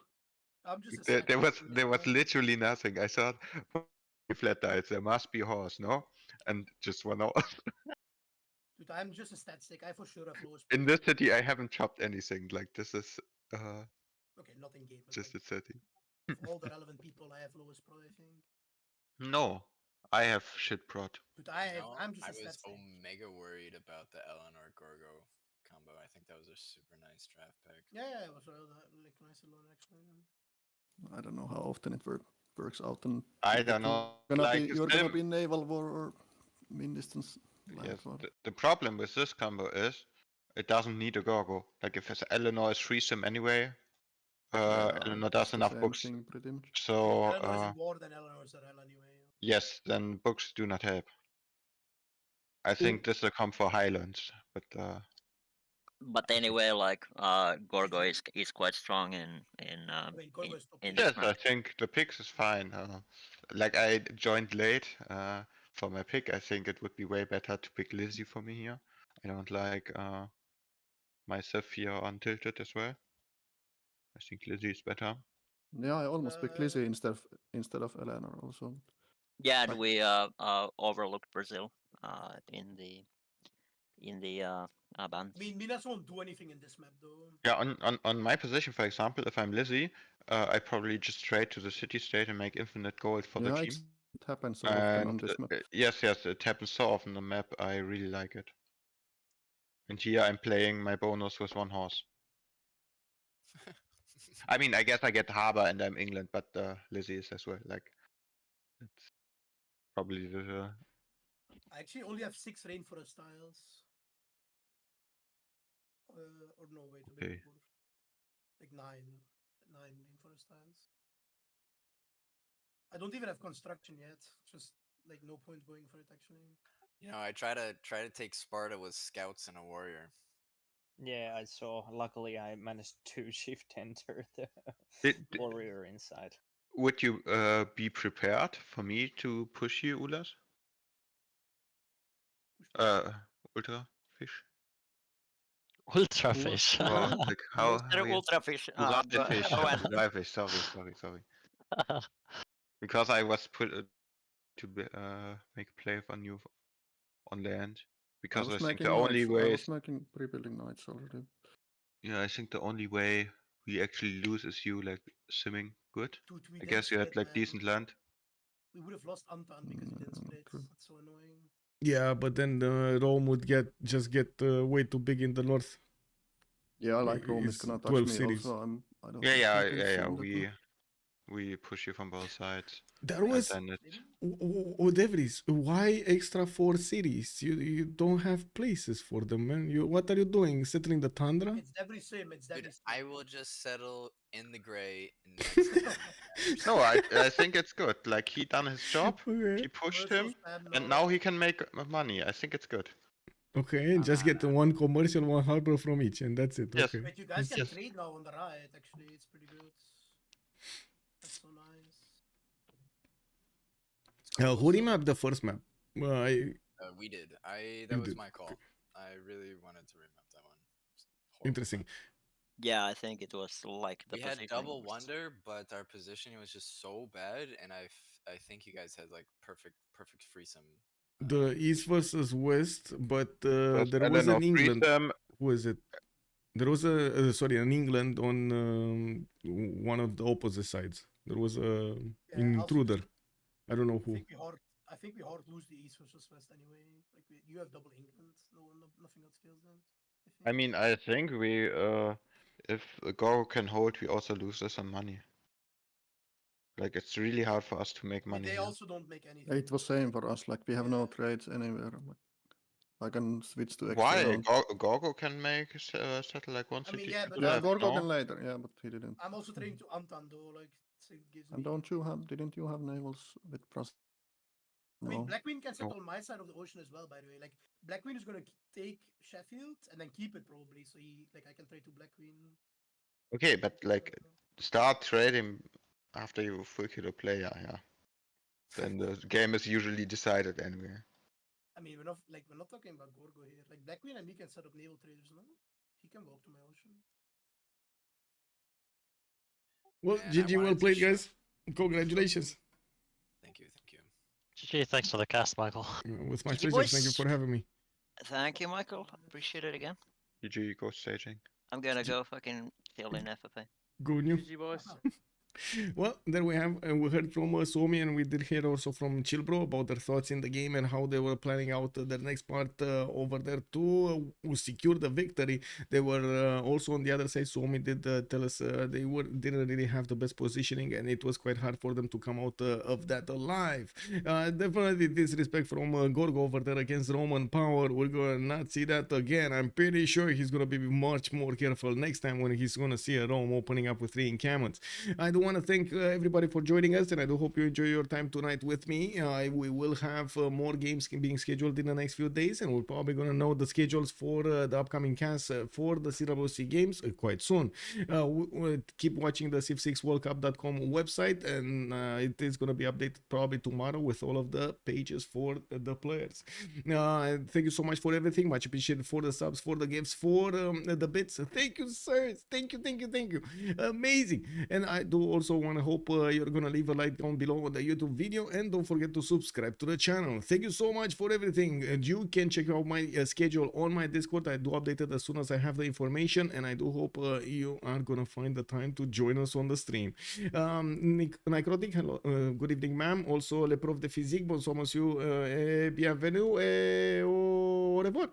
I'm just There was literally nothing. I thought flat dice, there must be a horse, no? And just one horse. Dude, I'm just a stat stick. I for sure have lowest. In this city, I haven't chopped anything. Like this is Okay, not in game. just a city. For all the relevant people, I have lowest pro, I think. No, I have shit prod. Dude, I'm just I a stat was stick. omega worried about the Eleanor Gorgo combo. I think that was a super nice draft pick. Yeah, it was like nice alone actually. I don't know how often it works out. And I don't know. You're gonna be naval war or min distance. Yes. The problem with this combo is it doesn't need a Gorgo. Like if it's Eleanor is free sim anyway, Eleanor does enough books. Pretty much. So Eleanor's in war, then Eleanor's at hell anyway. yes, then books do not help. I think this will come for Highlands, but anyway, like Gorgo is quite strong in yes, I think the picks is fine. Like I joined late for my pick. I think it would be way better to pick Lizzie for me here. I don't like my Civ here on tilted as well. I think Lizzie is better. Yeah, I almost picked Lizzie instead of Eleanor also. Yeah, and we overlooked Brazil in the bans. I mean, Minas won't do anything in this map though. Yeah, on my position, for example, if I'm Lizzie, I probably just trade to the city state and make infinite gold for the team. It happens so often on this map. Yes, it happens so often on the map. I really like it. And here I'm playing my bonus with one horse. I mean, I guess I get Harbour and I'm England, but Lizzie is as well. Like, it's probably the. I actually only have 6 rainforest tiles. Or no, wait a bit more. Like 9 rainforest tiles. I don't even have construction yet. Just like no point going for it actually. You know, I try to take Sparta with scouts and a warrior. Yeah, I saw. Luckily, I managed to shift enter the warrior inside. Would you be prepared for me to push you, Ulas? Ultra fish. Ultra fish. Well, like how ultra fish. Dry fish. Sorry. Because I was put to make a play on you on land. Because I think the only way. I was making pre-building knights already. Yeah, I think the only way we actually lose is you like simming good. Dude, I guess you had like decent land. We would have lost Anton because he didn't split. That's so annoying. Yeah, but then Rome would just get way too big in the north. Yeah, like Rome is gonna touch 12 me cities. also. I don't Yeah. We push you from both sides. There was Devris. Why extra 4 cities? You don't have places for them, man. What are you doing? Settling the tundra? It's every sim. It's every. I will just settle in the gray. No, I think it's good. Like he done his job. Okay. He pushed him, and now he can make money. I think it's good. Okay, just get one commercial, one harbor from each, and that's it. Yes. Okay. But you guys can trade now on the right. Actually, it's pretty good. That's so nice. Who remapped the first map? We did. That was my call. I really wanted to remap that one. Interesting. Yeah, I think it was like the. We had double wonder, but our positioning was just so bad, and I think you guys had like perfect threesome. The East versus West, but there was an England. Who is it? There was an England on one of the opposite sides. There was an intruder. I don't know who. I think we hard lose the East versus West anyway. Like you have double England. Nothing else kills that. I mean, I think we if Goro can hold, we also lose this on money. Like it's really hard for us to make money. They also don't make anything. It was same for us. Like we have no trades anywhere. I can switch to extra. Why? Gorgo can make settle like 1 city. Gorgo can later. Yeah, but he didn't. I'm also trading to Antan though. Like, and didn't you have navals with Brazil? I mean, No. Black Queen can settle my side of the ocean as well, by the way. Like, Black Queen is gonna take Sheffield and then keep it probably. So I can trade to Black Queen. Okay, but like start trading after you full kill a player, yeah. Then the game is usually decided anyway. I mean, we're not talking about Gorgo here. Like Black Queen and me can set up naval traders, no? He can walk to my ocean. Well, GG, well played, guys. Congratulations. Thank you, thank you. GG, thanks for the cast, Michael. With my GG, pleasure. boys. Thank you for having me. Thank you, Michael. Appreciate it again. GG, go staging. I'm gonna go fucking kill in FFA. Good news. GG, boys. Well, there we have, we heard from Suomi, and we did hear also from ChillBro about their thoughts in the game and how they were planning out their next part over there to secure the victory. They were also on the other side. Suomi did tell us didn't really have the best positioning, and it was quite hard for them to come out of that alive. Definitely disrespect from Gorgo over there against Roman Power. We're gonna not see that again. I'm pretty sure he's gonna be much more careful next time when he's gonna see a Rome opening up with 3 encampments. I do want to thank everybody for joining us, and I do hope you enjoy your time tonight with me. We will have more games being scheduled in the next few days, and we're probably going to know the schedules for the upcoming casts for the CWC games quite soon. Keep watching the Civ6worldcup.com website, and it is going to be updated probably tomorrow with all of the pages for the players. Thank you so much for everything. Much appreciated for the subs, for the gifts, for the bits. Thank you, sirs. Thank you. Amazing. And I do also want to hope you're going to leave a like down below on the YouTube video, and don't forget to subscribe to the channel. Thank you so much for everything. And you can check out my schedule on my Discord. I do update it as soon as I have the information, and I do hope you are going to find the time to join us on the stream. Necrotic, hello, good evening, ma'am. Also, le prof de physique, bonsoir, monsieur, bienvenue, et au revoir.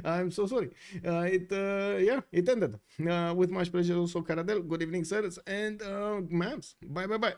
I'm so sorry. It ended. With much pleasure, also, Caradel. Good evening, sirs and ma'ams. Bye.